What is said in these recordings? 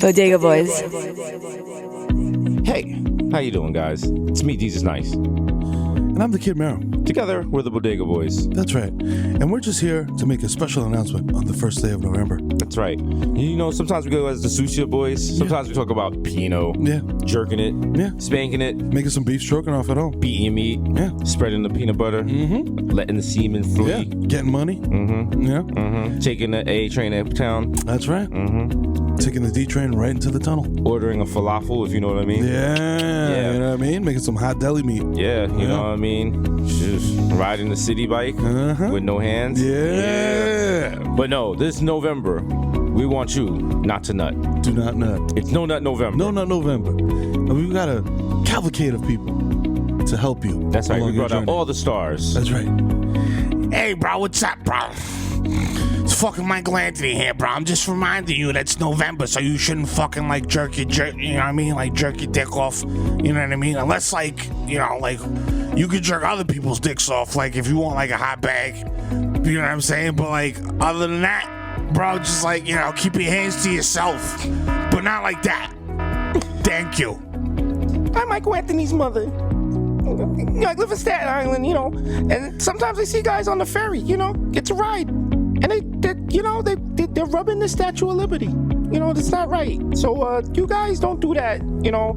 Bodega Boys. Hey, how you doing, guys? It's me, Desus Nice. And I'm the kid Mero. Together, we're the Bodega Boys. That's right. And we're just here to make a special announcement on the first day of November. That's right. You know, sometimes we go as the Sushi Boys. Sometimes we talk about Pinot. Yeah. Jerking it. Yeah. Spanking it. Making some beef stroganoff at home. Beating meat. Yeah. Spreading the peanut butter. Mm-hmm. Letting the semen free. Yeah. Getting money. Mm-hmm. Yeah. Mm-hmm. Taking the A train uptown. That's right. Mm-hmm. Taking the D train right into the tunnel. Ordering a falafel, if you know what I mean. Yeah. You know what I mean? Making some hot deli meat. Yeah, you know what I mean? Just riding the city bike with no hands. Yeah. But no, this November, we want you not to nut. Do not nut. It's No Nut November. No Nut November. And we've got a cavalcade of people to help you. That's right. We along your brought out journey. all the stars. That's right. Hey, bro, what's up, bro? It's fucking Michael Anthony here, bro. I'm just reminding you that it's November, so you shouldn't fucking, like, you know what I mean? Like, jerk your dick off, you know what I mean? Unless, like, you know, like, you could jerk other people's dicks off, like, if you want, like, a hot bag, you know what I'm saying? But, like, other than that, bro, just, like, you know, keep your hands to yourself, but not like that. Thank you. I'm Michael Anthony's mother. You know, I live in Staten Island, you know, and sometimes I see guys on the ferry, you know, get to ride, and they're rubbing the Statue of Liberty. You know, that's not right. So, you guys don't do that, you know.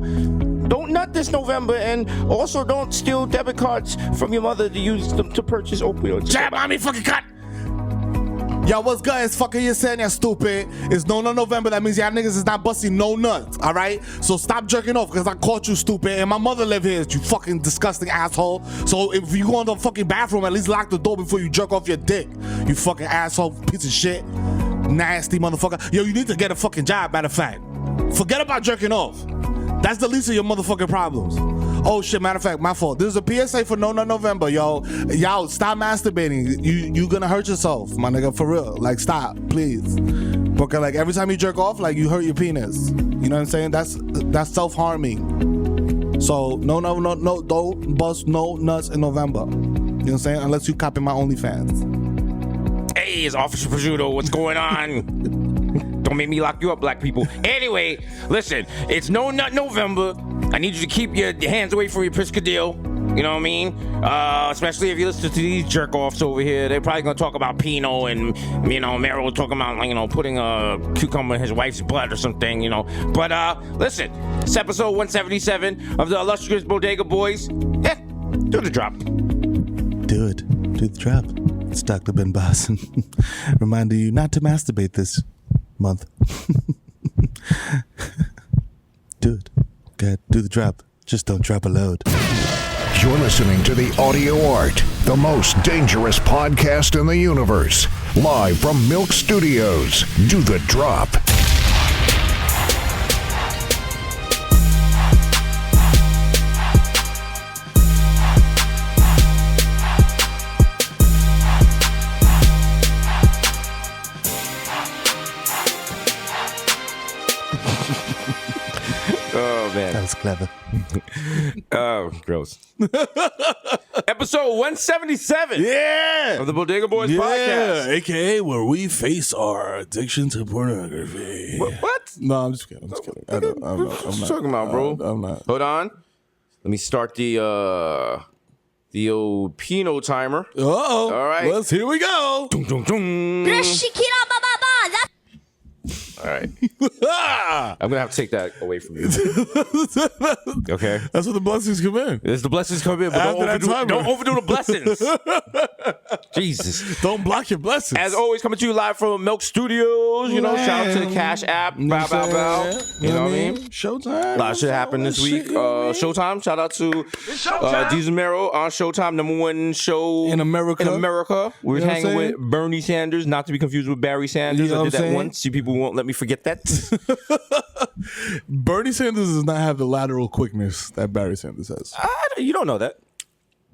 Don't nut this November, and also don't steal debit cards from your mother to use them to purchase opioids. Shut up, mommy, fucking cut. Yo, what's good? It's fucking you saying you're stupid. It's No Nut November. That means y'all niggas is not busting no nuts, all right? So stop jerking off because I caught you, stupid. And my mother live here, you fucking disgusting asshole. So if you go in the fucking bathroom, at least lock the door before you jerk off your dick. You fucking asshole, piece of shit. Nasty motherfucker. Yo, you need to get a fucking job, matter of fact. Forget about jerking off. That's the least of your motherfucking problems. Oh shit, matter of fact, my fault. This is a PSA for No Nut November, yo. Y'all, stop masturbating. You gonna hurt yourself, my nigga, for real. Like, stop, please. Because, like, every time you jerk off, like, you hurt your penis. You know what I'm saying? That's self-harming. So, no, don't bust no nuts in November. You know what I'm saying? Unless you copy my OnlyFans. Hey, it's Officer Prosciutto. What's going on? Don't make me lock you up, black people. Anyway, listen, it's No Nut November. I need you to keep your hands away from your Piscadillo. You know what I mean? Especially if you listen to these jerk-offs over here. They're probably going to talk about Pinot and, you know, Mero talking about, like, you know, putting a cucumber in his wife's blood or something, you know. But, listen, it's episode 177 of the illustrious Bodega Boys. Yeah, do the drop. Do it. Do the drop. It's Dr. Ben Bosson reminding you not to masturbate this month. Do it. Okay, do the drop. Just don't drop a load. You're listening to The Audio Art, the most dangerous podcast in the universe. Live from Milk Studios. Do the drop. Oh, man. That was clever. Oh, gross. Episode 177 Yeah! of the Bodega Boys podcast. AKA where we face our addiction to pornography. What? No, I'm just kidding. I'm What you not. talking about, bro? I'm not. Hold on. Let me start the old Pinot timer. Uh-oh. All right. Here we go. Dun, dun, dun. All right. I'm gonna have to take that away from you. Okay. That's what the blessings come in. As the blessings come in, but don't overdo the blessings. Jesus. Don't block your blessings. As always, coming to you live from Milk Studios. You know, shout out to the Cash App. Bow, bow, bow. You know what I mean? Showtime. A lot of shit happened this week. Showtime. Shout out to Desus Mero on Showtime, #1 show in America. We were hanging with Bernie Sanders, not to be confused with Barry Sanders. You know I did what I'm that saying? once. See, people won't let me forget that. Bernie Sanders does not have the lateral quickness that Barry Sanders has. You don't know that.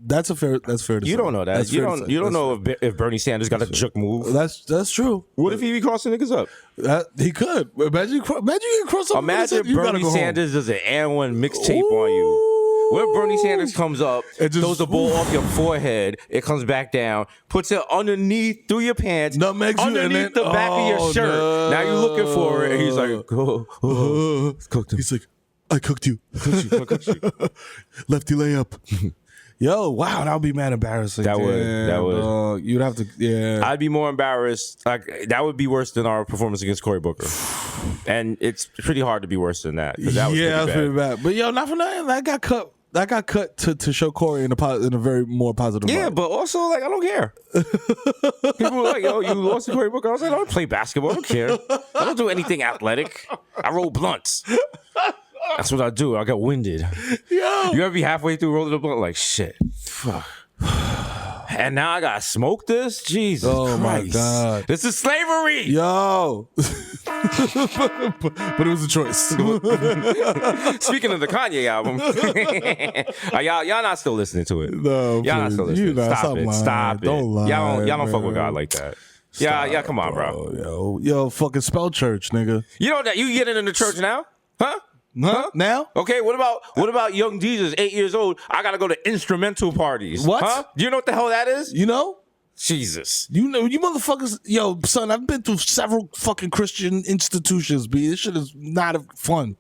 That's fair to say. You don't know that. That's You fair to say. don't That's know if Bernie Sanders got a juke move. That's true. What if he be crossing niggas up? He could. Imagine you get cross up. Imagine you Bernie Sanders does an and one mixtape on you. What if Bernie Sanders comes up, throws the ball off your forehead, it comes back down, puts it underneath through your pants, underneath the back of your shirt. No. Now you're looking for it, and he's like, cooked him. He's like, I cooked you. I cooked you. Lefty layup. Yo, wow, that would be mad embarrassing. That would. You'd have to, yeah. I'd be more embarrassed. Like that would be worse than our performance against Cory Booker, and it's pretty hard to be worse than that. That was pretty bad. But yo, not for nothing. That got cut. That got cut to show Cory in a very more positive way. Yeah, but also like I don't care. People were like, "Yo, you lost to Cory Booker." I was like, "I don't play basketball. I don't care. I don't do anything athletic. I roll blunts." That's what I do. I got winded. Yo. You ever be halfway through rolling the blunt like shit? Fuck. And now I gotta smoke this? Jesus Christ. My God. This is slavery. Yo. But it was a choice. Speaking of the Kanye album. y'all not still listening to it. No. Y'all not still listening. Stop it. Lying. Stop it. Don't lie. Y'all don't fuck with God like that. Yeah, come on, bro. Yo, fucking spell church, nigga. You know that you getting in the church now? Huh? Now? Okay, what about young Jesus, 8 years old? I gotta go to instrumental parties. What? Huh? Do you know what the hell that is? You know? Jesus. You know, you motherfuckers, yo, son, I've been through several fucking Christian institutions, B. This shit is not fun.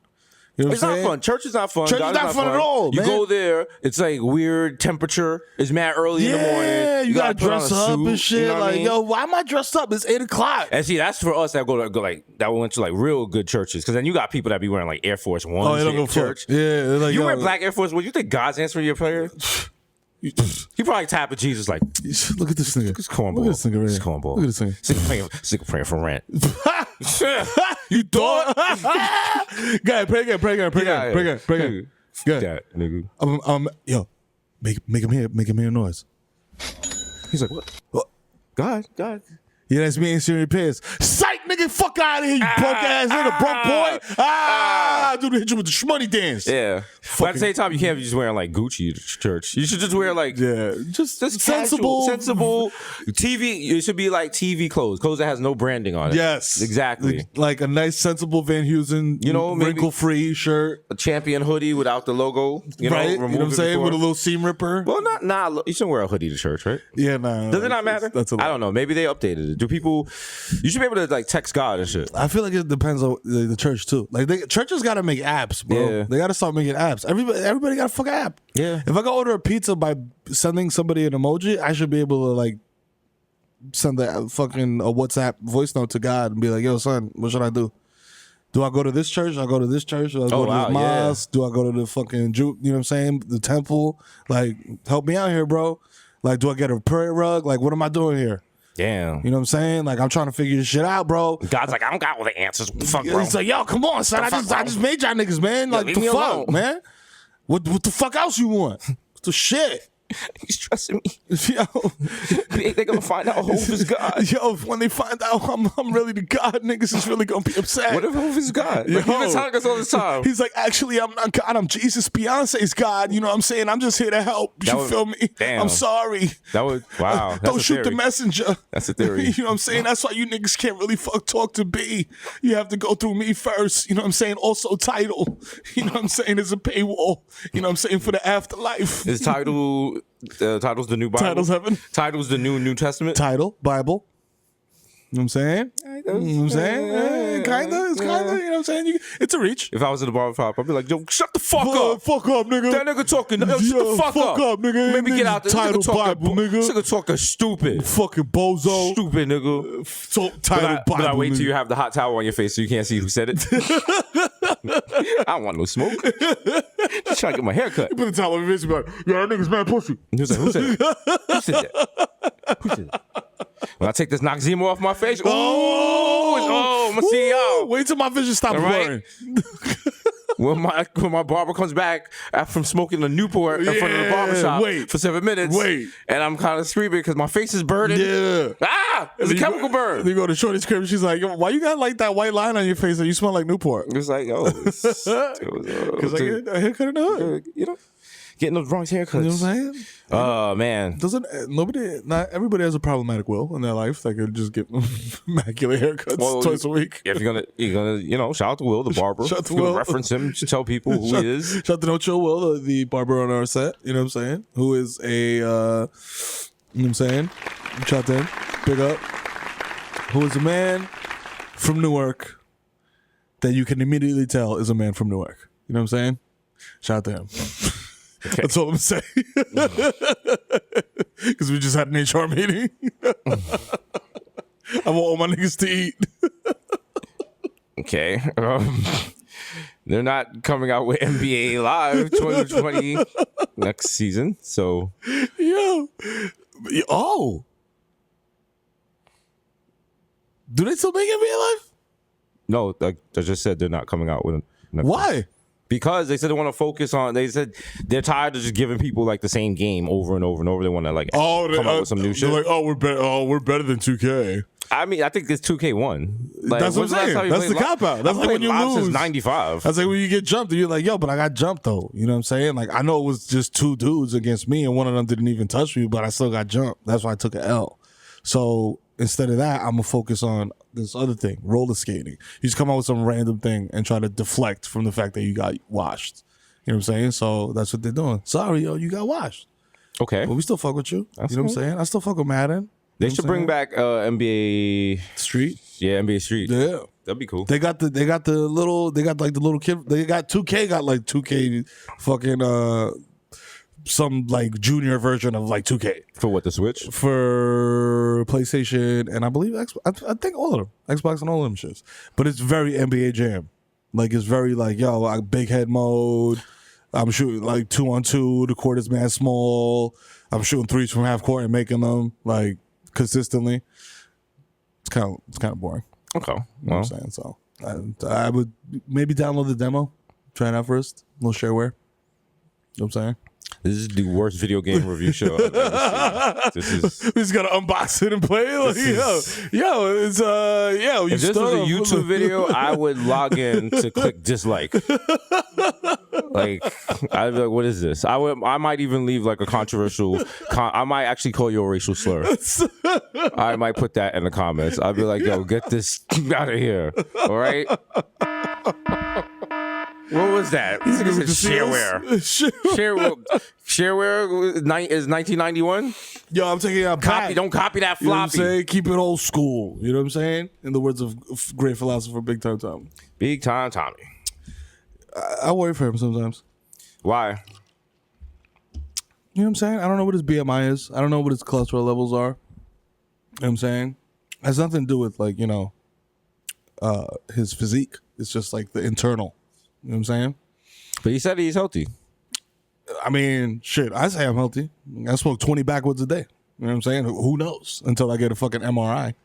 You know what It's I'm not saying? fun. Church is not fun. Church God is not fun at all, You man. go there, it's like weird temperature. It's mad early in the morning. Yeah, you gotta put on dress a up suit, and shit. you know what I Like, mean? yo, why am I dressed up? It's 8 o'clock. And see, that's for us that go like that went to like real good churches. Because then you got people that be wearing like Air Force Ones. Oh, they don't in go church. fuck. Yeah, they're like, You yo, wear black Air Force Ones. You think God's answering your prayer? He probably tapping Jesus like, look at this nigga. this cornball. Look at this nigga right This here. cornball. Look at this nigga. Sick of praying for rent. You thought? Go ahead, pray again. Go ahead. That nigga. Yo, make him hear a noise. He's like, what? God. Yeah, that's me and Siri Pierce. Psych, nigga, fuck out of here, you punk ass nigga, broke boy. Dude, hit you with the shmoney dance. Yeah. But at the same time, you can't be just wearing like Gucci to church. You should just wear like just sensible TV. It should be like TV clothes that has no branding on it. Yes, exactly. Like a nice, sensible Van Heusen, wrinkle-free shirt, a Champion hoodie without the logo. You know, right? You know what I'm saying? With a little seam ripper. Well, not. You shouldn't wear a hoodie to church, right? Yeah, nah. Does it not matter? I don't know. Maybe they updated it. Do people? You should be able to like text God and shit. I feel like it depends on the church too. Like churches got to make apps, bro. Yeah. They got to start making apps. Everybody got a fucking app. Yeah. If I go order a pizza by sending somebody an emoji, I should be able to like send a WhatsApp voice note to God and be like, "Yo, son, what should I do? Do I go to this church? Do I go to this church? Do I go to this mosque? Do I go to the fucking Jew? You know what I'm saying? The temple? Like, help me out here, bro. Like, do I get a prayer rug? Like, what am I doing here?" Damn. You know what I'm saying? Like, I'm trying to figure this shit out, bro. God's like, I don't got all the answers. What the fuck, bro? It's like, yo, come on, son. I just made y'all niggas, man. Like, leave the me fuck, alone. man? What the fuck else you want? What the shit? He's stressing me. Yo. They're gonna find out Hov is God. Yo, when they find out I'm really the God, niggas is really gonna be upset. What if Hov is God? Like, he's been telling us all the time. He's like, actually, I'm not God. I'm Jesus. Beyonce's God. You know what I'm saying? I'm just here to help. You feel me? Damn. I'm sorry. That would wow. Don't shoot the messenger. That's a theory. You know what I'm saying? That's why you niggas can't really talk to B. You have to go through me first. You know what I'm saying? Also, title. You know what I'm saying? There's a paywall. You know what I'm saying? For the afterlife. Is title? Title's the new Bible. Title's heaven. Title's the New Testament. Title, Bible. You know what I'm saying? You know what I'm saying? Kinda. It's kinda. You know what I'm saying? It's a reach. If I was in the barber shop, I'd be like, yo, shut the fuck up. Fuck up, nigga. That nigga talking. Yo, shut the fuck up. nigga. Maybe get out there. Title, Bible, nigga. This nigga talking stupid. Fucking bozo. Stupid, nigga. Title, Bible, but I wait till nigga. you have the hot towel on your face so you can't see who said it. I don't want no smoke. Just trying to get my hair cut. You put the towel on your face and be like, yo, that nigga's mad pussy. He was like, who said that? Who said that? Who said that? When I take this Noxzema off my face, I'm gonna see y'all. Wait till my vision stops blurring. When my barber comes back from smoking a Newport in front of the barbershop for 7 minutes, and I'm kind of screaming because my face is burning. Yeah. It's a chemical burn. You go to Shorty's crib and she's like, yo, why you got like that white line on your face and you smell like Newport? It's like, yo, because I get a haircut in the hood. You know, getting those Bronx haircuts. You know what I'm saying? Oh man, Not everybody has a problematic will in their life that could just get immaculate haircuts twice a week. If you're gonna, shout out to Will, the barber. Shout out to If you're gonna Will. reference him. Just tell people who he is. Shout out to No Chill Will, the barber on our set. You know what I'm saying? Who is a, you know what I'm saying? Shout out to him. Big up. Who is a man from Newark that you can immediately tell is a man from Newark. You know what I'm saying? Shout out to him. Okay. That's all I'm saying. Because we just had an HR meeting. I want all my niggas to eat. Okay. They're not coming out with NBA Live 2020 next season. So, Yo. Oh. Do they still make NBA Live? no, like I just said, they're not coming out with next Why? Because they said they want to focus on. They said they're tired of just giving people like the same game over and over and over. They want to like come up with some new shit. They're like, we're better than 2K. I mean, I think it's 2K1. Like, That's what I'm when's the last saying. time you That's played the cop out. That's I've like played when you live lose. since '95. That's like when you get jumped and you're like, yo, but I got jumped though. You know what I'm saying? Like, I know it was just two dudes against me and one of them didn't even touch me, but I still got jumped. That's why I took an L. So instead of that, I'm going to focus on this other thing, roller skating. You just come out with some random thing and try to deflect from the fact that you got washed. You know what I'm saying? So that's what they're doing. Sorry, yo, you got washed. Okay, But we still fuck with you. That's you know what I'm cool. saying? I still fuck with Madden. they You know should what I'm bring back NBA Street. Yeah, NBA Street. Yeah. That'd be cool. They got like the little kid. They got 2K got like 2K fucking some like junior version of like 2K For what, the Switch? for PlayStation and I believe I think all of them, Xbox and all of them shits. But it's very NBA Jam. Like it's very like yo, like big head mode. I'm shooting like 2-on-2. The court is mad small. I'm shooting threes from half court and making them like consistently. It's kind of boring. Okay. You know Well, what I'm saying? So I would maybe download the demo, try it out first, a little shareware. You know what I'm saying? this is the worst video game review show I've ever seen. This is. We just gotta unbox it and play it. Like, it's yo. If this was a YouTube video, I would log in to click dislike. Like, I'd be like, "What is this?" I might even leave like a controversial. I might actually call you a racial slur. I might put that in the comments. I'd be like, "Yo, get this out of here!" All right. What was that? Shareware. Shareware is 1991. Yo, I'm taking out Copy. Don't copy that You know what I'm floppy. saying? Keep it old school. You know what I'm saying? In the words of great philosopher Big Time Tommy. Big time Tommy. I worry for him sometimes. Why? You know what I'm saying? I don't know what his BMI is. I don't know what his cholesterol levels are. You know what I'm saying? It has nothing to do with like, his physique. It's just like the internal. You know what I'm saying? But he said he's healthy. I mean, shit, I say I'm healthy. I smoke 20 backwoods a day. You know what I'm saying? Who knows? Until I get a fucking MRI. You know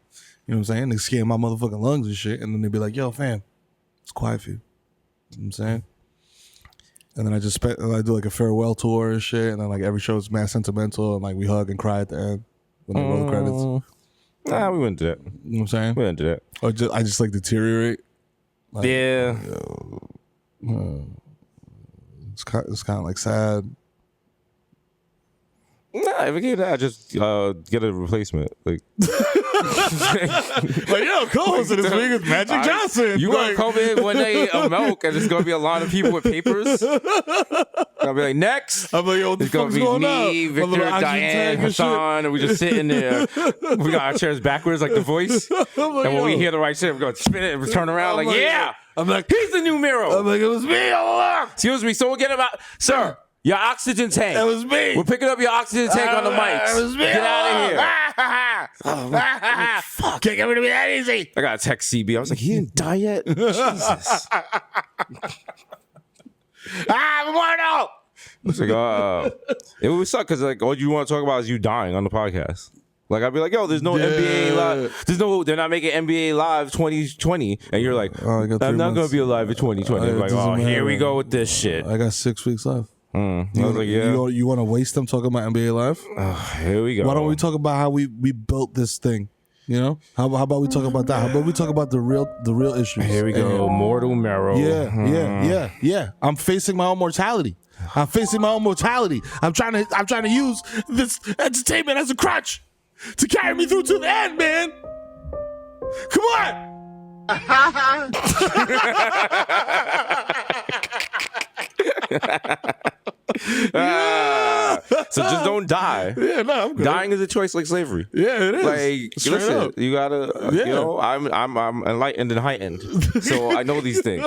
what I'm saying? They scan my motherfucking lungs and shit. And then they be like, yo, fam, it's quiet for you. You know what I'm saying? And then I do like a farewell tour and shit. And then like every show is mad sentimental. And like we hug and cry at the end when they roll the credits. Nah, we wouldn't do that. You know what I'm saying? We wouldn't do that. Or I just like deteriorate. Yeah. It's kind of like sad. Nah, if we get that, just get a replacement. Like, Like, yo, co-host of this week is Magic Johnson. You gonna come in one day of milk and there's gonna be a line of people with papers. I'll be like, next. I'm like, yo, what the It's gonna fuck's be going me, on? My Victor, little IG Diane, tag and shit. Hasan, and we just sitting there. We got our chairs backwards like the voice. I'm like, And when we yo. hear the right shit, we're gonna spin it and turn around I'm like, yeah. I'm like, He's the new Mero. I'm like, it was me all along. Excuse me. So we'll get him out. Sir, your oxygen tank. It was me. We're picking up your oxygen tank on the mics. It was me. Get out of here. Fuck. Can't get rid of me that easy. I got a text CB. I was like, he didn't die yet? Jesus. Eduardo. It's like, it would suck because like all you want to talk about is you dying on the podcast. Like I'd be like, yo, there's no NBA live. They're not making NBA live 2020, and you're like, Oh, I got 3 I'm not months. gonna be alive in 2020. It I'm like, doesn't oh, here we matter. go with this shit. I got 6 weeks left. I was like, yeah, You want to waste them talking about NBA Live? here we go. Why don't we talk about how we built this thing? You know, how about we talk about that? How about we talk about the real issues? Here we go, mortal Mero. Yeah. I'm facing my own mortality. I'm trying to use this entertainment as a crutch to carry me through to the end, man. Come on. So just don't die. Yeah, no, I'm good. Dying is a choice like slavery. Yeah, it is. Like, Straight listen, up. you gotta, you know, I'm enlightened and heightened, so I know these things.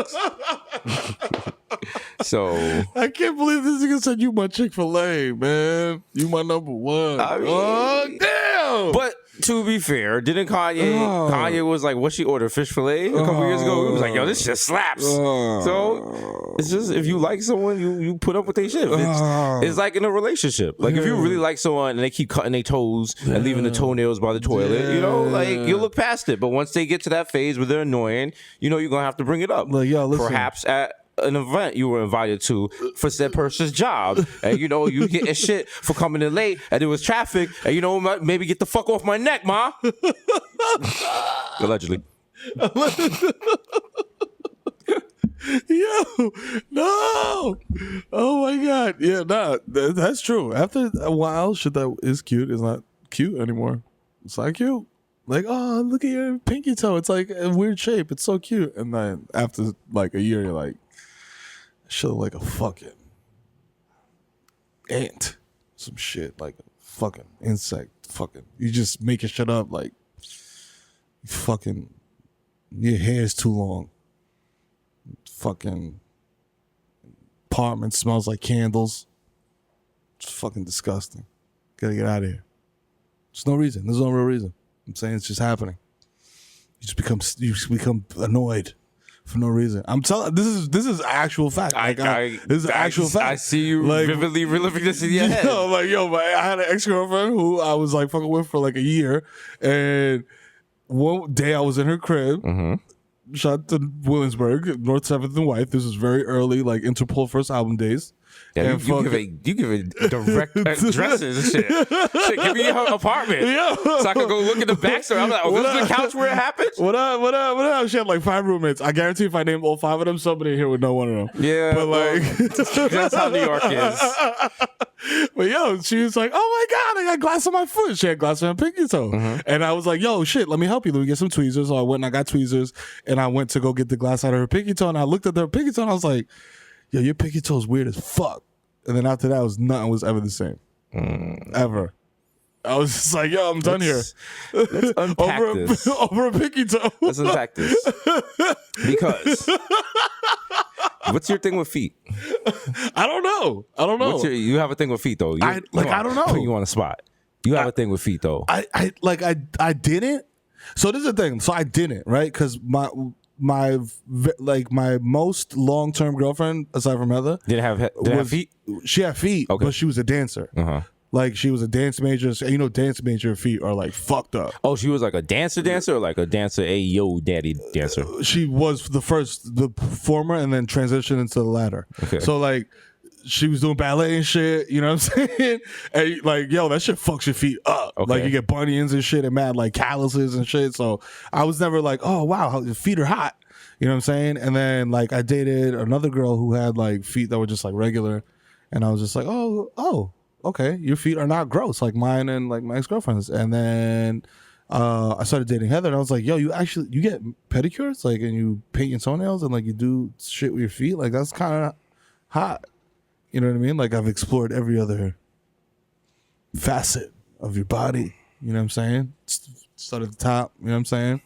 So I can't believe this nigga said you my Chick-fil-A, man. You my number one. I mean, oh damn! But to be fair, didn't Kanye was like, what she ordered, fish fillet a couple years ago? He was like, yo, this shit slaps. So it's just, if you like someone, you put up with their shit. It's like in a relationship. Like if you really like someone and they keep cutting their toes and leaving the toenails by the toilet, you know, like you look past it. But once they get to that phase where they're annoying, you know, you're gonna have to bring it up. Like, yo, listen. Perhaps at an event you were invited to for said person's job, and you know you getting shit for coming in late, and there was traffic, and you know maybe get the fuck off my neck, ma. Allegedly. Yo, no. Oh my god. Yeah, nah, that's true. After a while, shit that is cute is not cute anymore. It's not cute. Like, oh, look at your pinky toe. It's like a weird shape. It's so cute. And then after like a year, you're like, shit look like a fucking ant. Some shit like a fucking insect. Fucking, you just making shit up. Like, fucking, your hair's too long. Fucking apartment smells like candles. It's fucking disgusting. Gotta get out of here. There's no reason. There's no real reason. I'm saying it's just happening. You just become annoyed for no reason. I'm telling. This is actual fact. This is actual fact. I see you like, vividly reliving this in your head. I had an ex-girlfriend who I was like fucking with for like a year, and one day I was in her crib. Shot to Williamsburg, North 7th and White. This was very early, like Interpol first album days. Yeah, you give a direct addresses and shit. Shit, give me her apartment. Yeah. So I can go look at the backstory. I'm like, oh, this is the couch where it happened? What up? She had like 5 roommates. I guarantee if I named all 5 of them, somebody here would know one of them. Yeah. But like that's how New York is. But yo, she was like, oh my God, I got glass on my foot. She had glass on her pinky toe. And I was like, yo, shit, let me help you. Let me get some tweezers. So I went and I got tweezers and I went to go get the glass out of her pinky toe. And I looked at her pinky toe and I was like, yo, your pinky toe is weird as fuck. And then after that, nothing was ever the same. Ever. I was just like, yo, I'm done here. Let's unpack this. Over a pinky toe. Let's unpack this. Because what's your thing with feet? I don't know. You have a thing with feet, though. I don't know. Put you on the spot. You have a thing with feet, though. I didn't. So this is the thing. So I didn't, right? Because my most long-term girlfriend, aside from Heather, did have feet? She had feet, okay. But she was a dancer. Like, she was a dance major. So, you know, dance major feet are like fucked up. Oh, she was like a dancer or like a dancer, hey, yo, daddy dancer? She was the former and then transitioned into the latter. Okay. So, like, she was doing ballet and shit, you know what I'm saying? And like, yo, that shit fucks your feet up. Okay. Like, you get bunions and shit and mad like calluses and shit. So I was never like, oh wow, your feet are hot. You know what I'm saying? And then like I dated another girl who had like feet that were just like regular, and I was just like, oh, okay, your feet are not gross like mine and like my ex-girlfriend's. And then I started dating Heather, and I was like, yo, you get pedicures, like, and you paint your toenails and like you do shit with your feet, like that's kind of hot. You know what I mean? Like, I've explored every other facet of your body. You know what I'm saying? Start at the top. You know what I'm saying?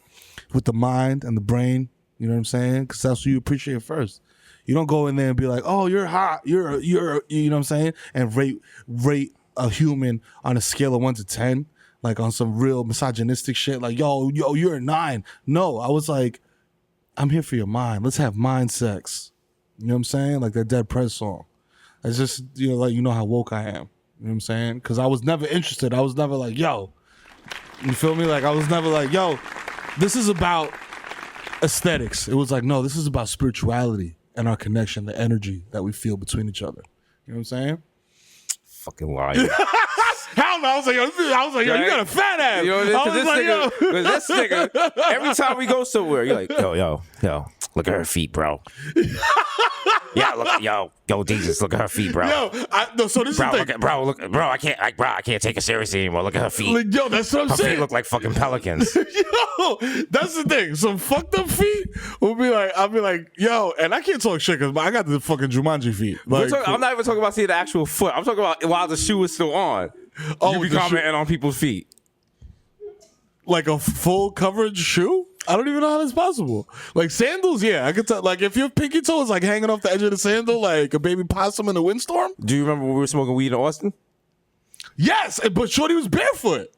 With the mind and the brain. You know what I'm saying? Because that's what you appreciate first. You don't go in there and be like, oh, you're hot. You're you know what I'm saying? And rate a human on a scale of 1 to 10, like on some real misogynistic shit. Like, yo, you're a 9. No, I was like, I'm here for your mind. Let's have mind sex. You know what I'm saying? Like that Dead Prez song. It's just, you know, like, you know how woke I am. You know what I'm saying? Because I was never interested. I was never like, yo. You feel me? Like, I was never like, yo, this is about aesthetics. It was like, no, this is about spirituality and our connection, the energy that we feel between each other. You know what I'm saying? Fucking liar. Hell no. I was like, yo, you got a fat ass. You know, I was like, yo. this nigga, every time we go somewhere, you're like, yo, look at her feet, bro. Yeah, look, yo, Desus, look at her feet, bro. So this Bro, is the thing. I can't take her seriously anymore. Look at her feet. Like, yo, that's what I'm Her saying. feet look like fucking pelicans. Yo, that's the thing. Some fucked up feet will be like, I'll be like, yo, and I can't talk shit because I got the fucking Jumanji feet. Like, I'm not even talking about seeing the actual foot. I'm talking about while the shoe is still on. You be the commenting on people's feet. like a full coverage shoe? I don't even know how that's possible. Like sandals, yeah, I could tell. Like if your pinky toe is like hanging off the edge of the sandal, like a baby possum in a windstorm. Do you remember when we were smoking weed in Austin? Yes, but Shorty was barefoot.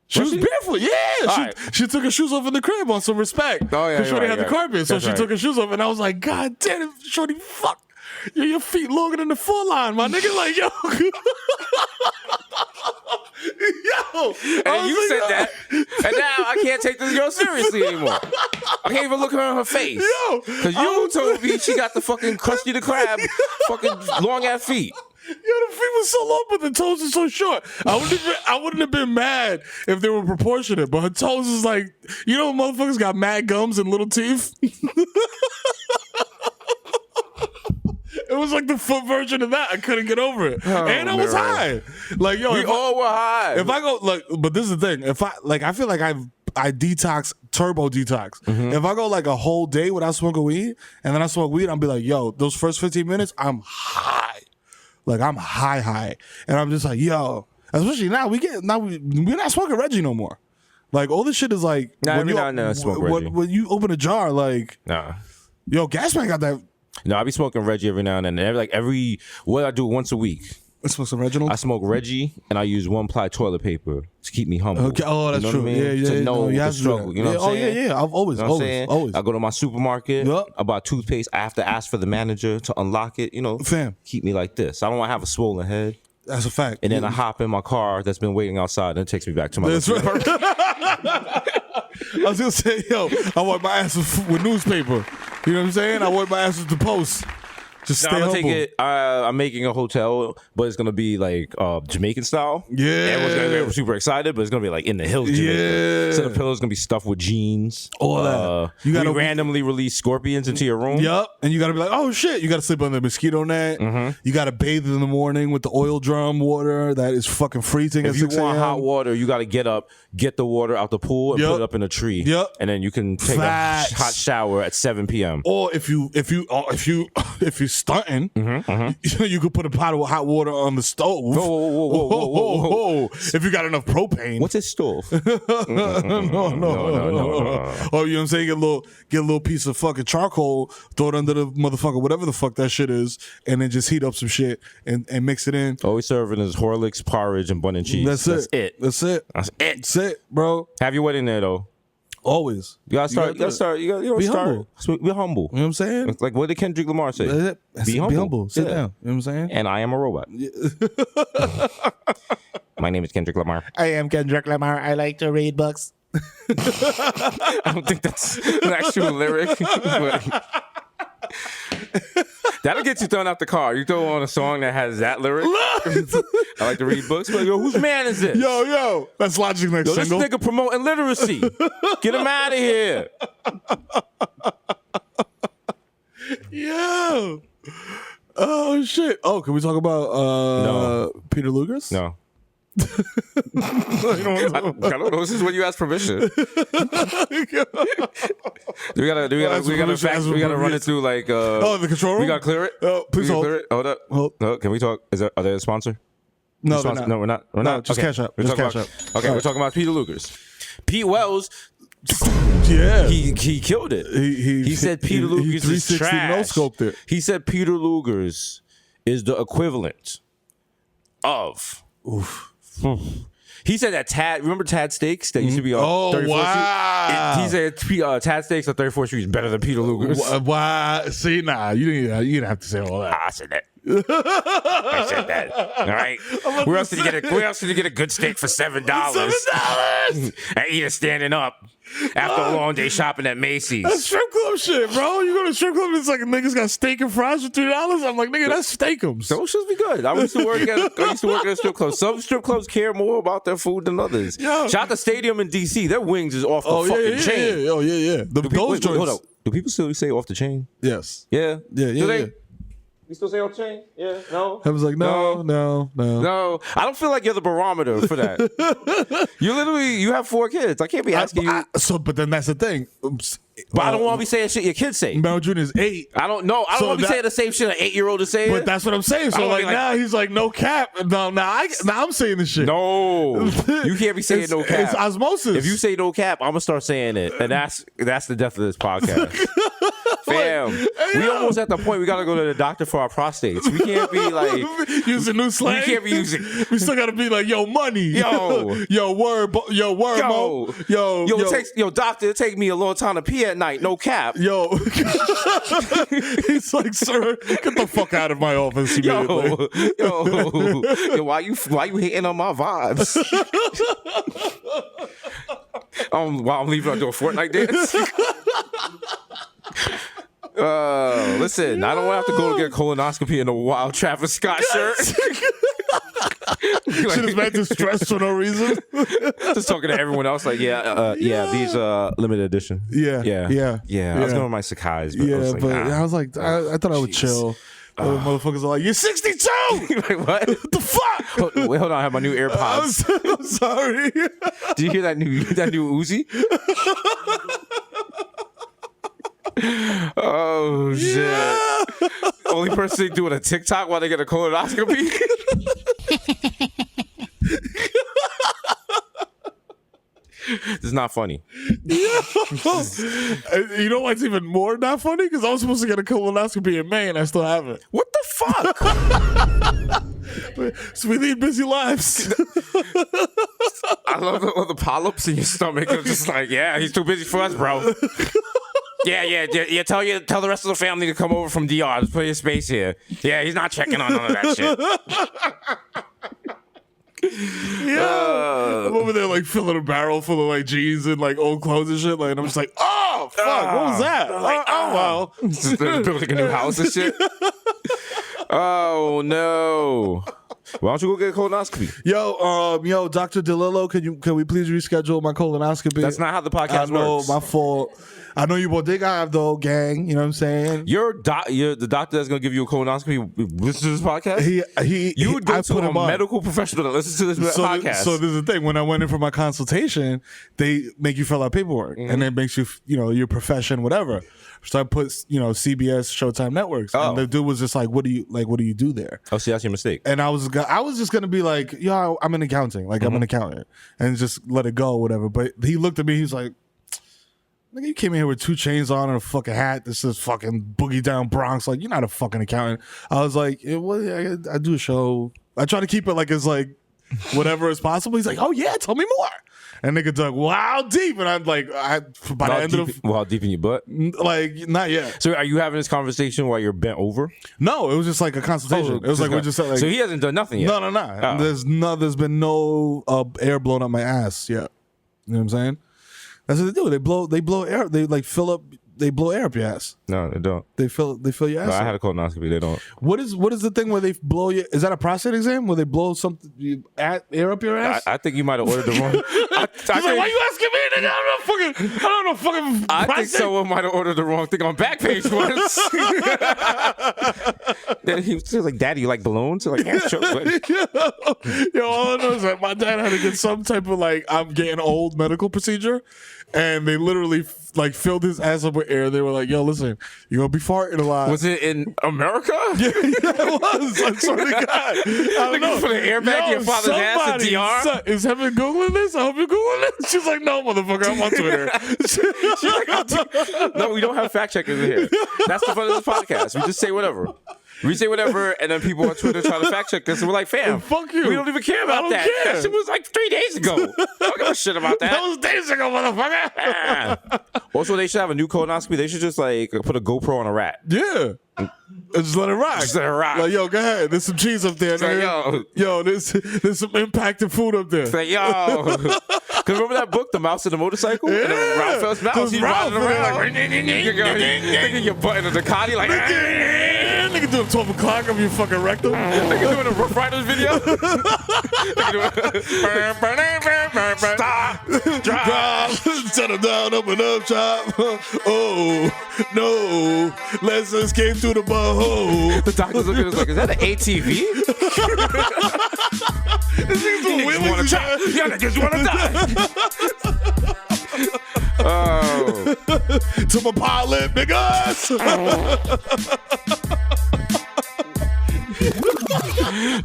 She was barefoot. Yeah, she took her shoes off in the crib on some respect. Oh yeah, because Shorty had the carpet, so That's she right. took her shoes off, and I was like, God damn it, Shorty, fuck. Yo, your feet longer than the full line, my nigga. Like, yo. Yo. And you said that, and now I can't take this girl seriously anymore. I can't even look her in her face. Yo. Because you told me she got the fucking Krusty the Krab fucking long ass feet. Yo, the feet was so long, but the toes are so short. I wouldn't have been mad if they were proportionate, but her toes is like, you know, motherfuckers got mad gums and little teeth. It was like the foot version of that. I couldn't get over it, and I was high. Like, yo, We all were high. if I go like, but this is the thing. If I feel like I detox, turbo detox. Mm-hmm. If I go like a whole day without smoking weed, and then I smoke weed, I'll be like, yo, those first 15 minutes, I'm high. Like I'm high, and I'm just like, yo. Especially now, we're not smoking Reggie no more. Like all this shit is like, Nah, every now and then I smoke Reggie. When you open a jar, like, Nah. yo, Gasman got that. No, I be smoking Reggie every now and then. What I do once a week. I smoke some Reginald. I smoke Reggie and I use 1-ply toilet paper to keep me humble. Okay. Oh, that's you know true. What I mean? Yeah. To know you the have to do struggle. that. You know what I'm saying? Yeah. I've always, You know what I'm saying? always. I go to my supermarket. Yup. I buy toothpaste. I have to ask for the manager to unlock it. You know, Fam. keep me like this. I don't want to have a swollen head. That's a fact. And then I hop in my car that's been waiting outside and it takes me back to my. That's right. I was gonna say, yo, I wipe my ass with newspaper. You know what I'm saying? I wipe my ass with the Post. Just No, stay I'm gonna humble. take it. I'm making a hotel, but it's gonna be like Jamaican style. Yeah. Everyone's gonna be super excited, but it's gonna be like in the hills, Jamaica. Yeah. So the pillow's gonna be stuffed with jeans. All that. You You gotta- gotta randomly release scorpions into your room. Yup. And you gotta be like, oh shit, you gotta sleep on the mosquito net. Mm-hmm. You gotta bathe in the morning with the oil drum water that is fucking freezing If at you 6 want a.m. hot water, you gotta get up, get the water out the pool, and Yup. put it up in a tree. Yup. And then you can take Facts. a hot shower at 7 p.m. Or if you're stunting, you could put a pot of hot water on the stove. Whoa. If you got enough propane. What's his stove? No. Oh, you know what I'm saying? Get a little piece of fucking charcoal, throw it under the motherfucker, whatever the fuck that shit is, and then just heat up some shit and mix it in. All we serving is Horlicks, porridge, and bun and cheese. That's it. That's it, bro. Have your wedding there though. Always. You gotta start. Be humble. Be humble. You know what I'm saying? Like what did Kendrick Lamar say? That's it. Be humble. Sit down. You know what I'm saying? And I am a robot. My name is Kendrick Lamar. I am Kendrick Lamar. I like to read books. I don't think that's an actual lyric. But that'll get you thrown out the car. You throw on a song that has that lyric. I like to read books. But yo, whose man is this? Yo, that's Logic's next Yo, this single. nigga promoting literacy. Get him out of here. Yo. Oh shit. Oh, can we talk about No. Peter Luger's? No. I don't know. This is when you ask permission. We gotta run it through like. The control room. We gotta clear it. Oh, please We gotta hold. clear it? Hold up. Hold. No, can we talk? Are they a sponsor? No, Sponsor? they're not. No, we're not. We're No, not. just Okay. cash up. We're Just talking cash about- up. Okay, All we're right. talking about Peter Luger's. Pete Wells. Yeah. He killed it. He said Peter Luger's is 360 trash. no-scoped it. He said Peter Luger's is the equivalent of. He said that remember Tad Steaks that used to be on 34th wow. Street? He said Tad Steaks on 34th Street is better than Peter Luger's. Why? See, nah, you didn't have to say all that. I said that. I said that. All right. Where else did you get a good steak for $7? $7 and eat it standing up. after a long day shopping at Macy's. That's strip club shit, bro. You go to strip club, it's like niggas got steak and fries for $3. I'm like, nigga, that's steakums. Those should be good. I used to work at a strip club. Some strip clubs care more about their food than others. Yo. Shout out to Stadium in DC. Their wings is off the fucking chain. Oh, yeah. Those joints. Hold up. Do people still say off the chain? Yes. Yeah. Yeah. You still say off the chain? Yeah. No. I was like, no. No. I don't feel like you're the barometer for that. You have 4 kids. I can't be asking you. But then that's the thing. But I don't want to be saying shit your kids say. Mero Jr. is 8. I don't know. I don't want to be saying the same shit an 8-year-old is saying. But that's what I'm saying. So like now he's like, no cap. Now I'm saying this shit. No, you can't be saying no cap. It's osmosis. If you say no cap, I'm gonna start saying it, and that's the death of this podcast. Fam, we almost at the point we gotta go to the doctor for our prostates. We can't be like using new slang. We can't be using. We still gotta be like, yo, money, yo, word, mo, yo, doctor, it take me a long time to pee at night. No cap, yo. He's like, sir, get the fuck out of my office immediately. Yo, why you hating on my vibes? While I'm leaving, I do a Fortnite dance. Listen, I don't want to have to go to get a colonoscopy in a wild Travis Scott shirt. Shit is meant to stress for no reason. Just talking to everyone else, like, these limited edition. Yeah. I was going with my Sakai's, but I was like, I thought I would chill. Motherfuckers are like, you're 62. Like, what the fuck? Wait, hold on. I have my new AirPods. I'm sorry. Did you hear that new Uzi? Oh shit! Yeah. Only person doing a TikTok while they get a colonoscopy. This is not funny. Yeah. You know what's even more not funny? Because I was supposed to get a colonoscopy in May and I still haven't. What the fuck? So we lead busy lives. I love all the polyps in your stomach. I'm just like, yeah, he's too busy for us, bro. Yeah. Tell the rest of the family to come over from DR. Just put your space here. Yeah, he's not checking on none of that shit. Yeah, I'm over there like filling a barrel full of like jeans and like old clothes and shit. Like, and I'm just like, oh fuck, what was that? Like, oh well, just building a new house and shit. Oh no. Why don't you go get a colonoscopy? Yo, Dr. DeLillo, can we please reschedule my colonoscopy? That's not how the podcast works. My fault. I know you Bodega have though, gang. You know what I'm saying? You're the doctor that's gonna give you a colonoscopy. Listen to this podcast. You would go to a medical professional that listens to this podcast. So there's the thing. When I went in for my consultation, they make you fill out paperwork, and it makes you, your profession, whatever. So I put, CBS, Showtime networks, and the dude was just like, "What do you do there?" Oh, see, that's your mistake. And I was just gonna be like, "Yo, I'm in accounting, I'm an accountant," and just let it go, whatever. But he looked at me, he's like, "Nigga, you came in here with 2 chains on and a fucking hat. This is fucking Boogie Down Bronx. Like, you're not a fucking accountant." I was like, I do a show. I try to keep it like it's like whatever is possible. He's like, "Oh yeah, tell me more." And nigga dug wow deep, and I'm like, by the end of how deep in your butt? Like, not yet. So are you having this conversation while you're bent over? No, it was just like a consultation. It was like we're just like. So he hasn't done nothing yet. No. Oh. There's been no air blown up my ass yet. You know what I'm saying? That's what they do. They blow air. They like fill up. They blow air up your ass. No, they don't. They fill your ass. No, I had a colonoscopy. They don't. What is the thing where they blow you? Is that a prostate exam where they blow air up your ass? I think you might have ordered the wrong. He's like, why you asking me? Nigga, I don't know fucking. I think someone might have ordered the wrong thing on Backpage once. Then he was like, "Daddy, you like balloons?" Like, yeah, sure. Yo, all I know is that my dad had to get some type of like I'm getting old medical procedure, and they literally like filled his ass up with air. They were like, "Yo, listen, you're gonna be farting a lot." Was it in America? Yeah, it was. I swear to God. I don't know. Put an airbag in your father's ass in DR? Is Heaven Googling this? I hope you're Googling this. She's like, "No, motherfucker, I'm on Twitter." She's like, no, we don't have fact checkers in here. That's the fun of this podcast. We just say whatever. We say whatever, and then people on Twitter try to fact check us, and we're like, fam, fuck you. We don't even care about that. Care. That shit was like 3 days ago. I don't give a shit about that. That was days ago, motherfucker. Also, they should have a new colonoscopy. They should just like put a GoPro on a rat. Yeah. And just let it rock. Just let it rock. Like, yo, go ahead. There's some cheese up there. Like, yo, there's some impacted food up there. It's like, yo. Because remember that book, The Mouse and the Motorcycle? Yeah. And then Ralph Fell's mouse. He's riding around. Like, nigga, your butt in the Ducati. Like, nigga doing 12 o'clock of your fucking rectum. nigga doing a Rough Riders video. Stop. Drop. Settle down, open up shop. Oh, no. Let's escape through the butthole. The doctor's looking at us like, is that an ATV? This nigga's doing Niggas want to try. Y'all niggas want to die. Oh. To my pilot, niggas.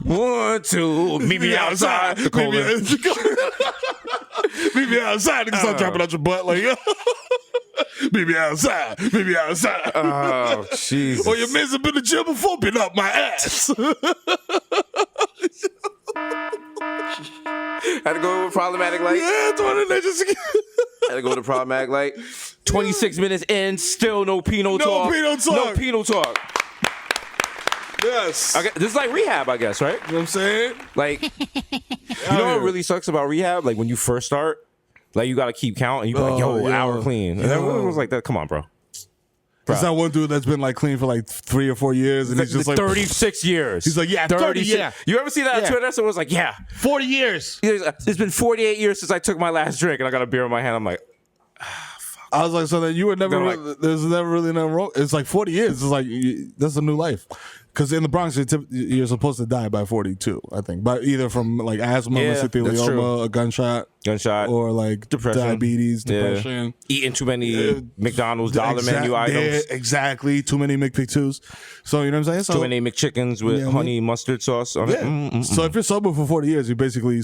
One, two, meet me outside. The colon. Meet me outside. Niggas start dropping out your butt like, meet me outside. Meet me outside. Oh, Jesus. Or your man's been in the gym before, been up my ass. Had to go with problematic light. Yeah, Had to go with a problematic light. 26 minutes in, still no Pinot talk. No Pinot talk. Yes. Okay, this is like rehab, I guess, right? You know what I'm saying? Like, you know what really sucks about rehab? Like, when you first start, like, you got to keep count, and you be like, yo, hour clean. And everyone was like, that. Come on, bro. There's that one dude that's been like clean for like 3 or 4 years, and he's just like 36 years. He's like, yeah, 30, yeah. You ever see that on Twitter? Someone was like, yeah, 40 years. It's been 48 years since I took my last drink, and I got a beer in my hand. I'm like, I was like, so then you were never, Like, there's never really nothing wrong. It's like 40 years. It's like, that's a new life. Because in the Bronx, you're supposed to die by 42, I think. But either from like asthma, mesothelioma, a gunshot, or like depression, diabetes, depression. Eating too many McDonald's dollar menu items. Yeah, exactly. Too many McPick2s. So, you know what I'm saying? So, too many McChickens with honey mustard sauce on it. So if you're sober for 40 years, you basically,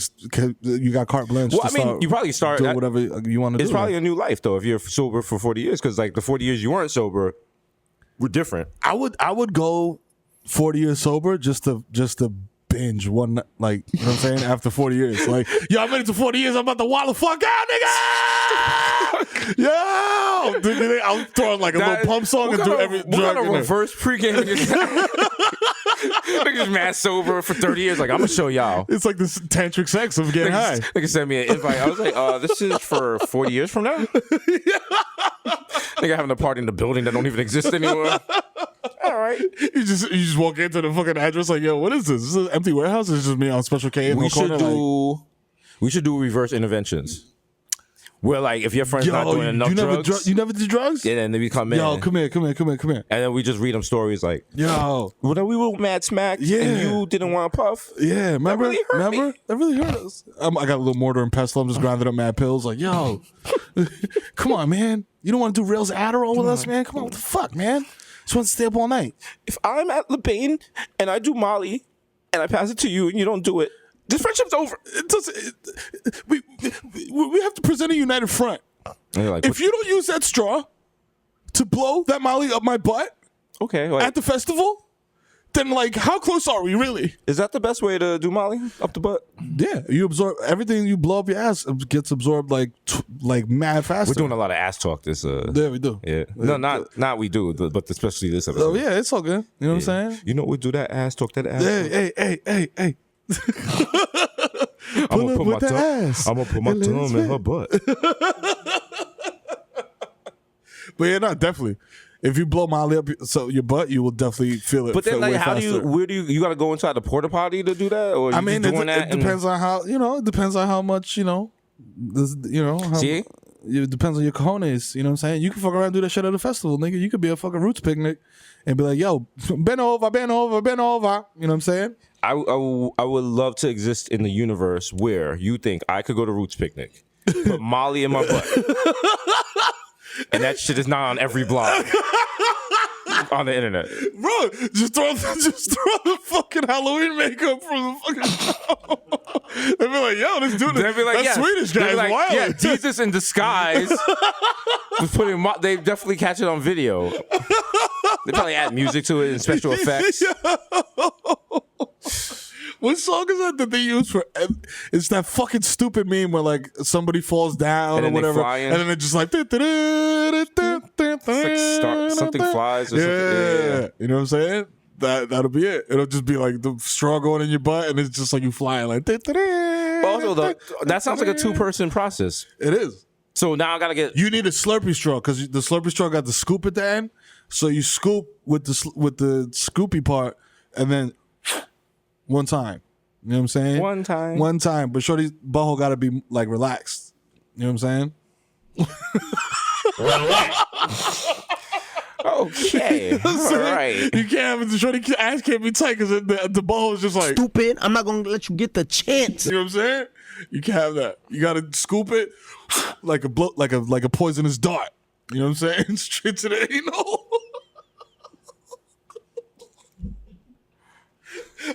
you got carte blanche. Well, I mean, you probably start doing whatever you want to do. It's probably a new life, though, if you're sober for 40 years. Because like the 40 years you weren't sober were different. I would go 40 years sober just to binge one, like, you know what I'm saying, after 40 years. Like, yo, I made it to 40 years, I'm about to wild the fuck out, nigga! Yo! Dude, I'm throwing like a little pump song and do every drug. What kind of reverse pregame niggas mad sober for 30 years. Like, I'm gonna show y'all. It's like this tantric sex of getting high. Niggas sent me an invite. I was like, this is for 40 years from now? Nigga having a party in the building that don't even exist anymore. All right. You just walk into the fucking address like, yo, what is this? Is this an empty warehouse? It's just me on Special K in the corner. We should do reverse interventions. Where like if your friend's not doing enough drugs. You never did drugs? Yeah, then they come in. Yo, come here. And then we just read them stories like, yo, when we were mad smacked and you didn't want to puff. Yeah, remember? That really hurt us. I got a little mortar and pestle. I'm just grinding up mad pills. Like, yo, come on, man. You don't want to do Rails Adderall with us, man? Come on, what the fuck, man? Just want to stay up all night. If I'm at LeBain and I do Molly and I pass it to you and you don't do it, this friendship's over. We have to present a united front. Like, if you don't use that straw to blow that Molly up my butt, okay, like, at the festival, then like, how close are we really? Is that the best way to do Molly up the butt? Yeah, you absorb everything. You blow up your ass, it gets absorbed like mad fast. We're doing a lot of ass talk. Yeah, we do. Yeah, no, not we do, but especially this episode. Oh yeah, it's all good. You know what I'm saying? You know we do that ass talk. That ass. Hey. I'm gonna put my tongue in her butt. But yeah, no, definitely. If you blow Molly up your butt, you will definitely feel it. But then, like, faster. where do you got to go inside the porta potty to do that? Or I mean, it depends on how, it depends on how much, how, See? It depends on your cojones, you know what I'm saying? You can fuck around and do that shit at a festival, nigga. You could be a fucking roots picnic and be like, yo, bend over. You know what I'm saying? I would love to exist in the universe where you think I could go to Roots Picnic, put Molly in my butt, and that shit is not on every blog on the internet. Bro, just throw the fucking Halloween makeup from the fucking show. They'd be like, yo, this dude, that Swedish guy is wild. Yeah, Jesus in disguise was putting. They definitely catch it on video. They probably add music to it and special effects. What song is that they use for? It's that fucking stupid meme where like somebody falls down or whatever, and then it's just like, It's like something flies or something. yeah, you know what I'm saying? That'll be it. It'll just be like the straw going in your butt, and it's just like you flying like. Also, that sounds like a 2-person process. It is. So now I gotta get. You need a Slurpee straw because the Slurpee straw got the scoop at the end. So you scoop with the scoopy part, and then one time. You know what I'm saying? One time. But shorty's butthole got to be like relaxed. You know what I'm saying? Okay. All right. You can't have the shorty ass can't be tight because the butthole is just like Stupid. I'm not gonna let you get the chance. You know what I'm saying? You can't have that. You got to scoop it like a poisonous dart. You know what I'm saying? Straight to the anal.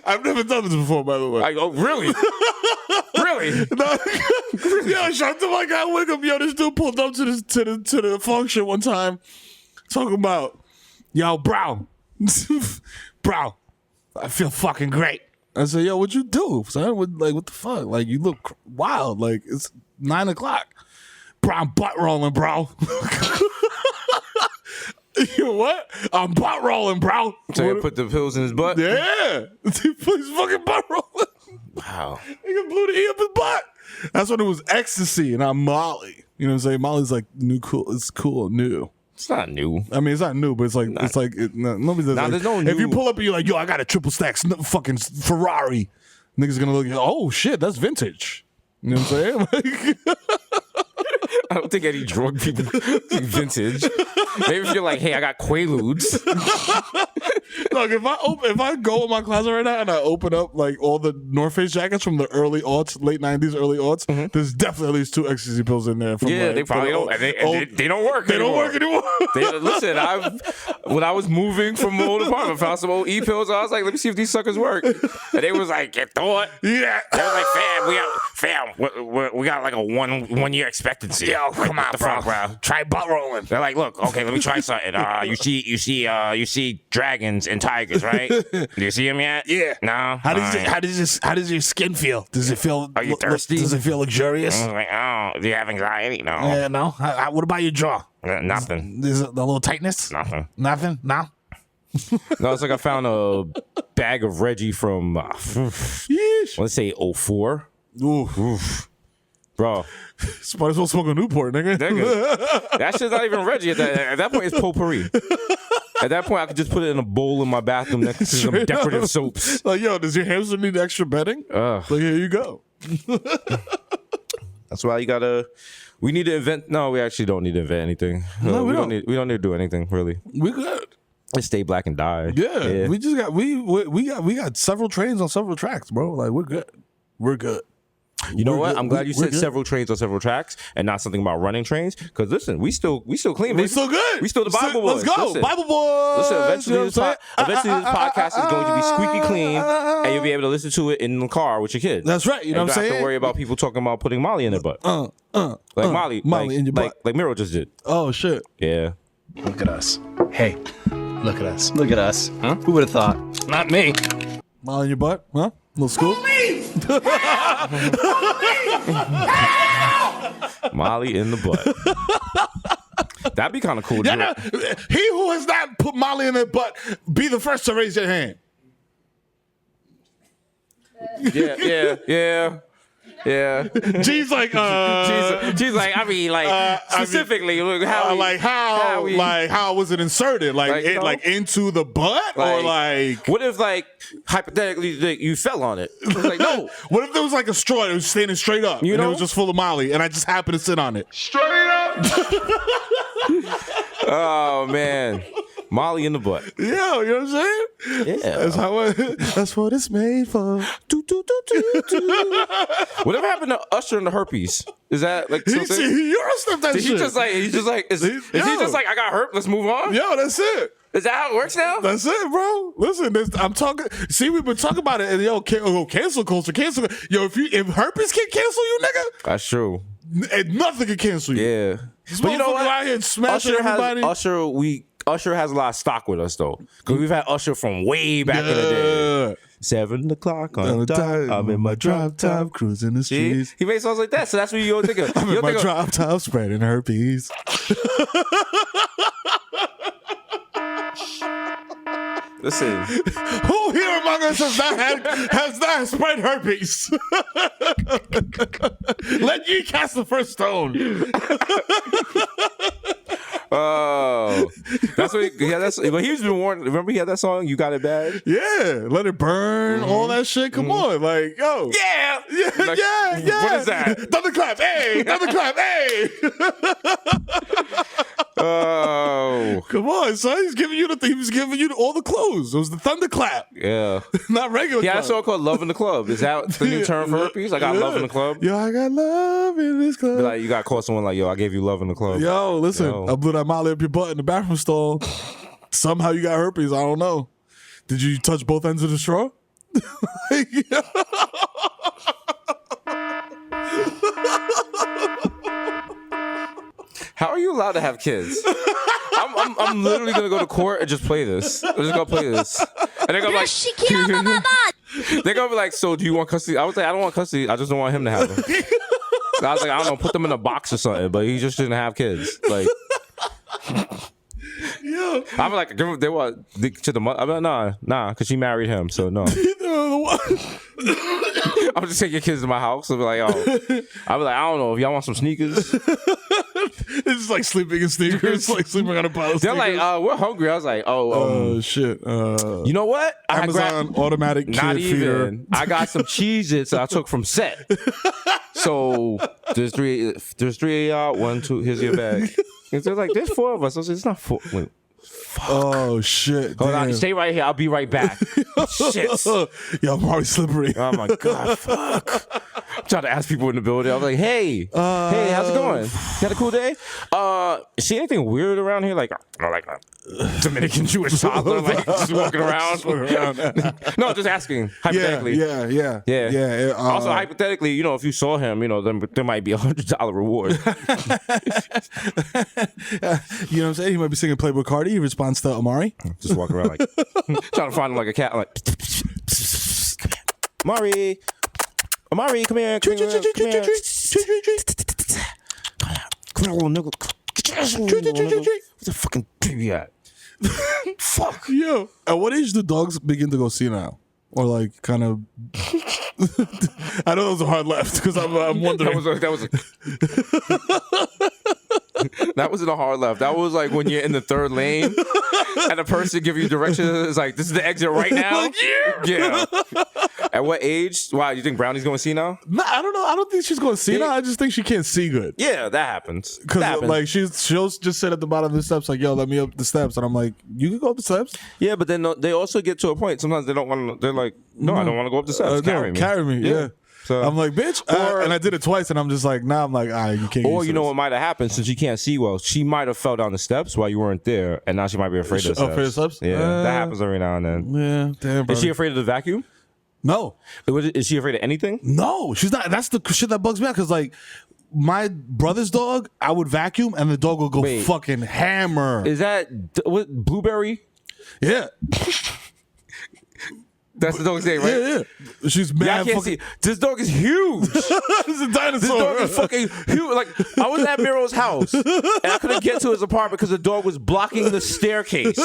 I've never done this before, by the way. Oh, really? Really? Yo, shout out to my guy Wickham. Yo, this dude pulled up to the function one time, talking about, yo, bro, I feel fucking great. I said, yo, what'd you do, son? What the fuck? Like, you look wild. Like, it's 9 o'clock. Bro, I'm butt rolling, bro. You know what? I'm butt rolling, bro. So he put the pills in his butt? Yeah. He put his fucking butt rolling. Wow. Nigga blew the E up his butt. That's when it was ecstasy and I'm Molly. You know what I'm saying? Molly's like new cool. It's cool, new. It's not new. I mean, it's not new, but it's like nobody does. Nah, like, there's no new. If you pull up and you're like, yo, I got a triple stack fucking Ferrari, niggas gonna look. Oh shit, that's vintage. You know what I'm saying? I don't think any drug people think vintage. Maybe if you're like, hey, I got Quaaludes. Look, if I go in my closet right now and I open up like all the North Face jackets from the early aughts, late 90s, early aughts, there's definitely at least 2 ecstasy pills in there. From Yeah, like, they probably don't. They don't work. They don't work anymore. Listen, when I was moving from my old apartment, found some old E-pills. I was like, let me see if these suckers work. And they was like, get thought. Yeah. They was like, we got like a one year expectancy. Yo, come on, bro. Try butt rolling. They're like, look, okay, let me try something. You see dragons and tigers, right? Do you see them yet? Yeah. No. How does your skin feel? Does it feel? Are you thirsty? Does it feel luxurious? I was like, oh, do you have anxiety? No. Yeah, no. What about your jaw? Nothing. Is it a little tightness? Nothing. Nothing. No. No, it's like I found a bag of Reggie from let's say 04. Oof. Bro. Might as well smoke a Newport, nigga. That shit's not even Reggie. At that point, it's potpourri. At that point, I could just put it in a bowl in my bathroom next to some decorative soaps. Like, yo, does your hamster need extra bedding? Like, here you go. That's why you gotta. We need to invent. No, we actually don't need to invent anything. No, we don't. We don't need to do anything really. We good. Let's stay black and die. Yeah. We just got we got several trains on several tracks, bro. Like, we're good. We're good. You know what? Good. I'm glad you said good. several trains on several tracks and not something about running trains. Because listen, we still clean. We Baby. still good. We still the Bible Boys. Let's go, Listen, Bible Boys. Listen, eventually, You know what I'm this podcast is going to be squeaky clean, and you'll be able to listen to it in the car with your kids. That's right. You know what I'm don't have saying? to worry about people talking about putting Molly in their butt. Like Molly in your butt. Like Mero just did. Oh shit. Yeah. Look at us. Hey, look at us. Look at us. Huh? Who would have thought? Not me. Molly in your butt? Huh? Little scoop? Molly in the butt. That'd be kind of cool. Yeah, no, he who has not put Molly in their butt, be the first to raise your hand. Yeah. G's like, She's like, I mean, like specifically, how was it inserted? Like, into the butt, or like, what if like hypothetically you fell on it? It's like, no. What if there was like a straw that was standing straight up, and it was just full of Molly, and I just happened to sit on it straight up? Oh man. Molly in the butt. Yeah, you know what I'm saying? Yeah. That's what it's made for. Whatever happened to Usher and the herpes? Is that like something? He Eurostep that shit. Is he just like, is he just like, I got herpes, let's move on? Yo, that's it. Is that how it works now? That's it, bro. Listen, I'm talking. See, we've been talking about it, and cancel culture, Yo, if herpes can cancel you, nigga, that's true. And nothing can cancel you. Yeah. But you know what? Out here and smashing everybody. Usher, Usher has a lot of stock with us though, because we've had Usher from way back in the day. 7 o'clock on the dot. I'm in my drop top, cruising the See? streets. He makes songs like that, so that's what you think of. I'm in my drop top, spreading herpes. Listen, Who here among us has not spread herpes? Let ye cast the first stone. oh, that's what. But he's been warned. Remember, he had that song. You got it bad. Yeah, let it burn, all that shit. Come on, like yo, Yeah, yeah, yeah. What is that? Thunderclap, hey, thunderclap, hey. Oh, Come on, son. He was giving you all the clues. It was the thunderclap, yeah. not regular. Yeah, clap. a song called "Love in the Club." Is that the new term for herpes? I got love in the club. Yo, I got love in this club. Be like, you got to call someone like, yo, I gave you love in the club. Yo, listen, Yo. I blew that molly up your butt in the bathroom stall. Somehow you got herpes. I don't know. Did you touch both ends of the straw? How are you allowed to have kids? I'm literally gonna go to court and just play this. I'm just gonna play this, and they're gonna be like, they're gonna be like, so do you want custody? I was like, I don't want custody. I just don't want him to have them. I was like, I don't know, put them in a box or something, but he just shouldn't have kids. Like, Yo. I'm like, they want to the mother. I'm like, nah, because she married him, so no. I'm just take your kids to my house and be like, I'll be like, I don't know if y'all want some sneakers. It's just like sleeping in sneakers, like sleeping on a pile of They're sneakers. like, we're hungry. I was like, Oh shit! you know what? Amazon automatic kid Not feeder. even. I got some Cheez-Its I took from set. So there's three of y'all. 1, 2. Here's your bag. And they're like, there's 4 of us. I was like, it's not 4. Wait, Oh shit! hold on, damn. stay right here. I'll be right back. Shit. Yo, I'm already slippery. Oh my god, fuck. I'm trying to ask people in the building. I was like, hey, how's it going? You had a cool day? See anything weird around here? Like a Dominican Jewish toddler, like just walking around? No, just asking, hypothetically. Yeah. Also, hypothetically, you know, if you saw him, you know, then there might be $100 reward. You know what I'm saying? He might be singing Playboy Cardi. He responds to Amari. Just walking around like trying to find him like a cat. I'm like, Amari, come here. Come here, little nigga. Where's the fucking baby at? Fuck. Yo. At what age do dogs begin to go senile? Or like kind of I know that was a hard left because I'm wondering. That wasn't a hard left. That was like when you're in the third lane and a person give you directions. It's like, this is the exit right now. Like, yeah. At what age? Wow, you think Brownie's going to see now? Nah, I don't know. I don't think she's going to senile. I just think she can't see good. Yeah, that happens. Because like she'll just sit at the bottom of the steps like, yo, let me up the steps. And I'm like, you can go up the steps? Yeah, but then they also get to a point. Sometimes they don't want to, they're like, no, I don't want to go up the steps. Carry me. Carry me, yeah. So, I'm like, bitch. And I did it twice and I'm just like, nah, I'm like, you can't. Or you know what might have happened, since you can't see well, she might have fell down the steps while you weren't there, and now she might be afraid of the steps. Afraid of steps? Yeah, that happens every now and then. Yeah, damn, bro. Is she afraid of the vacuum? No. Is she afraid of anything? No, she's not. That's the shit that bugs me out because like my brother's dog, I would vacuum and the dog would go fucking hammer. Is that what, Blueberry? Yeah. That's the dog's name, right? Yeah. She's mad. Yeah, I can't see. This dog is huge. It's a dinosaur. This dog is fucking huge. Like, I was at Mero's house and I couldn't get to his apartment because the dog was blocking the staircase.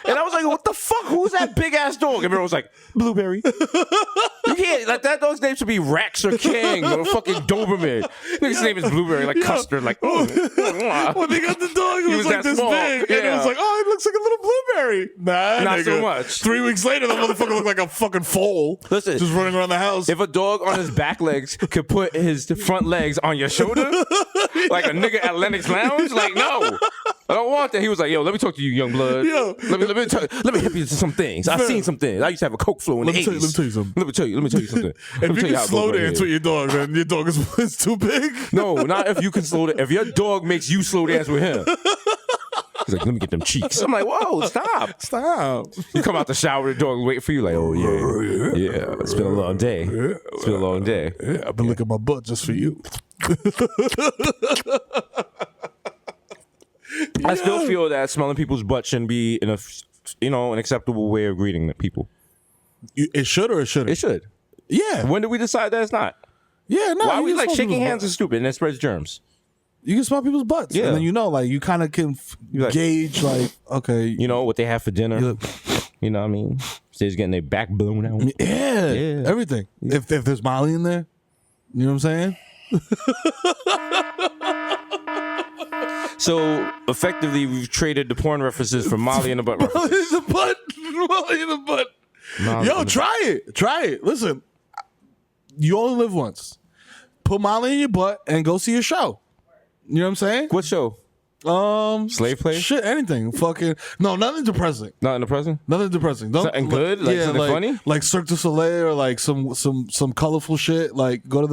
And I was like, what the fuck? Who's that big ass dog? And Mero was like, Blueberry. You can't, like, that dog's name should be Rex or King or fucking Doberman. His name is Blueberry, like custard, like, when they got the dog, it was like this small. big. Yeah. And it was like, oh, it looks like a little blueberry. Nah, not nigga. so much. 3 weeks later, the motherfucker looked like a fucking foal. Listen, just running around the house. If a dog on his back legs could put his front legs on your shoulder, like a nigga at Lennox Lounge, like, no, I don't want that. He was like, yo, let me talk to you, young blood. Yo. Let me help you to some things. I've seen some things. I used to have a coke flow in the 80s. Let me tell you something. Let me tell you something. If you can slow dance with your dog, then your dog is too big. No, not if you can slow dance. If your dog makes you slow dance with him. He's like, let me get them cheeks. I'm like, whoa, stop. You come out the shower, the dog waiting for you, like, oh, yeah. It's been a long day. It's been a long day. Yeah, I've been licking my butt just for you. I still feel that smelling people's butt shouldn't be an acceptable way of greeting the people. It should or it shouldn't? It should. Yeah. When did we decide that it's not? Yeah, no. Why are we can like smell shaking people's hands butt. is stupid and it spreads germs? You can smell people's butts. Yeah. And then you kind of can like- gauge, okay. You know what they have for dinner? You know what I mean? They're just getting their back blown out. Yeah. Everything. If there's Molly in there, you know what I'm saying? So effectively, we've traded the porn references for Molly in the butt references. Molly in the butt. Molly in the butt. Molly Yo, in the try it. Try it. Listen, you only live once. Put Molly in your butt and go see a show. You know what I'm saying? What show? Slave play? Shit, anything. Fucking no, nothing depressing. Not in the present? Nothing depressing. Don't, Something good? Like something funny? Like Cirque du Soleil or like some colorful shit. Like go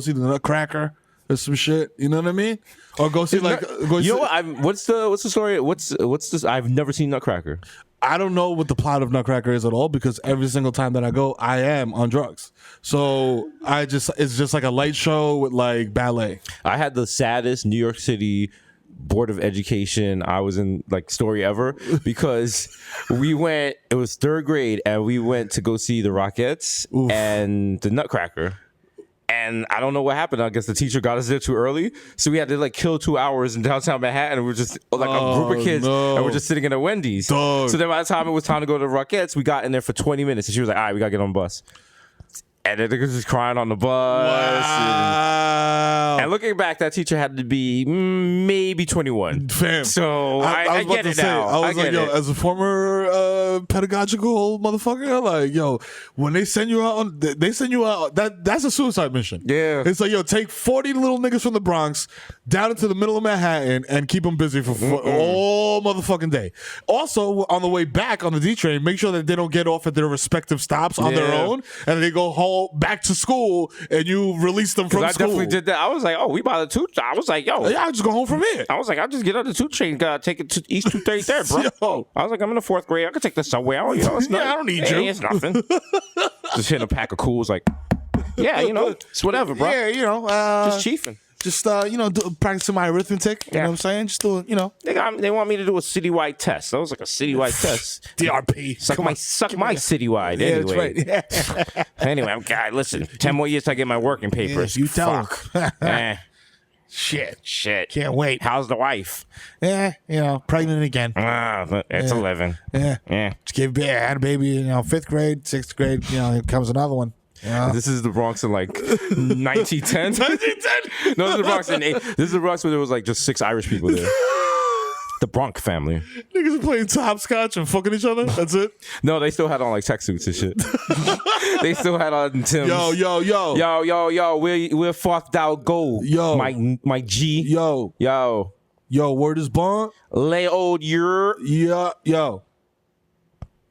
see the Nutcracker or some shit. You know what I mean? Or go see You know what? What's the story? What's this? I've never seen Nutcracker. I don't know what the plot of Nutcracker is at all because every single time that I go, I am on drugs. So it's just like a light show with like ballet. I had the saddest New York City Board of Education I was in like story ever because it was third grade and we went to go see the Rockettes and the Nutcracker. And I don't know what happened. I guess the teacher got us there too early. So we had to like kill 2 hours in downtown Manhattan. And we were just like a group of kids and we're just sitting in a Wendy's. Dog. So then by the time it was time to go to the Rockettes, we got in there for 20 minutes. And she was like, all right, we got to get on the bus. And then they was just crying on the bus. Wow. And looking back, that teacher had to be maybe 21. Fam. So I get it now. I was like, yo, as a former pedagogical motherfucker, like, yo, when they send you out, that's a suicide mission. Yeah. It's like, yo, take 40 little niggas from the Bronx down into the middle of Manhattan and keep them busy for all motherfucking day. Also, on the way back on the D train, make sure that they don't get off at their respective stops on their own and they go home back to school and you release them from I school. definitely did that. I was like, oh, we by the 2. I was like, yo. Yeah, I'll just go home from here. I was like, I'll just get on the 2 train, take it to East 233rd, bro. Yo. I was like, I'm in the 4th grade. I could take the subway. It's nothing. Yeah, I don't need you. It's nothing. Just hitting a pack of cools, like, yeah, it's whatever, bro. Yeah, Just chiefing. Just practicing my arithmetic. You know what I'm saying? Just doing, They want me to do a citywide test. That was like a citywide test. DRP. Suck my citywide. Yeah, Anyway. that's right. Anyway, God, listen. 10 more years till I get my working papers. you tell Fuck. Shit. Can't wait. How's the wife? Yeah, pregnant again. It's 11. Yeah. Just gave I had a baby in 5th grade, 6th grade. Here comes another one. Yeah. This is the Bronx in like 1910. 1910? No, this is the Bronx in this is the Bronx where there was like just 6 Irish people there. The Bronx family. Niggas are playing hopscotch and fucking each other. That's it. No, they still had on like tech suits and shit. They still had on Tim's. Yo. We're 4th out gold. Yo. My G. Yo. Word is bond. Lay old year. Yeah.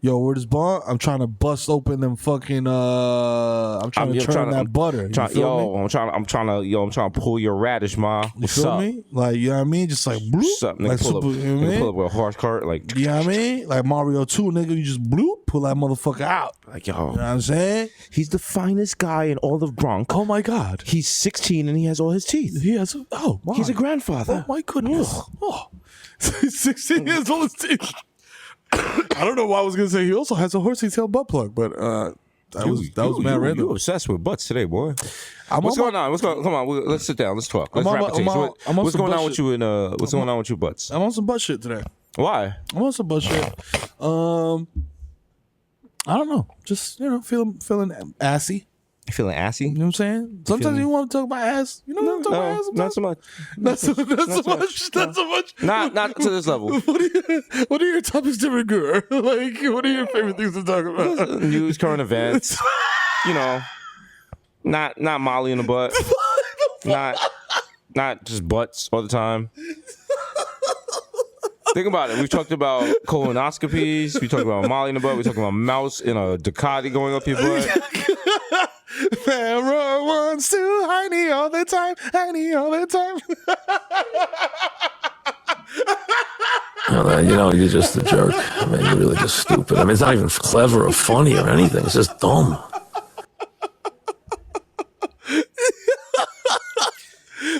Yo, word is bond. I'm trying to bust open them fucking. I'm trying to turn that butter. I'm trying to pull your radish, ma. What's you feel up? me? Like, you know what I mean? Just like bloop. What's up? Nigga, like pull up, you know what I mean? pull up with a horse cart, like. You know what I mean? Like Mario 2, nigga. You just bloop, pull that motherfucker out. Like, yo. You know what I'm saying? He's the finest guy in all of Bronx. Oh my God. He's 16 and he has all his teeth. He has. Oh my. He's a grandfather. Oh my goodness. Oh. 16 years old. I don't know why I was gonna say he also has a horsey tail butt plug, but that was mad random. You obsessed with butts today, boy. What's going on? Come on, let's sit down. Let's talk. Let's wrap things. What's going on with you? What's going on with you, butts? I'm on some butt shit today. Why? I'm on some butt shit. I don't know. Just feeling assy. You feeling assy? You know what I'm saying? Sometimes you want to talk about ass. You know what I'm talking about ass? Not so much. Not so much. Not to this level. What are your topics to regard? Like, what are your favorite things to talk about? News, current events. Not Molly in the butt. Not just butts all the time. Think about it. We've talked about colonoscopies. We talked about Molly in the butt. We talked about mouse in a Ducati going up your butt. Mero wants to Heine all the time. You're just a jerk. I mean, you're really just stupid. I mean, it's not even clever or funny or anything. It's just dumb.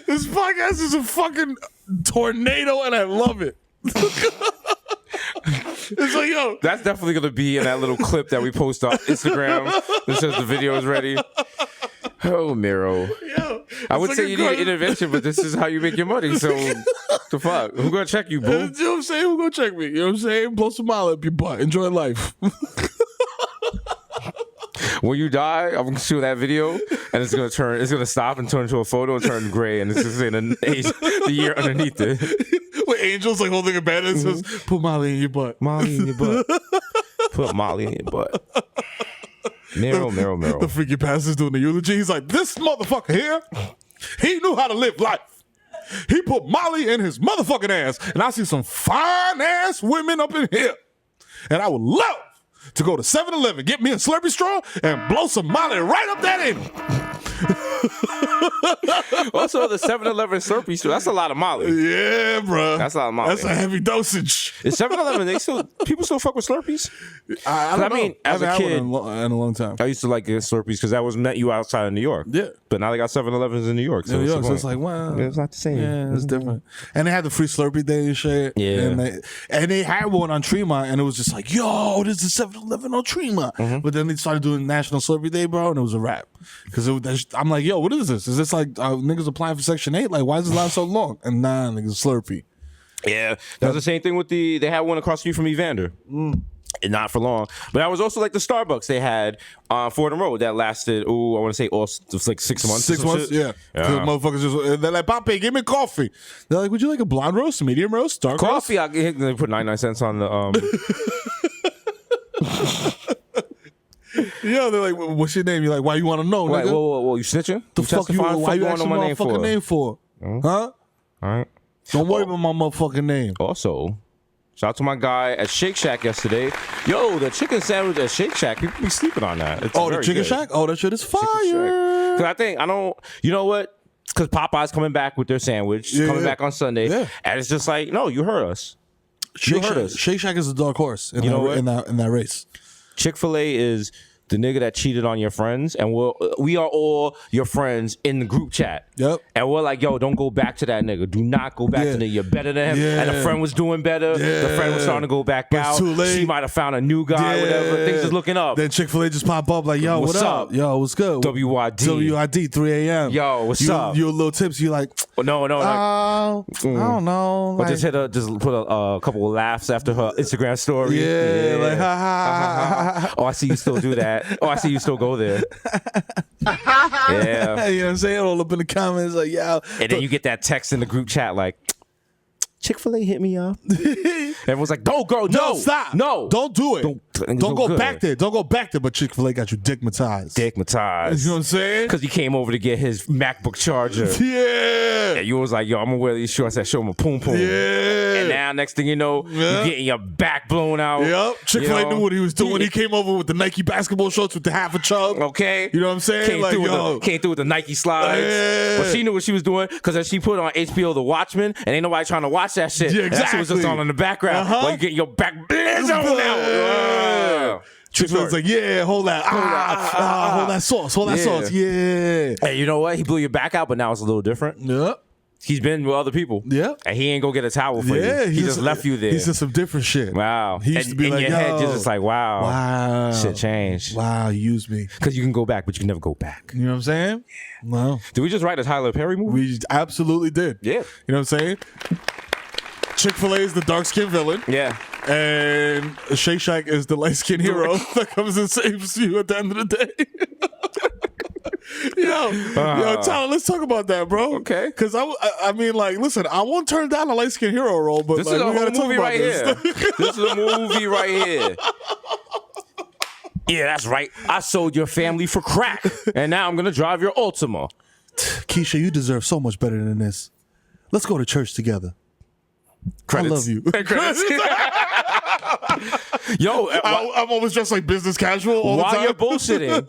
This podcast is a fucking tornado, and I love it. It's like, yo. That's definitely gonna be in that little clip that we post on Instagram that says the video is ready. Oh, Mero. Yo, I would say you need an intervention, but this is how you make your money. So, the fuck? Who gonna check you, boo? You know what I'm saying? Who gonna check me? You know what I'm saying? Blow some mile up your butt. Enjoy life. When you die, I'm gonna shoot that video, and it's gonna stop and turn into a photo and turn gray, and it's just saying the year underneath it. With angels like holding a banner and says, "Put Molly in your butt." Molly in your butt. Put Molly in your butt. Mero. The freaky pastor's doing the eulogy. He's like, "This motherfucker here, he knew how to live life. He put Molly in his motherfucking ass, and I see some fine ass women up in here, and I would love to go to 7-Eleven, get me a Slurpee straw, and blow some Molly right up that end." Also, the 7-Eleven Slurpee store, that's a lot of Molly. Yeah, bro. That's a lot of Molly. That's a heavy dosage. Is 7-Eleven, people still fuck with Slurpees? I don't know. As I a haven't kid, had one in a long time. I used to like get Slurpees because that was met you outside of New York. Yeah. But now they got 7-Elevens in New York. So, So it's like, wow. It's not the same. Yeah, it's different. And they had the free Slurpee day and shit. Yeah. And they had one on Tremont, and it was just like, yo, there's a 7-Eleven on Tremont. Mm-hmm. But then they started doing National Slurpee Day, bro, and it was a wrap. Because I'm like, yo, what is this? Is this like niggas applying for Section 8? Like, why is this line so long? And nah, niggas Slurpee. Yeah. That was the same thing with they had one across the street from Evander. And not for long. But that was also like the Starbucks they had on Fordham Road that lasted, I want to say, it was like 6 months. 6 months, yeah. Because motherfuckers just, they're like, Pape, give me coffee. They're like, would you like a blonde roast, medium roast, dark roast? Coffee, they put 99 cents on the... Yeah, they're like, what's your name? You're like, why you want to know, Wait, nigga? whoa, you snitching? The fuck you? Why you asking my motherfucking name for? Huh? All right. Don't worry about my motherfucking name. Also, shout out to my guy at Shake Shack yesterday. Yo, the chicken sandwich at Shake Shack, people be sleeping on that. It's Oh, the Chicken Shack? Oh, that shit is fire. Because you know what? Because Popeye's coming back with their sandwich, coming back on Sunday. Yeah. And it's just like, no, you heard us. You heard us. Shake Shack is a dark horse in, You know what? in that race. Chick-fil-A is the nigga that cheated on your friends, and we are all your friends in the group chat. Yep. And we're like, yo, don't go back to that nigga. Do not go back to the nigga. You're better than him. Yeah. And the friend was doing better. The friend was starting to go back But it's out. too late. She might have found a new guy, whatever. Things is looking up. Then Chick-fil-A just pop up like, yo, What's what up? up? Yo, what's good? WID. WID, 3 a.m. Yo, what's up? You a little tips. You like, No, like, I don't know. or Like, just put a couple of laughs after her Instagram story. yeah, like, ha, ha, ha. Oh, I see you still do that. Oh, I see you still go there. Yeah. You know what I'm saying? All up in the comments, like, yo. And then you get that text in the group chat like, Chick-fil-A hit me up. Everyone's like, don't go. No, stop. No. Don't do it. Don't go back there. Don't go back there. But Chick-fil-A got you digmatized. Digmatized. You know what I'm saying? Because he came over to get his MacBook charger. Yeah. And you was like, yo, I'm going to wear these shorts that show him a poom poom. Yeah. And now, next thing you know, you're getting your back blown out. Yep. Chick-fil-A You know? knew what he was doing. He came over with the Nike basketball shorts with the half a chub. Okay. You know what I'm saying? Came, Like, through with the Nike slides. Yeah. But she knew what she was doing because as she put on HBO The Watchmen, and ain't nobody trying to watch that shit. Yeah, And that shit was just exactly. on in the background. While you get your back blazed out. Yeah. Chick-fil-A's like, yeah, hold that. Hold that sauce. Hold that sauce. Yeah. Hey, you know what? He blew your back out, but now it's a little different. Yep. He's been with other people. Yeah. And he ain't go get a towel for you. He just left you there. He said some different shit. Wow. He used to be in like, your head, yo, you're just like, wow. Shit changed. Wow, you used me. Because you can go back, but you can never go back. You know what I'm saying? No. Did we just write a Tyler Perry movie? We absolutely did. Yeah. You know what I'm saying? Chick-fil-A is the dark-skinned villain. Yeah. And Shake Shack is the light-skinned hero that comes and saves you at the end of the day. Yo, Tyler, let's talk about that, bro. Okay. Because I mean, like, listen, I won't turn down a light-skinned hero role, but This like, is a we whole gotta talk movie about right this. here. This is a movie right here. Yeah, that's right. I sold your family for crack, and now I'm gonna drive your Ultima. Keisha, you deserve so much better than this. Let's go to church together. Credits. I love you. Credits. Yo, I'm always dressed like business casual all the while time. you're bullshitting,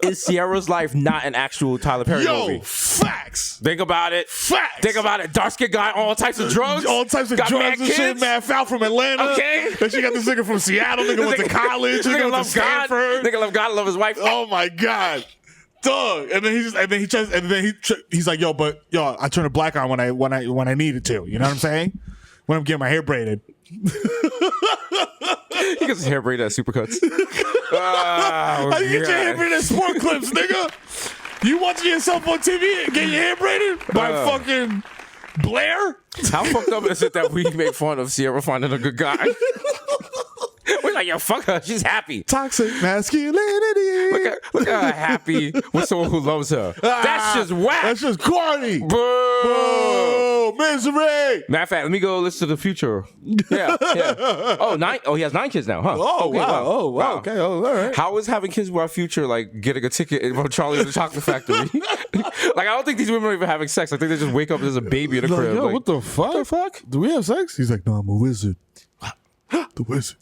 is Sierra's life not an actual Tyler Perry movie? Facts. Think about it. Facts. Think about it. Dark skin guy, all types of drugs. All types of got drugs mad and shit. kids. Man, foul from Atlanta. Okay. Then she got this nigga from Seattle. Nigga went to college. Nigga Nigga went to love God. Stanford. Nigga love God. Love his wife. Oh my God. Dog. And then he's like, yo, I turn a black eye when I needed to. You know what I'm saying? when I'm getting my hair braided. He gets his hair braided at Supercuts. Oh, How you get your hair braided at Sport Clips, nigga? You watching yourself on TV and get your hair braided by fucking Blair? How fucked up is it that we make fun of Sierra finding a good guy? We're like, yo, fuck her. She's happy. Toxic masculinity. Look at her happy with someone who loves her. That's just whack. That's just corny. Boo. Oh, misery. Matter of fact, let me go listen to the future. Yeah. Oh, 9. Oh, he has 9 kids now, huh? Oh, okay, wow. Oh, wow. Okay. Oh, all right. How is having kids with our future like getting a ticket from Charlie and the Chocolate Factory? Like, I don't think these women are even having sex. I think they just wake up and there's a baby in the crib. Yo, like, what the fuck? Do we have sex? He's like, no, I'm a wizard. The wizard.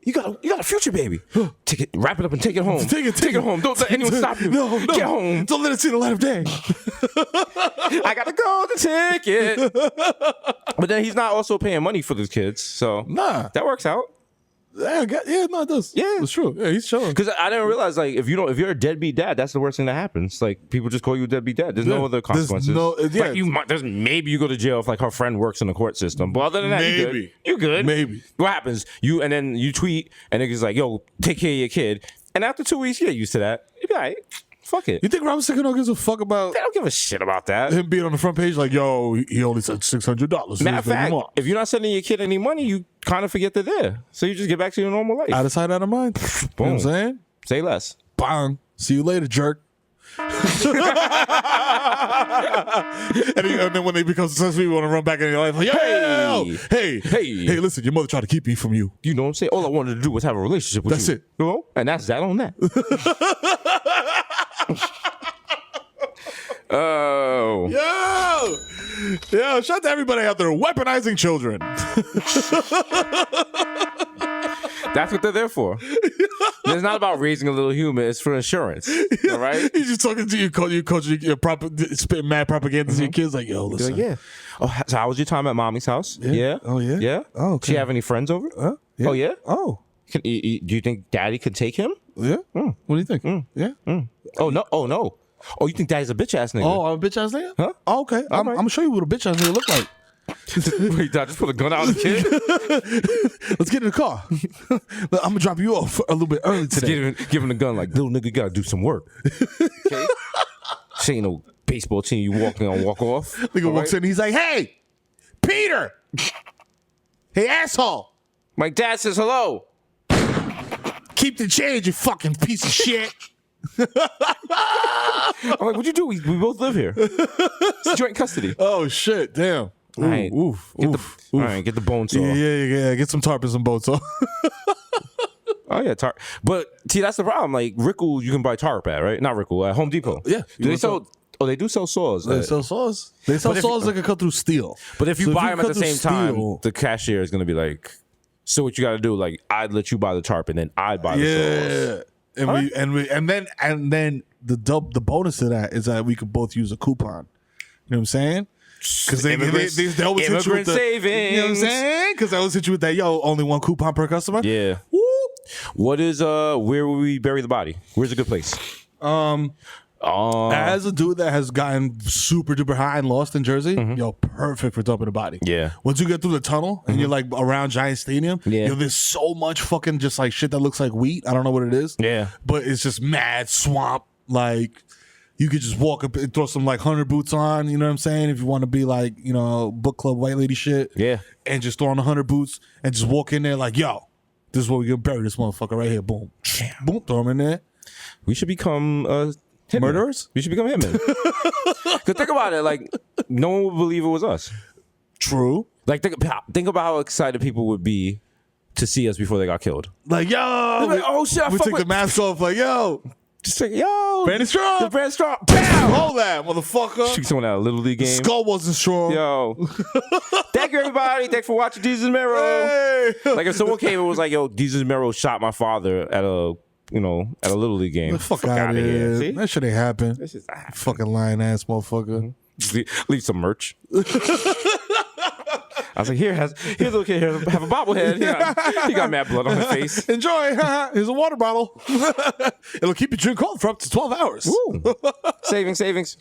You got a future baby. Take it, wrap it up and take it home. Take it home. Don't let anyone stop you. No. Get home. Don't let it see the light of day. I got to go to ticket. But then he's not also paying money for the kids, so Nah. that works out. Yeah, no, it does. Yeah. It's true. Yeah, he's chilling. Because I didn't realize, like, if you're a deadbeat dad, that's the worst thing that happens. Like, people just call you a deadbeat dad. There's no other consequences. Like, maybe you go to jail if like her friend works in the court system. But other than that, you good. Maybe. What happens? And then you tweet, and it's like, yo, take care of your kid. And after 2 weeks, you get used to that. You be like, fuck it. You think Robert Sicano gives a fuck about They don't give a shit about that. him being on the front page? Like, yo, he only said $600. Matter of fact, if you're not sending your kid any money, you kind of forget they're there. So you just get back to your normal life. out of sight, out of mind. You know what I'm saying? Say less. Bang. See you later, jerk. and then when they become successful, you want to run back in your life. Like, hey, listen, your mother tried to keep me from you. You know what I'm saying? All I wanted to do was have a relationship with That's you. it. You know? And that's that on that. Oh. Yo, shout out to everybody out there weaponizing children. That's what they're there for. It's not about raising a little human. It's for insurance. All right? He's just talking to you, coaching your spitting mad propaganda to your kids. Like, yo, listen. Like, yeah. Oh, so how was your time at mommy's house? Yeah. Oh, yeah? Yeah? Oh, okay. She have any friends over? Yeah. Oh, yeah? Oh. Do you think daddy could take him? Yeah? What do you think? Yeah? Oh, no. Oh, no. Oh, you think daddy's a bitch ass nigga? Oh, I'm a bitch ass nigga? Huh? Oh, okay. I'm right. going to show you what a bitch ass nigga look like. Wait, dad, just put a gun out on the kid? Let's get in the car. I'm going to drop you off a little bit early today. Give him the gun like, little nigga, you gotta do some work. Okay? She ain't no baseball team you walk in and walk off. Nigga walks in and he's like, hey, Peter. Hey, asshole. My dad says hello. Keep the change, you fucking piece of shit. I'm like, what'd you do? We both live here. It's joint custody. Oh, shit. Damn. All right. Oof. All right, get the bone saw. Yeah. Get some tarp and some boats off. Oh, yeah, tarp. But, see, that's the problem. Like, Rickle, you can buy tarp at, right? Not Rickle, at Home Depot. Yeah. Do they sell... Oh, they do sell saws. They sell saws. They sell saws that can cut through steel. But if you So buy them at the cut through same time, steel- the cashier is going to be like, so what you got to do, like, I'd let you buy the tarp and then I'd buy the saws. And then the bonus to that is that we could both use a coupon. You know what I'm saying? Because they always hit you with the savings. You know what I'm saying? Because they always hit you with that, yo, only one coupon per customer. Yeah. Woo. What is where will we bury the body? Where's a good place? As a dude that has gotten super duper high and lost in Jersey, yo, perfect for dumping the body. Yeah. Once you get through the tunnel and you're like around Giant Stadium, Yeah. yo, there's so much fucking just like shit that looks like wheat. I don't know what it is. Yeah. But it's just mad swamp. Like, you could just walk up and throw some like 100 boots on, you know what I'm saying? If you want to be like, you know, book club white lady shit. Yeah. And just throw on 100 boots and just walk in there like, yo, this is where we're going to bury this motherfucker right here. Boom. Boom. Throw him in there. We should become hitmen. Murderers? We should become hitmen. Because think about it, like, no one would believe it was us. True. Like, think about how excited people would be to see us before they got killed. Like, yo. Like, oh, shit, I we fuck take with- the mask off like, yo. Just like, yo. Brandon Strong. The Brandon Strong. Bam! Hold that, motherfucker. Shoot someone at a Little League game. Skull wasn't strong. Yo. Thank you, everybody. Thanks for watching Desus Mero. Hey. Like, if someone came and was like, yo, Desus Mero shot my father at a Little League game. Get the fuck out of here. See? That shit ain't happen. This is Fucking lying ass motherfucker. leave some merch. I was like, here's a little kid here, have a bobblehead. He got mad blood on his face. Enjoy. Here's a water bottle. It'll keep your drink cold for up to 12 hours. Woo. Savings.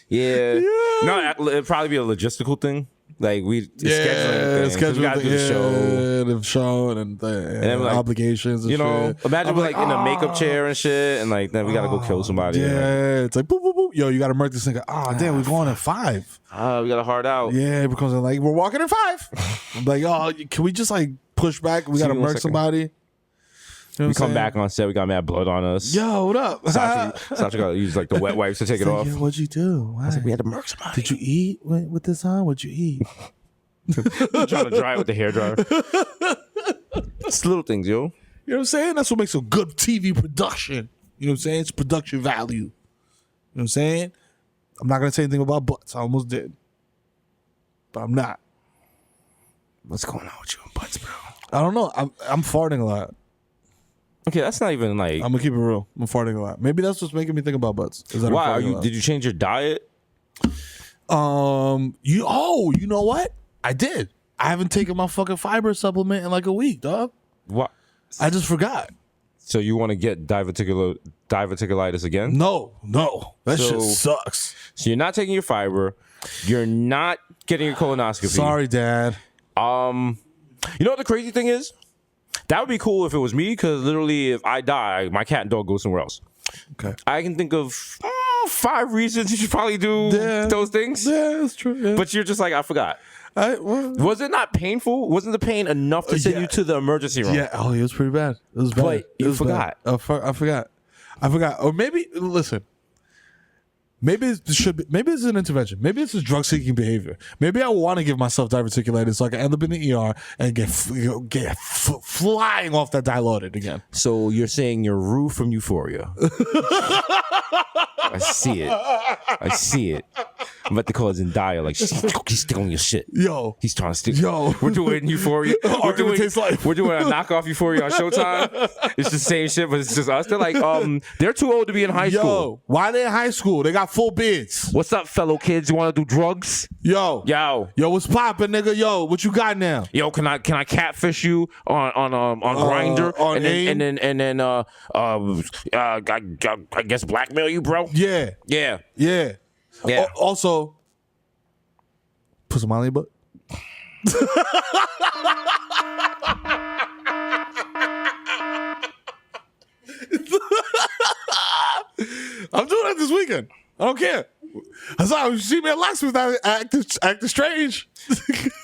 Yeah. No, it'd probably be a logistical thing. Like we scheduling things. We gotta do the show and then, like, obligations. And you know, shit. imagine I'm we're like in a makeup chair and shit, and like then we gotta go kill somebody. Yeah, it's like boop boop boop. Yo, you gotta murk this nigga. Oh damn, we're going at 5. We got a hard out. Yeah, because like we're walking at 5. I'm like, oh, can we just like push back? We gotta murk somebody. You know we come back on set. We got mad blood on us. Yo, what up? Sasha got to use like the wet wipes to take it off. Yo, what'd you do? I was like, we had to murk somebody. Did you eat with this on? What'd you eat? Trying to dry it with the hairdryer. It's little things, yo. You know what I'm saying? That's what makes a good TV production. You know what I'm saying? It's production value. You know what I'm saying? I'm not gonna say anything about butts. I almost did, but I'm not. What's going on with you and butts, bro? I don't know. I'm farting a lot. Okay, that's not even like. I'm gonna keep it real. I'm farting a lot. Maybe that's what's making me think about butts. Is that why? Did you change your diet? You know what? I did. I haven't taken my fucking fiber supplement in like a week, dog. What? I just forgot. So you want to get diverticulitis again? No. That shit sucks. So you're not taking your fiber. You're not getting your colonoscopy. Sorry, Dad. You know what the crazy thing is? That would be cool if it was me, because literally if I die, my cat and dog go somewhere else. Okay. I can think of 5 reasons you should probably do those things. Yeah, that's true. Yeah. But you're just like, I forgot. Was it not painful? Wasn't the pain enough to send you to the emergency room? Yeah. Oh, it was pretty bad. It was bad. But you forgot. I forgot. Or maybe, listen. Maybe it should be. Maybe it's an intervention. Maybe it's just drug-seeking behavior. Maybe I want to give myself diverticulitis so I can end up in the ER and get flying off that dilaudid again. So you're saying you're Rue from Euphoria? I see it. I'm about to call it Zendaya. Like he's still on your shit. Yo, he's trying to stick. Yo, we're doing Euphoria. We're doing a knockoff Euphoria on Showtime. It's the same shit, but it's just us. They're like, they're too old to be in high school. Yo, why they in high school? They got full beards. What's up, fellow kids? You want to do drugs? Yo, what's poppin', nigga? Yo, what you got now? Yo, can I catfish you on Grindr and then I guess blackmail you, bro? Yeah. Also, put some on your butt. I'm doing that this weekend. I don't care. Hasan, you see me at Locksmith acting strange.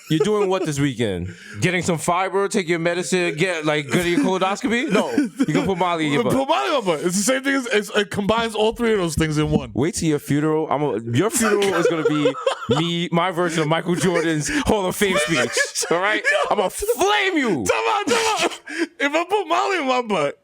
You're doing what this weekend? Getting some fiber, take your medicine, get your colonoscopy? No, you can put Molly in your butt. Put Molly in my butt. It's the same thing. It combines all 3 of those things in one. Wait till your funeral. Your funeral is gonna be my version of Michael Jordan's Hall of Fame speech. All right, I'm gonna flame you. Come on. If I put Molly in my butt,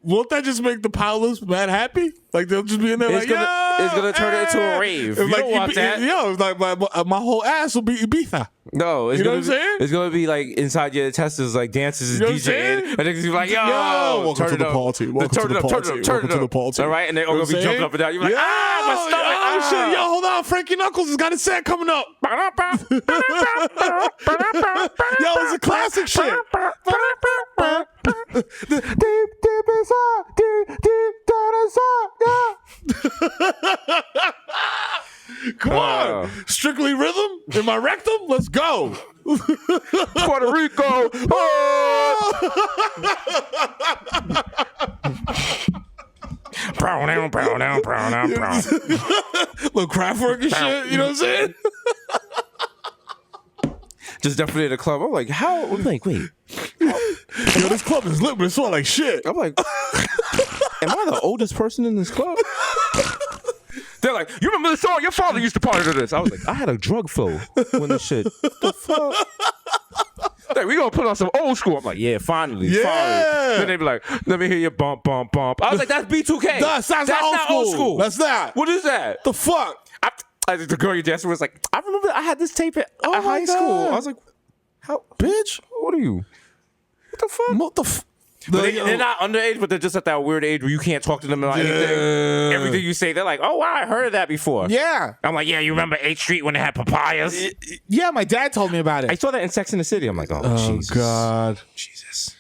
won't that just make the powerless mad happy? Like they'll just be in there it's gonna turn it into a rave. You don't want that. Yo, like my whole ass will be Ibiza. No, you know what I'm saying? It's gonna be like inside your intestines, like dances and DJing, and they're gonna be like, yo, welcome to the party. Welcome to the party. All right, and they're all gonna be jumping up and down. You're like, my stomach. Oh shit, yo, hold on, Frankie Knuckles has got his set coming up. Yo, it's a classic shit. Deep inside, deep down inside, yeah. Come on, strictly rhythm in my rectum. Let's go, Puerto Rico. Brown. Little craft work and shit. You know what I'm saying? Just definitely at a club. I'm like, how? I'm like, wait. Yo, this club is lit, but it smells like shit. I'm like, am I the oldest person in this club? They're like, you remember the song? Your father used to party to this. I was like, I had a drug flow when this shit. What the fuck? Like, we gonna put on some old school. I'm like, yeah, finally. Then they be like, let me hear your bump. I was like, that's B2K. That's not old school. That's not. What is that? The fuck? The girl you dancing was like, I remember I had this tape at high school. I was like, how? Bitch, what are you? What the fuck? What the fuck? They're not underage, but they're just at that weird age where you can't talk to them about anything. Everything you say, they're like, oh, wow, I heard of that before. Yeah. I'm like, yeah, you remember 8th Street when they had papayas? Yeah, my dad told me about it. I saw that in Sex and the City. I'm like, oh Jesus. God. Jesus.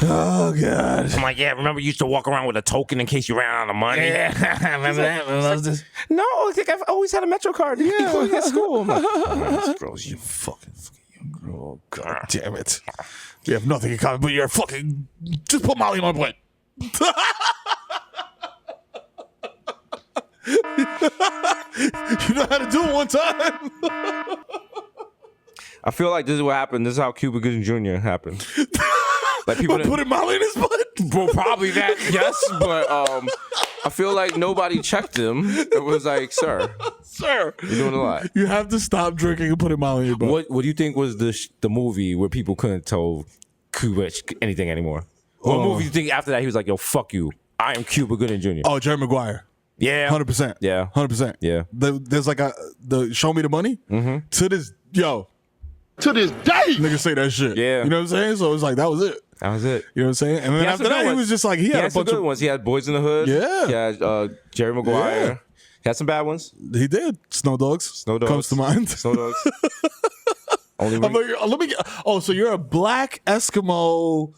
Oh God. I'm like, yeah, remember you used to walk around with a token in case you ran out of money? Yeah, remember that? No, I think I've always had a Metro card. Yeah, at school. I'm like, This girl's you fucking young girl. Oh God damn it. We have nothing in common, but you're fucking. Just put Molly in my butt. You know how to do it one time. I feel like this is what happened. This is how Cuba Gooding Jr. happened. Like people didn't- Putting Molly in his butt. well, probably that, yes, but I feel like nobody checked him. It was like, sir, you're doing a lot. You have to stop drinking and putting Molly in your butt. What do you think was the movie where people couldn't tell Cuba anything anymore? What movie do you think after that he was like, yo, fuck you, I am Cuba Gooding Jr.? Oh, Jerry Maguire. Yeah, 100%. Yeah, 100%. Yeah. There's like the Show Me the Money. Mm-hmm. To this day, niggas say that shit. Yeah. You know what I'm saying? So it's like that was it. that was it. You know what I'm saying? And then He had after some that, good he was ones. just like he He had a had some bunch good of ones. He had Boys in the Hood. Yeah. He had Jerry Maguire. Yeah. He had some bad ones. He did. Snow Dogs. Snow Dogs comes to mind. Snow Dogs. Only Let me get. Oh, so you're a black Eskimo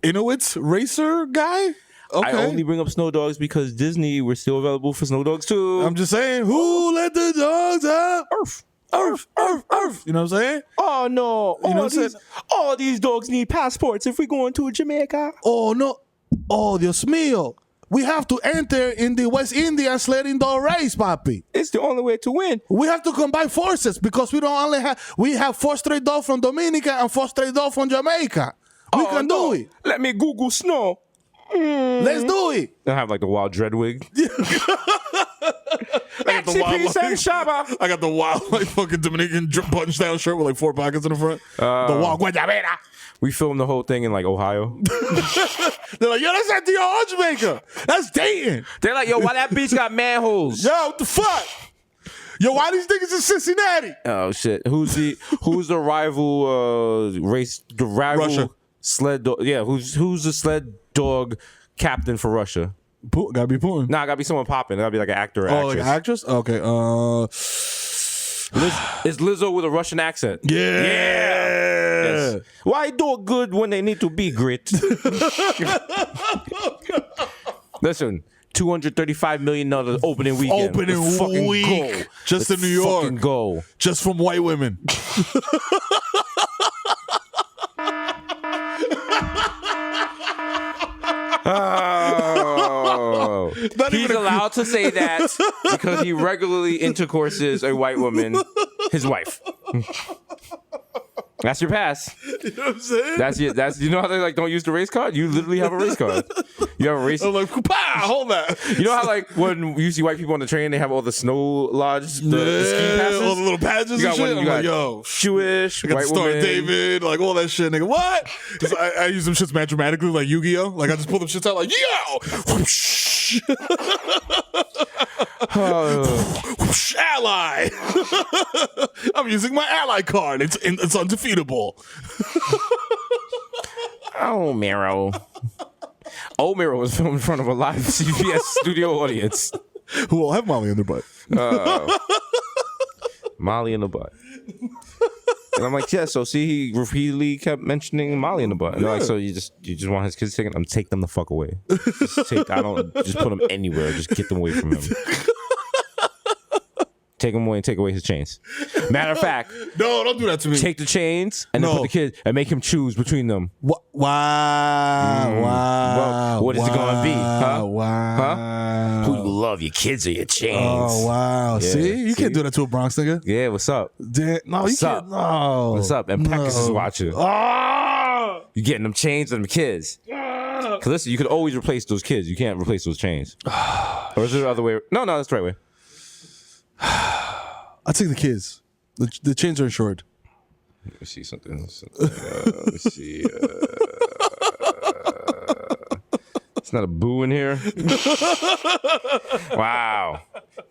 Inuit racer guy? Okay. I only bring up Snow Dogs because Disney were still available for Snow Dogs too. I'm just saying, who let the dogs out? Earth. You know what I'm saying? Oh no! You know what I'm saying? All these dogs need passports if we're going to Jamaica. Oh no! Oh, Dios mío! We have to enter in the West Indian sledding dog race, papi. It's the only way to win. We have to combine forces because we have 4 stray dogs from Dominica and 4 stray dogs from Jamaica. We can do it. Let me Google snow. Let's do it. They have like the wild dread wig. I got the wild, I got the wild like fucking Dominican punch down shirt with like 4 pockets in the front. The wild guayabera. We filmed the whole thing in like Ohio. They're like, yo, that's at the Jamaica. That's Dayton. They're like, yo, why that beach got manholes? Yo, what the fuck? Yo, why these niggas in Cincinnati? Oh shit! Who's the rival race? The rival Russia. sled dog. Yeah, who's the sled dog captain for Russia? Gotta be Putin. Nah, gotta be someone popping. Gotta be like an actor or Oh, actress. like an actress? Okay. It's Lizzo with a Russian accent. Yeah. Yes. Why do good when they need to be great? Listen, $235 million opening weekend. Opening Let's fucking week. go. Just Let's in New York. fucking go. Just from white women. Oh. He's allowed to say that because he regularly intercourses a white woman, his wife. That's your pass. You know what I'm saying? That's you know how they like don't use the race card? You literally have a race card. You have a race. I'm like, pow, hold that. You know how like when you see white people on the train, they have all the snow lodge, the ski passes, all the little patches and shit. I'm like, yo, Jewish, I got white the Star woman. David, like all that shit, nigga. What? 'Cause I use them shits mad dramatically, like Yu-Gi-Oh. Like I just pull them shits out, like yo, whoosh, whoosh, ally. I'm using my ally card. It's undefeatable. Oh, Mero. Oh, Mero was filmed in front of a live CBS studio audience. Who will have Molly in their butt? Molly in the butt. And I'm like, yeah, so see, he repeatedly kept mentioning Molly in the butt. And they're like, so you just want his kids taken? Take them the fuck away. Just put them anywhere. Just get them away from him. Take him away and take away his chains. Matter of fact, No, don't do that to me. take the chains and then put the kid and make him choose between them. Wow. Well, what is it gonna be? Huh? Wow. Who you love, your kids or your chains? Oh, wow. Yeah, See? You can't do that to a Bronx nigga. Yeah, what's up? No, you What's can't. up? No. What's up? And Peckus is watching. Ah! You getting them chains and them kids. Cause listen, you could always replace those kids. You can't replace those chains. Or is it the other way? No, that's the right way. I'll take the kids. The chains are insured. Let me see something. Let me see. It's not a boo in here. Wow.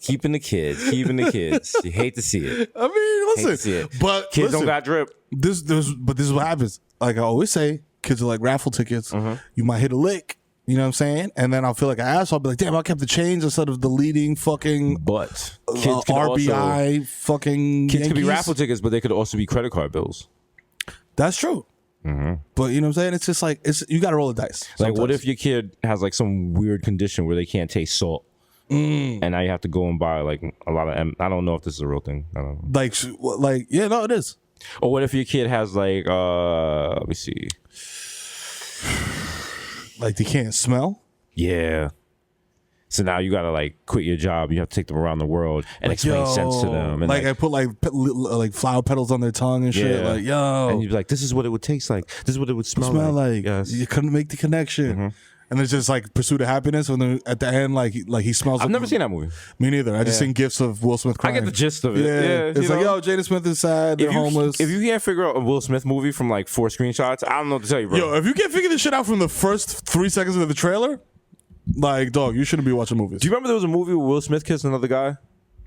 Keeping the kids. You hate to see it. I mean, Hate to see listen. it. But Kids listen, don't got drip. This is what happens. Like I always say, kids are like raffle tickets. You might hit a lick. You know what I'm saying? And then I'll feel like an asshole. I'll be like, damn, I kept the change instead of the leading fucking But kids could RBI fucking Kids could be Yankees. raffle tickets, but they could also be credit card bills. That's true. But you know what I'm saying? It's just like you got to roll the dice. Like, what sometimes. if your kid has like some weird condition where they can't taste salt, and now you have to go and buy like a lot of? I don't know if this is a real thing. I don't know. like yeah, no, it is. Or what if your kid has like let me see. Like they can't smell. Yeah. So now you gotta like quit your job. You have to take them around the world and explain sense to them. And like I put like flower petals on their tongue and shit. Yeah. Like and you'd be like, this is what it would taste like. This is what it would smell like. Yes. You couldn't make the connection. And it's just like pursuit of happiness. When they're at the end, like he smells. I've never seen that movie. Me neither. I just seen gifs of Will Smith crying. I get the gist of it. Yeah, it's like, yo, Jada Smith is sad. They're homeless. If you can't figure out a Will Smith movie from like 4 screenshots, I don't know what to tell you, bro. Yo, if you can't figure this shit out from the first 3 seconds of the trailer, like, dog, you shouldn't be watching movies. Do you remember there was a movie where Will Smith kissed another guy?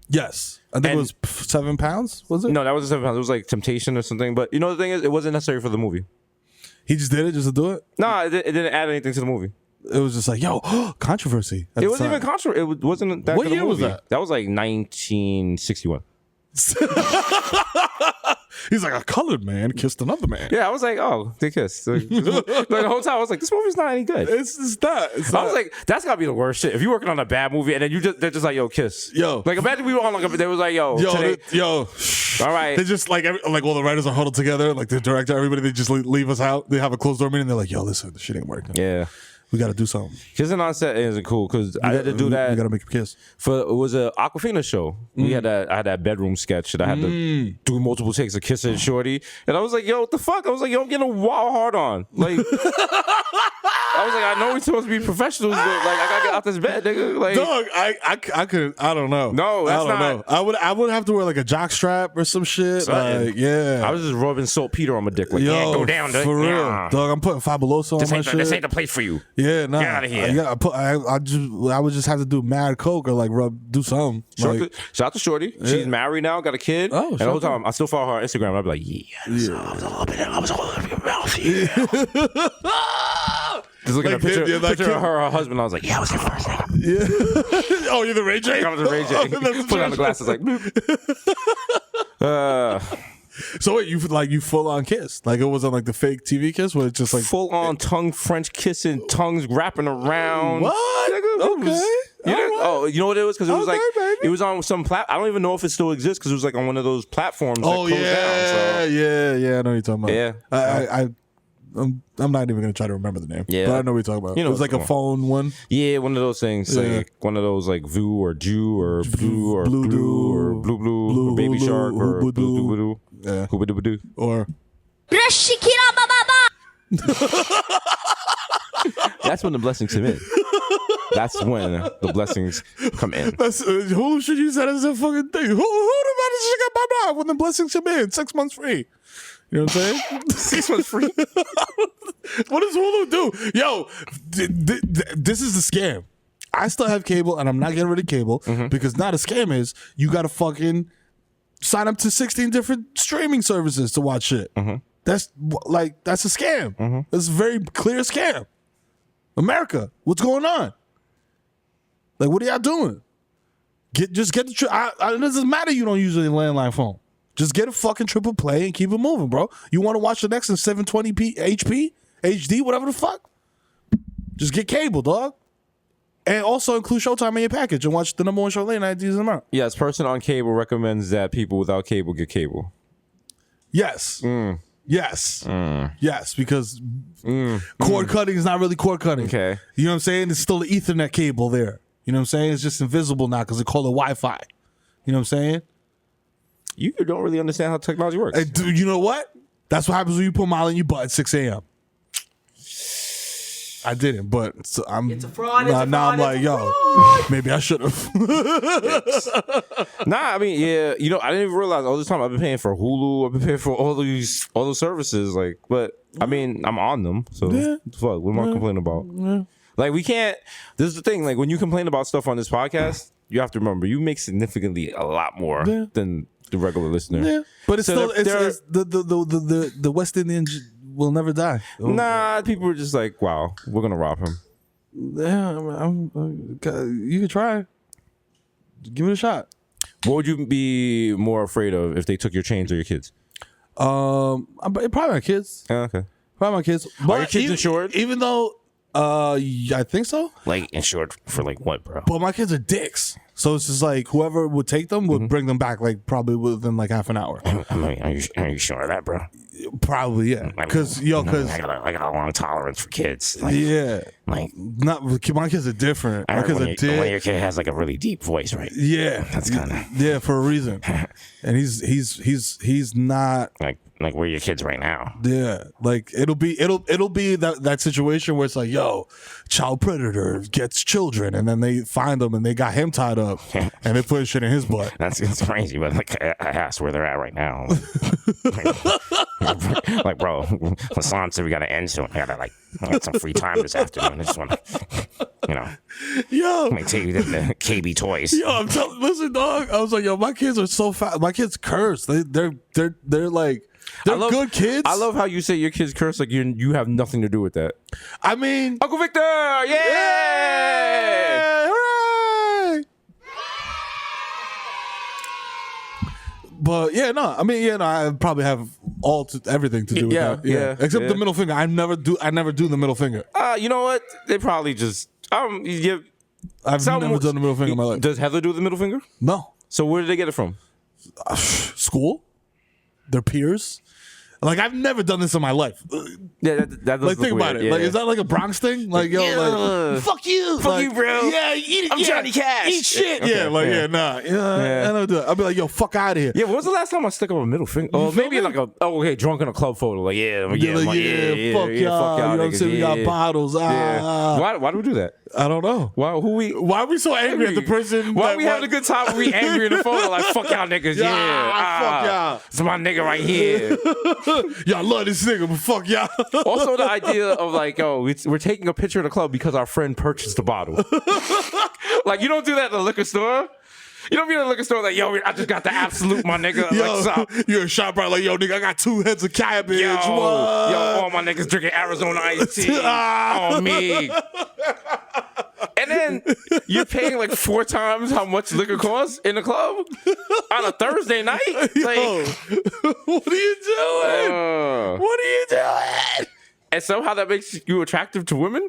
Yes. I think it was 7 pounds, was it? No, that wasn't 7 pounds. It was like Temptation or something. But you know the thing is, it wasn't necessary for the movie. He just did it just to do it? No, it didn't add anything to the movie. It was just like, yo, controversy. It wasn't even controversial. It wasn't that What good a year was movie. that? That was like 1961. He's like, a colored man kissed another man. Yeah, I was like, oh, they kissed. Like, the whole time I was like, this movie's not any good. It's not. I was like, that's gotta be the worst shit. If you're working on a bad movie and then they're just like, yo, kiss. Yo. Like imagine we were on like they was like, yo, today, all right. They just like like all the writers are huddled together, like the director, everybody. They just leave us out. They have a closed door meeting. They're like, yo, listen, this shit ain't working. Yeah. We got to do something. Kissing on set isn't cool because I had to do that. You got to make him kiss. It was a Aquafina show. I had that bedroom sketch that I had to do multiple takes of kissing Shorty, and I was like, "Yo, what the fuck?" I was like, "Yo, I'm getting a wild hard on." Like, I was like, "I know we're supposed to be professionals, but like, I gotta get out this bed, nigga." Like, dog, I could. I don't know. No, that's I don't not. know. I would have to wear like a jock strap or some shit. Like, yeah. I was just rubbing saltpeter on my dick. Like, Yo, yeah, go down, for real, dog. I'm putting Fabuloso on my shit. This ain't the place for you. Yeah, nah. Get out of here. I would just have to do mad coke or like do something. Shout out to Shorty. She's married now, got a kid. Oh, and the whole time I still follow her on Instagram. And I'd be like, I was a little bit in your mouth. Just looking at a picture of her husband. I was like, yeah, I was here first. Yeah. Oh, you're the Ray J? I was the Ray J. Put on the glasses like, So wait, you full on kiss? Like it wasn't like the fake TV kiss where it's just like full on tongue French kissing, tongues wrapping around. What? Okay. Oh, you know what it was? Because it was Okay, like baby. it was on some I don't even know if it still exists because it was like on one of those platforms. Oh that closed yeah, down, so. yeah. I know what you're talking about. Yeah. I'm not even gonna try to remember the name. Yeah. But I know what you're talking about. You know it was like a phone one. Yeah, one of those things. Yeah. Like one of those like Voo or Jew or Blue or Blue or Blue or Baby Shark or Blue. Yeah. Hoobadoo. Or That's when the blessings come in. That's when the blessings come in. that's Hulu should use that as a fucking thing. Who the fuck when the blessings come in? 6 months free. You know what I'm saying? 6 months free. What does Hulu do? Yo, this is the scam. I still have cable and I'm not getting rid of cable because now the scam is you got to fucking sign up to 16 different streaming services to watch shit. That's a scam. That's a very clear scam. America, what's going on? Like, what are y'all doing? Just get the it doesn't matter you don't use a landline phone. Just get a fucking triple play and keep it moving, bro. You want to watch the next in 720p, HP, HD, whatever the fuck? Just get cable, dog. And also include Showtime in your package and watch the number one show late night season amount. Yes, person on cable recommends that people without cable get cable. Yes. Yes. Yes, because cord cutting is not really cord cutting. Okay. You know what I'm saying? It's still the Ethernet cable there. You know what I'm saying? It's just invisible now because they call it Wi-Fi. You know what I'm saying? You don't really understand how technology works. You know what? That's what happens when you put Molly in your butt at 6 a.m. I didn't, but it's a fraud. Now I'm like, yo, maybe I should have. Nah, I mean, yeah, you know, I didn't even realize all this time I've been paying for Hulu, I've been paying for all those services, like, but I mean, I'm on them, so fuck, what am I complaining about? Like, we can't. This is the thing, like, when you complain about stuff on this podcast, you have to remember you make significantly a lot more than the regular listener. Yeah, but it's So still it's the West Indians will never die. Nah, people were just like, wow, we're gonna rob him. Yeah, you can try. Give it a shot. What would you be more afraid of if they took your chains or your kids? Probably my kids. Okay. Probably my kids. Are your kids insured? Even though, I think so. Like insured for like what, bro? But my kids are dicks. So it's just like whoever would take them would bring them back like probably within like half an hour. I mean, are you sure of that, bro? Probably, yeah. Because I got a long tolerance for kids. Like, like not my kids are different. My kids are when your kid has like a really deep voice, right? Yeah, that's kind of for a reason. And he's not like where your kids right now. Yeah, like it'll be that situation where it's like, yo, child predator gets children, and then they find him and they got him tied up and they put shit in his butt. That's crazy, but like I asked where they're at right now. Like, bro, Hasan said we got to end soon. I got some free time this afternoon. I just want to, yo, let me take you to the KB Toys. Yo, listen, dog. I was like, yo, my kids are so fat. My kids curse. They're like. They're good kids. I love how you say your kids curse like you have nothing to do with that. I mean, Uncle Victor, yeah, hooray! But I probably have everything to do with that. Yeah, except the middle finger. I never do the middle finger. You know what? They probably just I've never done the middle finger in my life. Does Heather do the middle finger? No. So where did they get it from? School. Their peers. Like, I've never done this in my life. Yeah, that does like, think about it. Yeah. Like, is that like a Bronx thing? Like, yo, like, fuck you. Fuck you, bro. Yeah, eat it. I'm Johnny Cash. Eat shit. Okay, nah. I don't do it. I'll be like, yo, fuck out of here. Yeah, when was the last time I stuck up a middle finger? Oh, maybe like drunk in a club photo. Like, fuck y'all. You know what I'm saying? We got bottles. Why do we do that? I don't know. Why are we so angry at the person? Why are we having a good time when we angry in the photo? Like, fuck y'all niggas. Fuck y'all. It's my nigga right here. Y'all love this nigga, but fuck y'all. Also, the idea of like, we're taking a picture of the club because our friend purchased the bottle. Like, you don't do that at the liquor store. You don't be in the liquor store like, yo, I just got the Absolute, my nigga. Like, you're a shop right like, yo, nigga, I got 2 heads of cabbage. Yo, all my niggas drinking Arizona iced tea on me. And then you're paying like 4 times how much liquor costs in the club on a Thursday night. Like, what are you doing? What are you doing? And somehow that makes you attractive to women?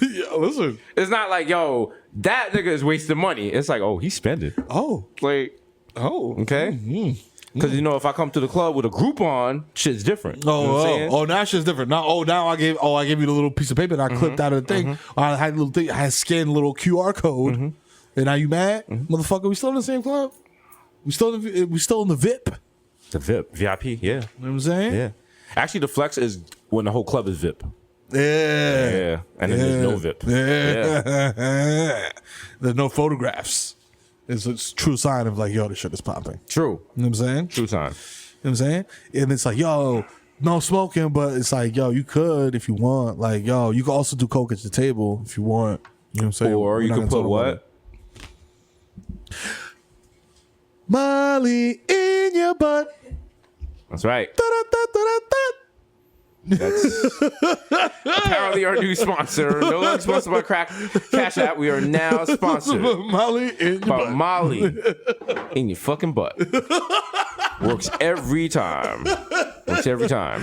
Yo, listen. It's not like, yo, that nigga is wasting money. It's like, oh, he's spending. Oh. Like, okay. Because, if I come to the club with a Groupon, shit's different. Now shit's different. Now I gave you the little piece of paper and I clipped out of the thing. I had a little thing. I had scanned a little QR code. And now you mad? Motherfucker, we still in the same club? We still in the VIP? The VIP, yeah. You know what I'm saying? Yeah. Actually, the flex is when the whole club is VIP. Yeah. And then there's no VIP. Yeah. There's no photographs. It's a true sign of like, yo, this shit is popping. True. You know what I'm saying? True sign. You know what I'm saying? And it's like, yo, no smoking, but it's like, yo, you could if you want. Like, yo, you can also do coke at the table if you want. You know what I'm saying? Or you can put what? Molly in your butt. That's right. Da-da-da-da-da-da. That's apparently our new sponsor. No longer sponsored by Cash App. We are now sponsored Molly in your butt. Molly in your fucking butt. Works every time. Works every time.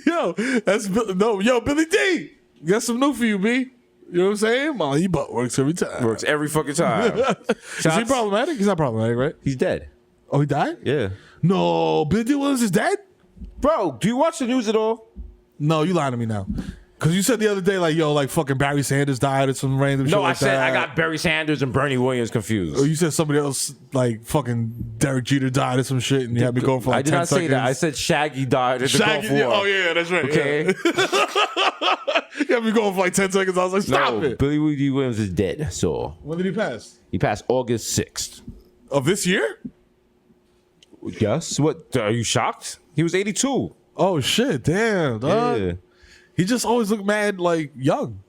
Yo, Billy D. Got some new for you, B. You know what I'm saying? Molly in your butt works every time. Works every fucking time. Is he problematic? He's not problematic, right? He's dead. Oh, he died? Yeah. No, Billy D. Williams is dead? Bro, do you watch the news at all? No, you lying to me now. Because you said the other day, like, yo, like fucking Barry Sanders died or some random shit like that. No, I said I got Barry Sanders and Bernie Williams confused. Oh, you said somebody else, like fucking Derek Jeter died or some shit, and you had me going for like 10 seconds. I did not say that. I said Shaggy died at the Gulf War. Oh, yeah, that's right. Okay. Yeah. You had me going for like 10 seconds. I was like, stop it. Billy D. Williams is dead, so. When did he pass? He passed August 6th. Of this year? Yes. What? Are you shocked? He was 82. Oh, shit. Damn, dog. Yeah. He just always looked mad, like, young.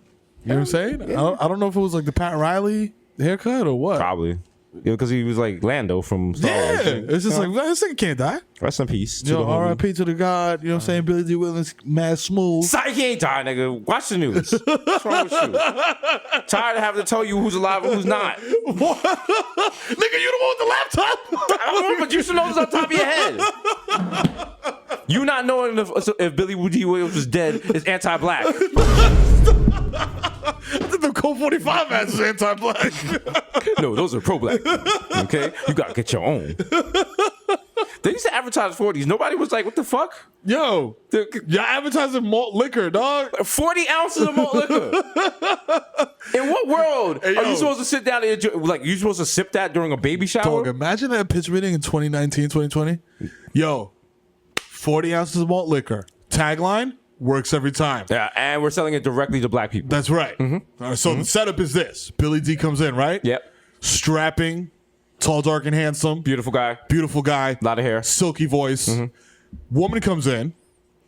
You know what I'm saying? Yeah. I don't know if it was like the Pat Riley haircut or what. Probably. Yeah, because he was like Lando from Star Wars. Yeah. It's just like, this nigga can't die. Rest in peace. Yo, R.I.P. to the God. You know what I'm saying? Billy D. Williams, mad smooth. Sorry, he ain't die, nigga. Watch the news. What's wrong with you? Tired of having to tell you who's alive and who's not. What? Nigga, you the one with the laptop? I don't know, but you should know this on top of your head. You not knowing if Billy D. Williams was dead is anti-black. I think the Colt 45 ads is anti-black. No, those are pro-black. Okay? You gotta get your own. They used to advertise 40s. Nobody was like, what the fuck? Yo, y'all advertising malt liquor, dog. 40 ounces of malt liquor. In what world are you supposed to sit down and enjoy, like, you supposed to sip that during a baby shower? Dog, imagine that pitch meeting in 2019, 2020. Yo, 40 ounces of malt liquor. Tagline, works every time. Yeah, and we're selling it directly to black people. That's right. All right, so the setup is this. Billy D comes in, right? Yep. Strapping, tall, dark, and handsome. Beautiful guy. Beautiful guy. A lot of hair. Silky voice. Woman comes in.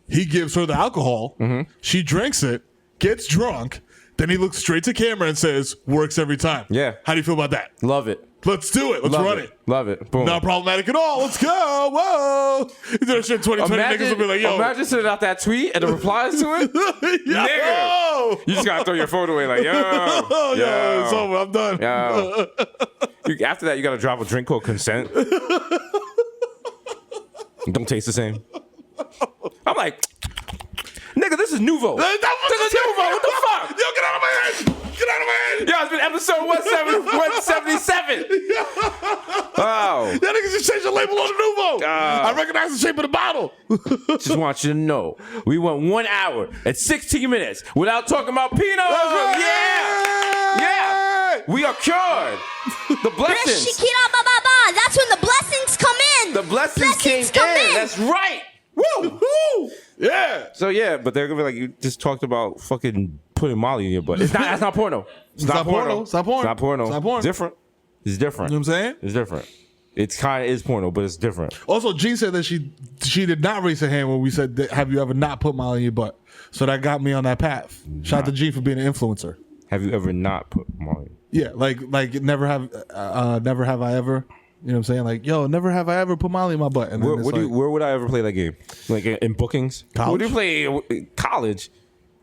He gives her the alcohol. She drinks it, gets drunk. Then he looks straight to camera and says, works every time. Yeah. How do you feel about that? Love it. Let's do it. Let's Love run it. it. Love it. Boom. Not problematic at all. Let's go. Whoa. You do that shit in 2020, niggas will be like, yo. Imagine sending out that tweet and the replies to it. Nigga. You just gotta throw your phone away like, yo. Yo, it's over. I'm done. Yo. After that, you gotta drop a drink called consent. It don't taste the same. I'm like, nigga, this is Nuvo. This is Nuvo. What the fuck? Yo, get out of my head. Get out of my head. Yo, it's been episode 177. Wow. That nigga just changed the label on the Nuvo. I recognize the shape of the bottle. Just want you to know, we went 1 hour and 16 minutes without talking about peanuts. Yeah. We are cured. The blessings. That's when the blessings come in. The blessings came in. That's right. Woo. Yeah. So yeah, but they're gonna be like, you just talked about fucking putting Molly in your butt. It's not. That's not porno. It's not porno. It's not porno. It's not porno. It's not porno. It's different. It's different. You know what I'm saying? It's different. It's kind of is porno, but it's different. Also, Jean said that she did not raise her hand when we said, have you ever not put Molly in your butt? So that got me on that path. Shout out to Jean for being an influencer. Have you ever not put Molly? Yeah, like never have I ever. You know what I'm saying? Like, yo, never have I ever put Molly in my butt. And where would I ever play that game? Like in bookings? College? Where do you play college?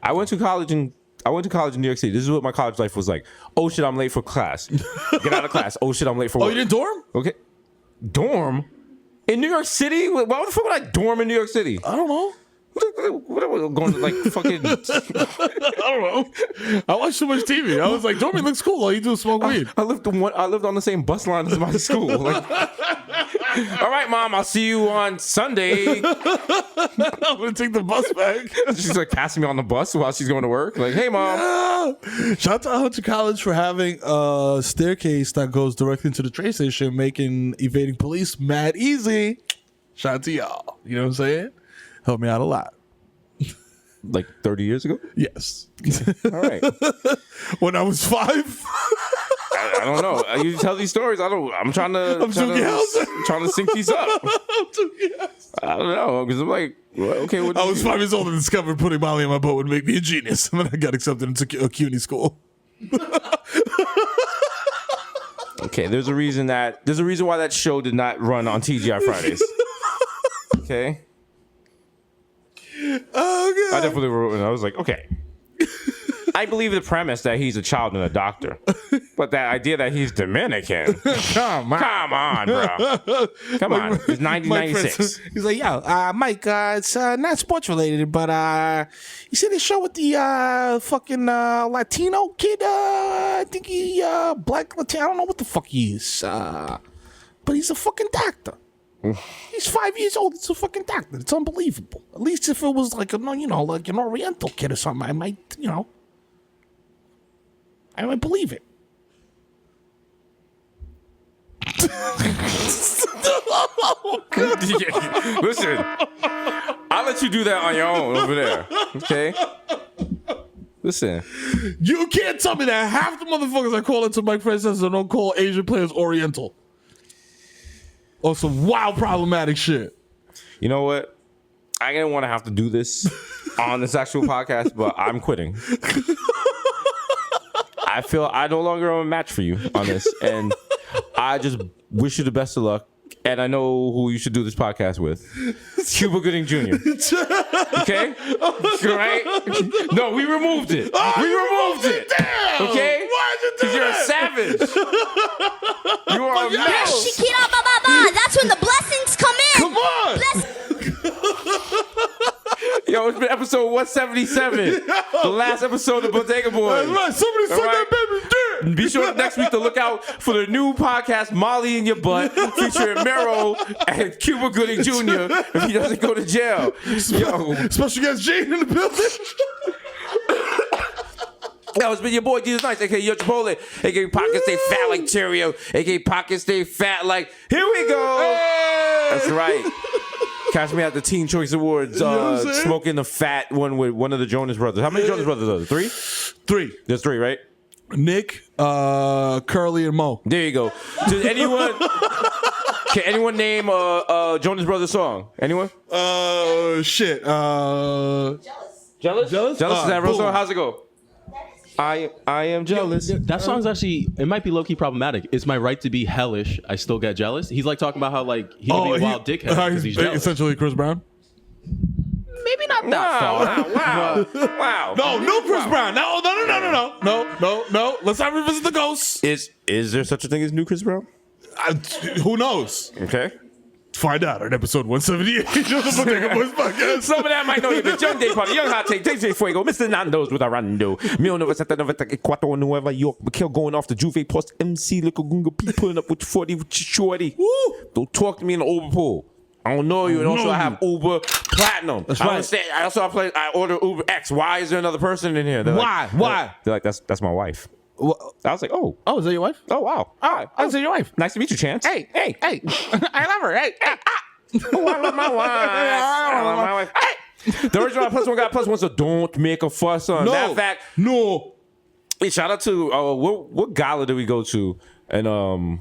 I went to college in New York City. This is what my college life was like. Oh shit, I'm late for class. Get out of class. Oh shit, I'm late for work. Oh, you didn't dorm? Okay. Dorm? In New York City? Why the fuck would I dorm in New York City? I don't know. What are we going to like fucking? I don't know. I watch too much TV. I was like, dorming looks cool. All you do is smoke weed. I lived on the same bus line as my school. Like, all right, Mom, I'll see you on Sunday. I'm gonna take the bus back. She's like passing me on the bus while she's going to work. Like, hey, Mom. Shout out to Hunter College for having a staircase that goes directly into the train station, making evading police mad easy. Shout out to y'all. You know what I'm saying? Helped me out a lot. Like 30 years ago? Yes. All right. When I was 5. I don't know. You tell these stories. I'm trying to sync these up. I don't know because I'm like, well, okay. I was 5 years old and discovered putting Molly in my butt would make me a genius, and then I got accepted into a CUNY school. Okay, there's a reason why that show did not run on TGI Fridays. Okay. Oh god. I definitely wrote it. I was like, okay. I believe the premise that he's a child and a doctor, but that idea that he's Dominican. Come on, bro. Come on. It's 1996. He's like, yo, Mike, it's not sports related, but you see the show with the fucking Latino kid? I think he black Latino. I don't know what the fuck he is, but he's a fucking doctor. He's 5 years old. It's a fucking doctor. It's unbelievable. At least if it was like like an Oriental kid or something, I might, I might believe it. Listen, I'll let you do that on your own over there. Okay? Listen. You can't tell me that half the motherfuckers I call into Mike Francis don't call Asian players Oriental. Or some wild problematic shit. You know what? I didn't want to have to do this on this actual podcast, but I'm quitting. I feel I no longer am a match for you on this, and I just wish you the best of luck. And I know who you should do this podcast with. Cuba Gooding Jr. Okay? Right? No, we removed it. We removed it. Damn. Okay? Because you're a savage. You are a mess. That's when the blessings come in. Come on. Yo, it's been episode 177. The last episode of Bodega Boys. That's right. Somebody suck that baby's dick. Be sure next week to look out for the new podcast, Molly in Your Butt, featuring Mero and Cuba Gooding Jr. if he doesn't go to jail. Yo. Special guest Jane in the building. Yo, it's been your boy Jesus Nice, aka Yo Chipotle, aka Pockets Stay Fat Like Cheerio, aka Pockets Stay Fat Like. Here we go. Hey. That's right. Catch me at the Teen Choice Awards, smoking the fat one with one of the Jonas Brothers. How many Jonas Brothers are there? 3? 3. There's 3, right? Nick, Curly, and Mo. There you go. Does anyone? Can anyone name a Jonas Brothers song? Anyone? Shit. Jealous? Jealous? Is that a real song? How's it go? I am jealous. That song's actually, it might be low-key problematic. It's my right to be hellish. I still get jealous. He's like talking about how like he'll be a wild dickhead because he's jealous. Essentially Chris Brown. Maybe not that far. Wow. No, Chris Brown. No. Let's not revisit the ghosts. Is there such a thing as new Chris Brown? Who knows? Okay. Find out on episode 178 of the Bodega Boys podcast. Some of that might know you. The Young Day Party, Young Hot Take, DJ Fuego, Mr. Nando's with Arando, 1994 Nueva York, Mikhail going off the Juve Post, MC Little Gunga P pulling up with 40 with shorty. Woo. Don't talk to me in the Uber pool. I don't know you, and also I have Uber Platinum. That's I right. understand. I order Uber X. Why is there another person in here? Why? They're like, that's my wife. I was like, oh, is that your wife? oh wow, Is that your wife? nice to meet you, Chance. Hey, I love her. Hey. Oh, I love my wife. I love my wife. Hey. The original +1 got +1, so don't make a fuss on. Matter of fact, No. hey, shout out to what gala did we go to? And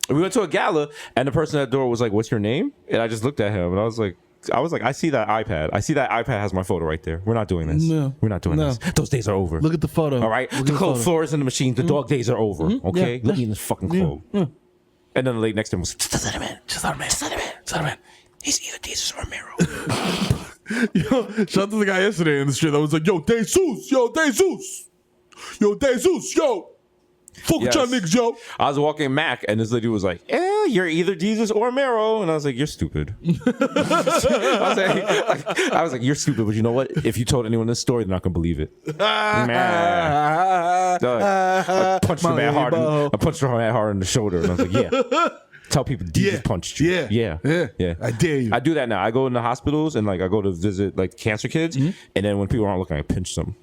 we went to a gala, and the person at the door was like, "What's your name?" And I just looked at him, and I was like, I see that iPad. I see that iPad has my photo right there. We're not doing this. No. We're not doing this. Those days are over. Look at the photo. All right, the cold floors and the machines. The dog days are over. Okay, Yeah. look me in this fucking clothes. Yeah. And then the lady next to him was, just let him in. He's either Desus or Mero. Yo, shout out to the guy yesterday in the street that was like, yo, Desus. Fuck with y'all niggas, yo. I was walking Mac, and this lady was like, you're either Desus or Mero. And I was like, you're stupid. I was like, you're stupid, but you know what? If you told anyone this story, they're not going to believe it. I punched her mad hard. I punched her mad hard in the shoulder, and I was like, yeah. Tell people Desus punched you. Yeah. I dare you. I do that now. I go in the hospitals, and like I go to visit like cancer kids, and then when people aren't looking, I pinch them.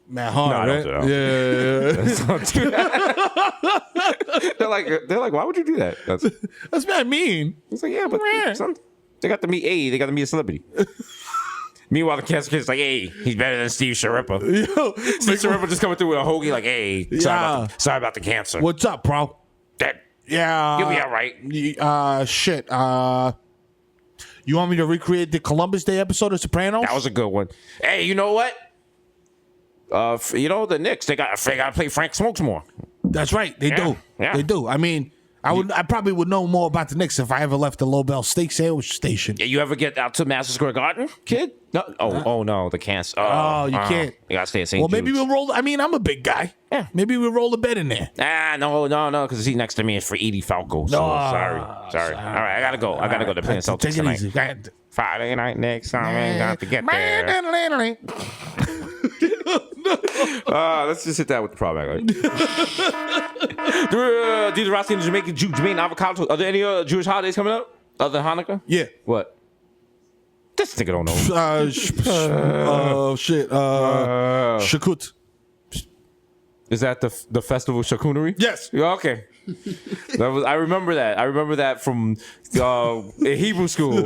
Man, hard, No, I right? don't do that. Don't do that. they're like, why would you do that? That's mad mean. It's like, yeah, but they got to meet They got to meet a celebrity. Meanwhile, the cancer kid's like, hey, he's better than Steve Sharippa. Steve Sharippa just coming through with a hoagie like, hey, sorry about the cancer. What's up, bro? Yeah. You'll be all right. Shit. You want me to recreate the Columbus Day episode of Sopranos? That was a good one. Hey, you know what? The Knicks, they got to play Frank Smokes more. That's right. They do. Yeah. They do. I mean, I probably would know more about the Knicks if I ever left the Lobel Steak Sandwich Station. Yeah, you ever get out to Madison Square Garden, kid? No. Oh no, the cancer. You can't. You gotta stay at St. Well, Jude's. maybe we'll roll. I mean, I'm a big guy. Yeah. Maybe we'll roll a bed in there. No, because the seat next to me is for Edie Falco. So sorry. All right, I gotta go. They're playing Celtics Take it tonight. easy. Friday night next summer, got to get there. Let's just hit that with the problem. These Rossi and Jamaican Jew, Jermaine Avocado. Are there any Jewish holidays coming up other than Hanukkah? Yeah. What? This nigga don't know. Shit. Shakut. Is that the festival of charcuterie? Yes. Yeah, okay. I remember that. I remember that from Hebrew school.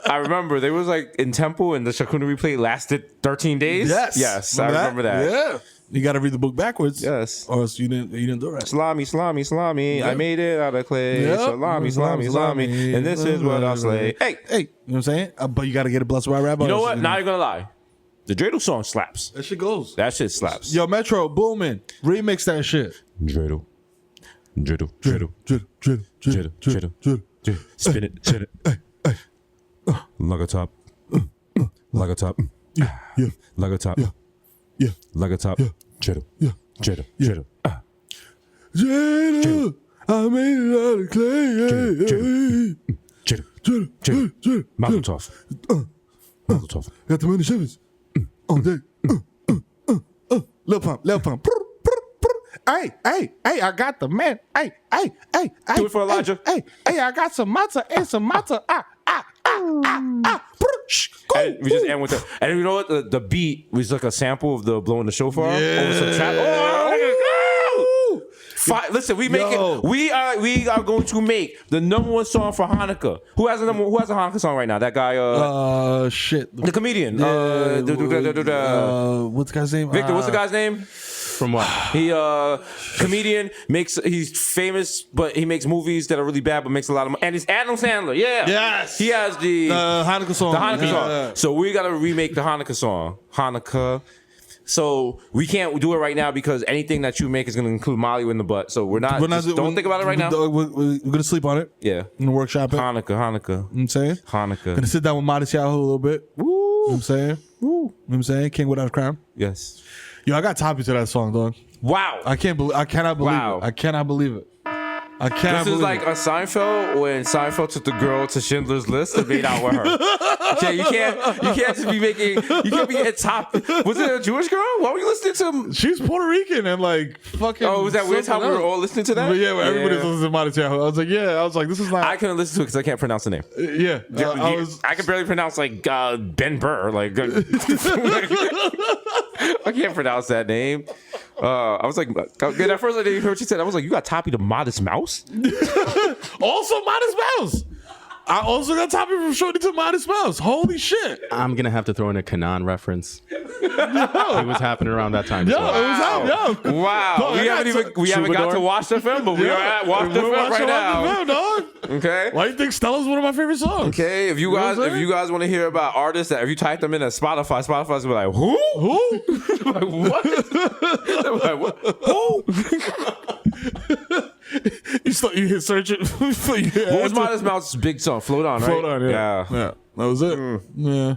I remember there was like in temple and the charcuterie plate lasted 13 days. Yes. I remember that. Yeah. You got to read the book backwards. Yes. Or else you didn't do it right. Salami. Yep. I made it out of clay. Yep. Salami. And this is what I'll slay. Hey. You know what I'm saying? But you got to get it blessed by Rabbi. You know what? Not even gonna lie. The Dreidel song slaps. That shit goes. That shit slaps. Yo, Metro, booming. Remix that shit. Dreidel. Spin it. Like a top. Like a top. Yeah. Like a top. Yeah. Like a top. Dreidel. Dreidel. Dreidel. I made it out of clay. Dreidel. Mazel tov. Got the money shivers. All day. Lil Pump. Hey, I got the man. Hey. Do it for Elijah. Hey, I got some matzo and some matzo. And we just end with that. And you know what? The beat was like a sample of the blowing the shofar over some trap. Listen, we are going to make the #1 song for Hanukkah. Who has a Hanukkah song right now? That guy. The comedian. What's the guy's name? Victor. What's the guy's name? From what? He comedian, he's famous, but he makes movies that are really bad, but makes a lot of money. And it's Adam Sandler. Yeah. Yes. He has the Hanukkah song. The Hanukkah song. So we gotta remake the Hanukkah song. Hanukkah. So we can't do it right now because anything that you make is gonna include Molly in the butt. So don't think about it right now. We're gonna sleep on it. Yeah. In the workshop it. Hanukkah. You know what I'm saying? Hanukkah. Gonna sit down with Modest Yahoo a little bit. Woo. You know what I'm saying? Woo. You know what I'm saying? King without a crown. Yes. Yo, I got topics to that song, dog. Wow. I cannot believe it. I cannot believe it. This is like a Seinfeld when Seinfeld took the girl to Schindler's List and made out with her. Okay, you can't just be making. You can't be at top. Was it a Jewish girl? Why were you listening to? She's Puerto Rican and like fucking. Oh, was that weird? How we were all listening to that? But yeah, everybody's listening to Modest Yahoo. I was like, this is not. I couldn't listen to it because I can't pronounce the name. Yeah, I can barely pronounce like Ben Burr. Like I can't pronounce that name. I was like, at first I didn't hear what she said. I was like, you got Toppy the Modest Mouse? Also Modest Mouse. I also got Toppy from Shorty to Modest Mouse. Holy shit. I'm going to have to throw in a Kanan reference. It was happening around that time. Yo, it was out, yo. Wow. Dog, we haven't got to watch the film, but we are at Watch the Film right now. Film, dog. Okay. Why do you think Stella's one of my favorite songs? Okay. If you guys want to hear about artists that if you type them in at Spotify's gonna be like, who? Like, what? Like, what? Who? You hit search it. What was Modest Mouse's big song? Float On, right? Float On, yeah. That was it. Yeah.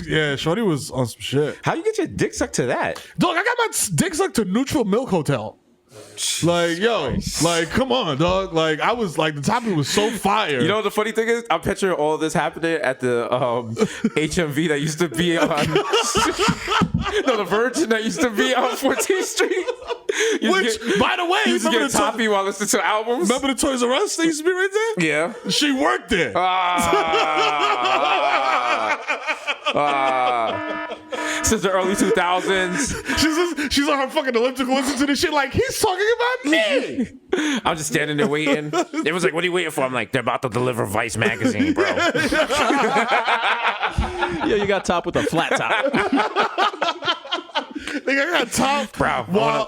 Yeah, Shorty was on some shit. How you get your dick sucked to that? Dog, I got my dick sucked to Neutral Milk Hotel. Like, yo, like, come on, dog. Like, I was like, the topic was so fire. You know what the funny thing is? I'm picturing all this happening at the HMV that used to be on the Virgin that used to be on 14th Street. By the way, you used to get Toppy while listening to albums. Remember the Toys R Us that used to be right there? Yeah. She worked there. Since the early 2000s. She's on her fucking elliptical listening to this shit like, he's talking about me. I'm just standing there waiting. It was like, what are you waiting for? I'm like, they're about to deliver Vice magazine, bro. Yo, you got top with a flat top. Nigga, I got top, bro.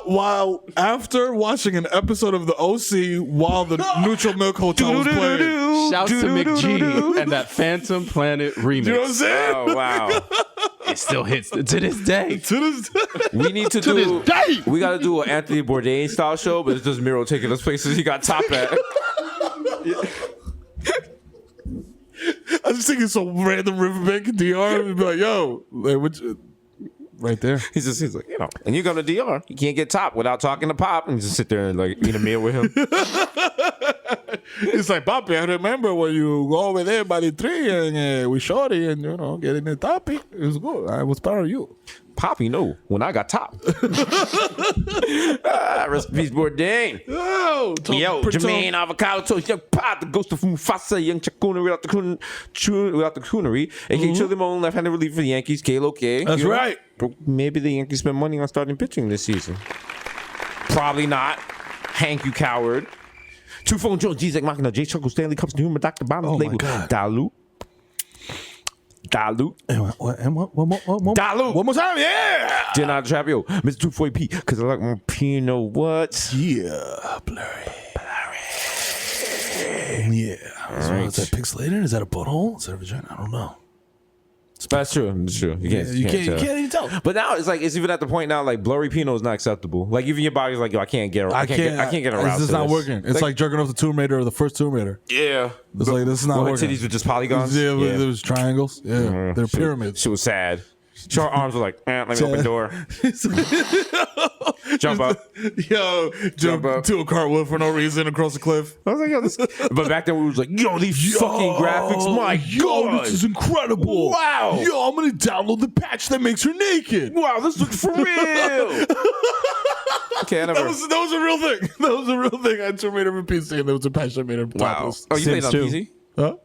While after watching an episode of the OC while the Neutral Milk Hotel was playing. Shouts to McG and that Phantom Planet remix. You know what I'm saying? Oh, wow. It still hits to this day. We need to we got to do an Anthony Bourdain style show, but it's just Mero taking us places he got top at. I was thinking some random riverbank in DR and be like, yo, right there. He's like, you know, and you go to DR, you can't get top without talking to Pop and just sit there and like eat a meal with him. It's like, Poppy, I remember when you go over there by the tree and we shorty and, you know, getting the toppy. It was good. I was proud of you. Poppy, no, when I got top. Rest in peace, Bourdain. Yo, Jermaine, avocado toast, young Pop, the ghost of Mufasa, young Chacuna without the coonery, aka Chili Moan, left-handed reliever for the Yankees, Kalo K. That's right. Maybe the Yankees spend money on starting pitching this season. Probably not. Hank, you coward. Two Phone Jones, G-Zek Machina, J. Chuckle, Stanley Cups, Humor, Dr. Bomb, label. Dilute. One more time, yeah. Jenna Trapio, Mr. 240p, because I like my Pinot what? Yeah, blurry. Yeah. So is that pixelated? Is that a butthole? Is that a vagina? I don't know. That's true. It's true. You can't even tell. But now it's like it's even at the point now like blurry Pinot is not acceptable. Like even your body's like, yo, I can't get aroused. This is not working. It's like jerking off the Tomb Raider or the first Tomb Raider. Yeah. It's like this is not working. Titties were just polygons. Yeah, there was triangles. Yeah, they're pyramids. She was sad. Her arms were like, let me open the door. Jump up. Yo, Jump up. do a cartwheel for no reason across the cliff. I was like, yo, this. But back then we was like, yo, these fucking graphics, my God, this is incredible. Wow. Yo, I'm gonna download the patch that makes her naked. Wow, this looks for real. Okay, I never. That was a real thing. That was a real thing. I had to made her PSA, and there was a patch that made her topless. Oh, you played on Sims PC? Huh?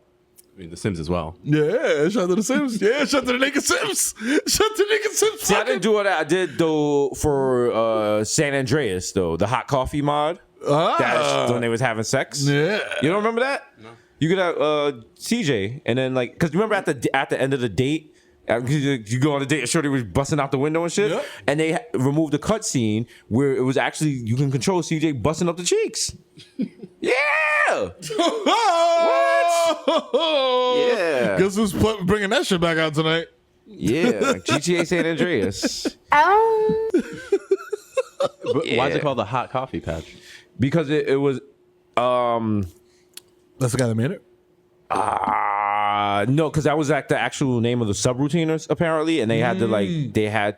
I mean, The Sims as well. Yeah, shout out to the Sims. Yeah, shout out to the naked Sims. Shout out to the naked Sims. See, I didn't do all that. I did though for San Andreas though, the hot coffee mod. That's when they was having sex. Yeah, you don't remember that? No. You could have CJ, and then like, cause remember at the end of the date. You go on a date, and Shorty was busting out the window and shit, and they removed the cutscene where it was actually you can control CJ busting up the cheeks. Yeah. What? Yeah. Guess who's bringing that shit back out tonight? Yeah, GTA San Andreas. Why is it called the hot coffee patch? Because it was. That's the guy that made it. No, because that was like the actual name of the subroutiners apparently, and they had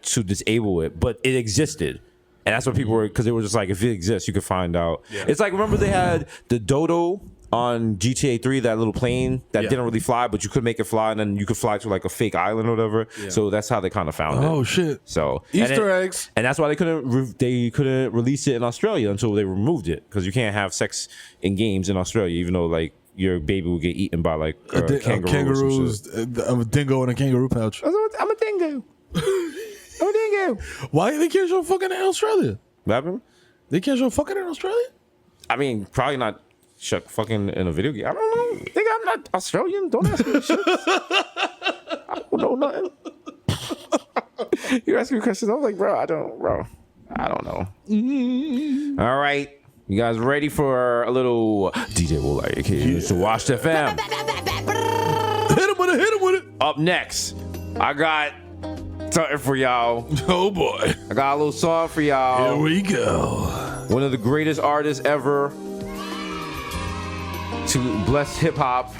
to disable it, but it existed, and that's what people were, because they were just like, if it exists, you could find out. Yeah. It's like, remember they had the Dodo on GTA 3, that little plane that didn't really fly, but you could make it fly, and then you could fly to like a fake island or whatever. Yeah. So that's how they kind of found it. Oh shit! So Easter eggs, and that's why they couldn't release it in Australia until they removed it, because you can't have sex in games in Australia, even though like your baby will get eaten by like kangaroos. I'm a dingo in a kangaroo pouch. I'm a dingo. I'm a dingo. Why they can't show fucking in Australia? What happened? They can't show fucking in Australia? I mean, probably not fucking in a video game. I don't know. Think I'm not Australian. Don't ask me shit. I don't know nothing. You ask me questions. I was like, bro, I don't know. All right. You guys ready for a little DJ Will Like Kids to Watch the Fam? Hit him with it. Up next, I got something for y'all. Oh boy. I got a little song for y'all. Here we go. One of the greatest artists ever to bless hip hop.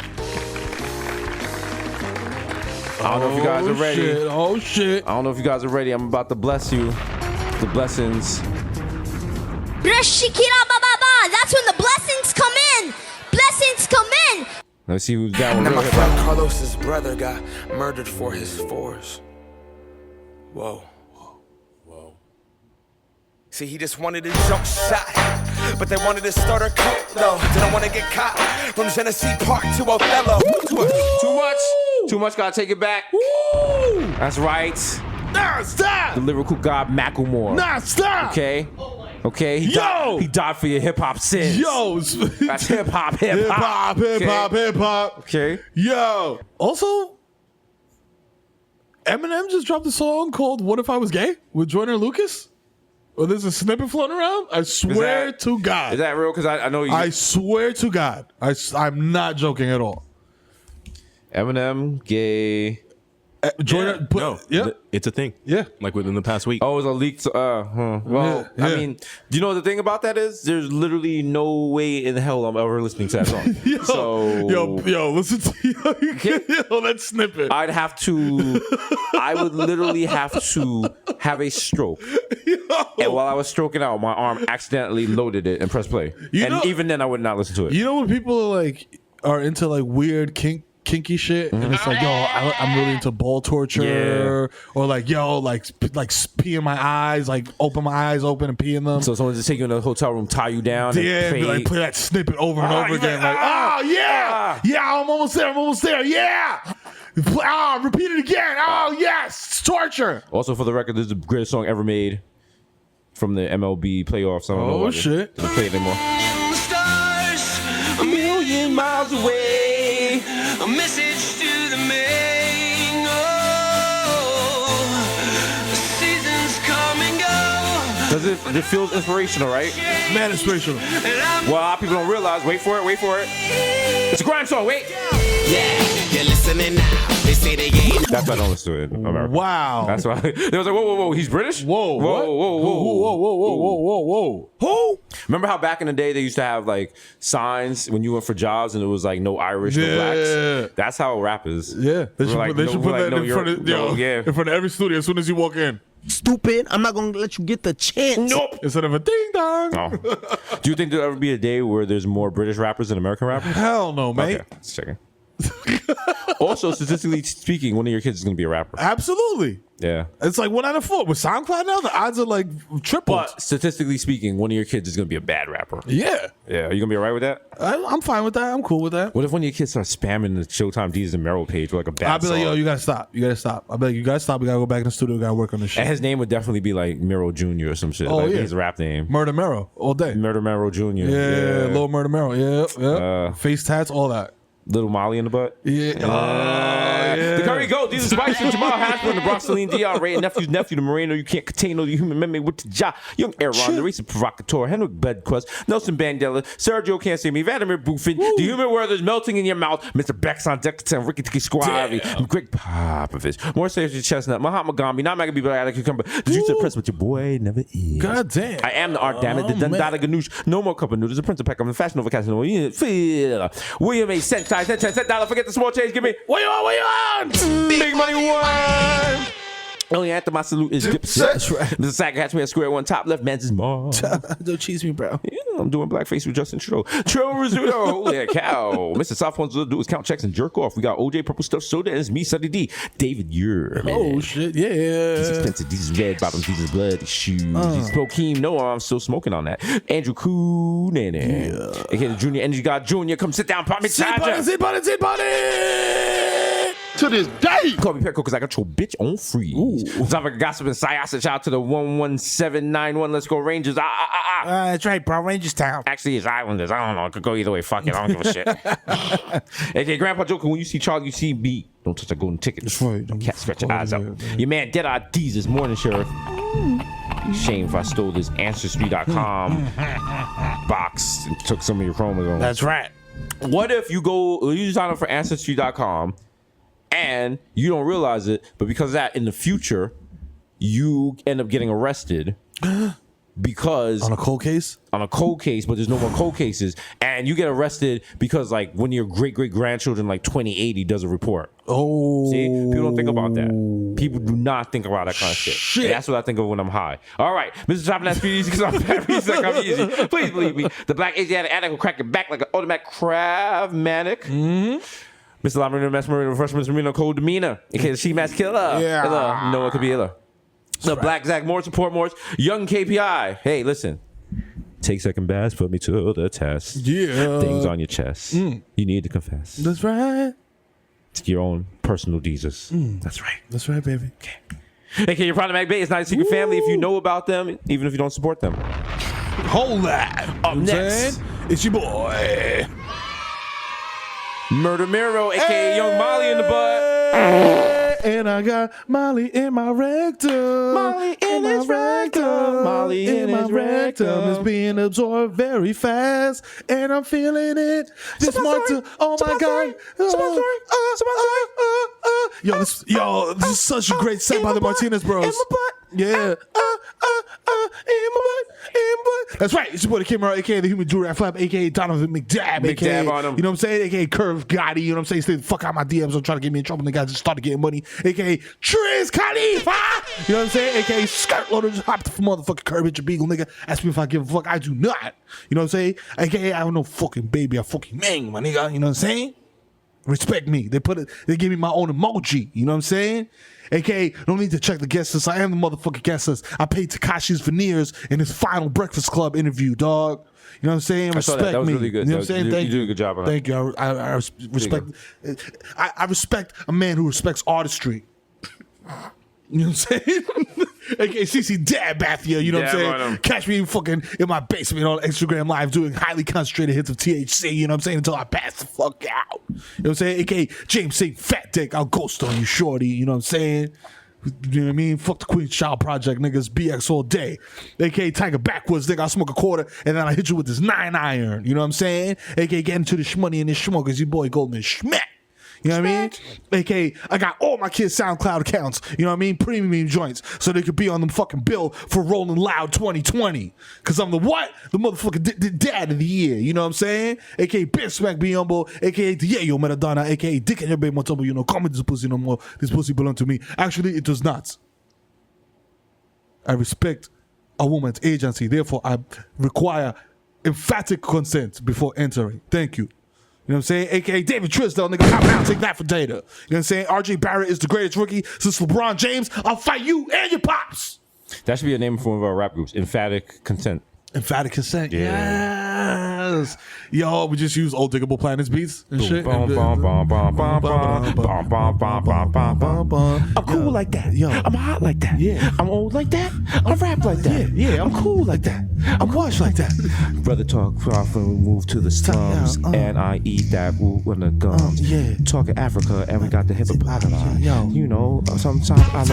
I don't know if you guys are ready. Oh shit. I don't know if you guys are ready. I'm about to bless you. The blessings. That's when the blessings come in. Blessings come in. Let's see who's down with And real my hip friend hop. Carlos's brother got murdered for his fours. Whoa. See, he just wanted a jump shot, but they wanted to start a cult, though. Didn't want to get caught from Genesee Park to Othello. Too much. Gotta take it back. Woo! That's right. Nah, stop. The lyrical god Macklemore. Nah, stop. Okay. He died for your hip hop sins. Yo, that's hip hop. Hip hop. Okay. Yo. Also, Eminem just dropped a song called "What If I Was Gay" with Joyner Lucas. Well, there's a snippet floating around. I swear to God. Is that real? Because I know you. I swear to God. I'm not joking at all. Eminem gay. It's a thing. Yeah, like within the past week. Oh, it was a leaked. Well, I mean, do you know what the thing about that is? There's literally no way in hell I'm ever listening to that song. Yo, listen to that snippet. I would literally have to have a stroke. And while I was stroking out, my arm accidentally loaded it and pressed play. Even then, I would not listen to it. You know when people are into like weird kinky shit, and it's like, yo, I'm really into ball torture, or like, yo, like pee in my eyes, like open my eyes open and pee in them. So someone just take you in a hotel room, tie you down, and play that snippet over and over again, I'm almost there, repeat it again, yes, it's torture. Also, for the record, this is the greatest song ever made from the MLB playoffs. I don't know why shit, they don't play it anymore. Stars a million miles away. A message to the main. The seasons come and go. It feels inspirational, right? Man, inspirational. Well, a lot of people don't realize. Wait for it. It's a grime song. Wait. Yeah, you're listening now. They say they ain't. That's why I don't listen to it. Wow. That's why. They was like, whoa. He's British? Whoa. Whoa. Who? Remember how back in the day they used to have like signs when you went for jobs and it was like no Irish, no blacks? That's how rap is. Yeah, they should put that in front of every studio as soon as you walk in. Stupid. I'm not going to let you get the chance. Nope. Instead of a ding dong. Oh. Do you think there'll ever be a day where there's more British rappers than American rappers? Hell no, mate. Okay, let's check it. Also, statistically speaking, one of your kids is going to be a rapper. Absolutely. Yeah. It's like 1 out of 4. With SoundCloud now, the odds are like triple. But statistically speaking, one of your kids is going to be a bad rapper. Yeah. Yeah. Are you going to be all right with that? I'm fine with that. I'm cool with that. What if one of your kids starts spamming the Showtime Desus and Mero page with like a bad I'll be like, song? yo, you got to stop. You got to stop. I'll be like, you got to stop. We got to go back in the studio. We got to work on this shit. And his name would definitely be like Mero Jr. or some shit. Oh, like yeah. His rap name. Murder Mero all day. Murder Mero Jr. Yeah, Little Murder Mero. Yeah. Face tats, all that. Little Molly in the butt. Yeah. The Curry Gold, these are Spice and Jamal Hasbro, the Bronx, Celine Dion, Ray, nephew's nephew, the Moreno, you can't contain all the human memory with the jaw. Young Aaron, the recent provocateur, Henrik Bedquist, Nelson Mandela, Sergio Can't See Me, Vladimir Buffin, the human world is melting in your mouth, Mr. Bex on deck, Ricky Tiki Squavi, Greg Popovich, more serious Chestnut, Mahatma Gandhi, not Maggie Bieber, Alec Cucumber, the juice of the press, but your boy never is. God damn. I am the art, damn it, the Dundada Ganoush, no more cup of noodles, the Prince of Peckham, the Fashion Nova Casino, William A. $10, forget the small change, give me, what you want? Big money one. Only anthem I salute is Dipset. That's right. Mr. Sack catch me at square one, top left, man's is more. Don't cheese me, bro. Yeah, I'm doing blackface with Justin Trudeau. Trudeau Rizzuto, holy cow. Mr. Soft ones will do is count checks and jerk off. We got OJ Purple Stuff Soda, and it's me, Sunny D. David Yer, man. Oh, shit, yeah. These expensive, these is red bottoms, these is bloody shoes. These Pokemon, no, I'm still smoking on that. Andrew Cooney. Yeah. Okay, the Junior Energy God Junior, come sit down, pop me charger. Sit buddy. To this day. Call me Petco because I got your bitch on freeze. Topic gossip and psyosis. Shout out to the 11791. Let's go Rangers. That's right, bro. Rangers town. Actually, it's Islanders. I don't know. It could go either way. Fuck it. I don't give a shit. Okay, Grandpa Joker, when you see Charlie, you see me. Don't touch a golden ticket. That's right. Cat scratch your eyes out. Your man Dead Eye D's this morning, Sheriff. Shame if I stole this Ancestry.com box and took some of your chromosomes. That's right. What if you sign up for Ancestry.com and you don't realize it, but because of that, in the future, you end up getting arrested because on a cold case, but there's no more cold cases, and you get arrested because like one of your great grandchildren, like 2080, does a report. Oh, see, people don't think about that. People do not think about that kind of shit. And that's what I think of when I'm high. All right, Mr. Chopping that speed easy because I'm fat. I'm easy. Please believe me. The black Asiatic addict will crack your back like an automatic Krav Matic. Mr. Lamarino, Mass Marino, Freshman Marino, Cold Demeanor. In case she Mass Killer. Yeah. Illa. No one could be Illa. The Black Zach Moore, Support Morse, Young KPI. Hey, listen. Take second best, put me to the test. Yeah. Things on your chest. You need to confess. That's right. It's your own personal Jesus. That's right. That's right, baby. Okay, your problematic bait is not a secret family if you know about them, even if you don't support them. Hold that. Up next, it's your boy. Murder Mero, aka Young Molly in the butt. And I got Molly in my rectum. Molly in his rectum. Molly in his rectum. It's being absorbed very fast. And I'm feeling it. This month, oh my God. Yo, this is such a great set by the Martinez Bros. Yeah. That's right. It's your boy, the Kid Mero, aka the Human Jewelry Flap, aka Donovan McDab, aka, McDab on him. you know what I'm saying? Aka Curve Gotti, you know what I'm saying? Stay the fuck out my DMs. Don't try to get me in trouble. The guys just started getting money, aka Triz Khalifa. You know what I'm saying? Aka Skirt Loader, just hopped from motherfucking Curve, hit your beagle, nigga. Ask me if I give a fuck. I do not. You know what I'm saying? Aka I don't know fucking baby, I fucking man, my nigga. You know what I'm saying? Respect me. They gave me my own emoji. You know what I'm saying? AKA, don't need to check the guest list. I am the motherfucking guest list. I paid Tekashi's veneers in his final Breakfast Club interview, dog. You know what I'm saying? Respect me. That was really good. You know what I'm saying? Thank you did a good job on that. Thank you. I respect. I respect a man who respects artistry. You know what I'm saying? AKA CC Dab Bathia, you know what I'm saying? Catch me fucking in my basement on Instagram Live doing highly concentrated hits of THC, you know what I'm saying? Until I pass the fuck out. You know what I'm saying? AKA James St. Fat Dick, I'll ghost on you, shorty, you know what I'm saying? You know what I mean? Fuck the Queen's Child Project, niggas, BX all day. AKA Tiger Backwoods, nigga, I'll smoke a quarter and then I hit you with this 9 iron, you know what I'm saying? AKA get into the shmoney and this schmuck is your boy Goldman Schmidt. You know what I mean? AKA, I got all my kids' SoundCloud accounts. You know what I mean? Premium joints, so they could be on the fucking bill for Rolling Loud 2020. Cause I'm the what? The motherfucking dad of the year. You know what I'm saying? AKA Ben Smack Be Humble. AKA the Yo Maradona. AKA Dick and Your Baby Motobo. You know, call me this pussy no more. This pussy belong to me. Actually, it does not. I respect a woman's agency. Therefore, I require emphatic consent before entering. Thank you. You know what I'm saying? AKA David Trisdale, nigga, hop out, take that for data. You know what I'm saying? RJ Barrett is the greatest rookie since LeBron James. I'll fight you and your pops. That should be a name for one of our rap groups. Emphatic consent. Emphatic consent. Yeah. Yes. Yo, we just use Old Diggable Planets beats and shit. I'm cool like that. Yo. I'm hot like that. Yeah. I'm old like that. I rap like that. Yeah, I'm cool like that. I'm washed like that. Brother talk often we move to the slums and I eat that woo when the gums. Yeah. Talking Africa and we got the hippopotamus. Yo. You know, sometimes I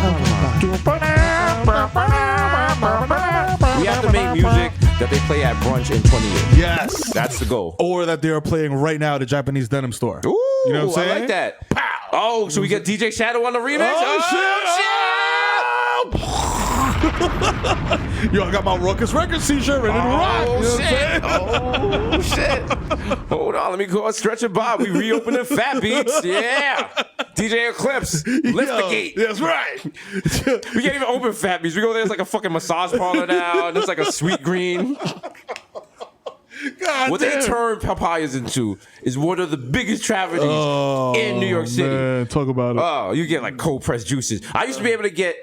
we have to make music that they play at brunch in 20 years. Yes. That's the goal. Or that they are playing right now at a Japanese denim store. Ooh, you know what I'm saying? I like that. Pow. Oh, so we get DJ Shadow on the remix? Yo, I got my Ruckus Records t-shirt ready to rock. You know what I'm saying? Hold on, let me go Stretch and Bob. We reopening Fat Beats. Yeah. DJ Eclipse. Lift the gate. That's right. We can't even open Fat Beats. We go there, it's like a fucking massage parlor now, and it's like a sweet green. God what damn. they turn papayas into is one of the biggest tragedies in New York City. Man, talk about it. Oh, you get like cold pressed juices. I used to be able to get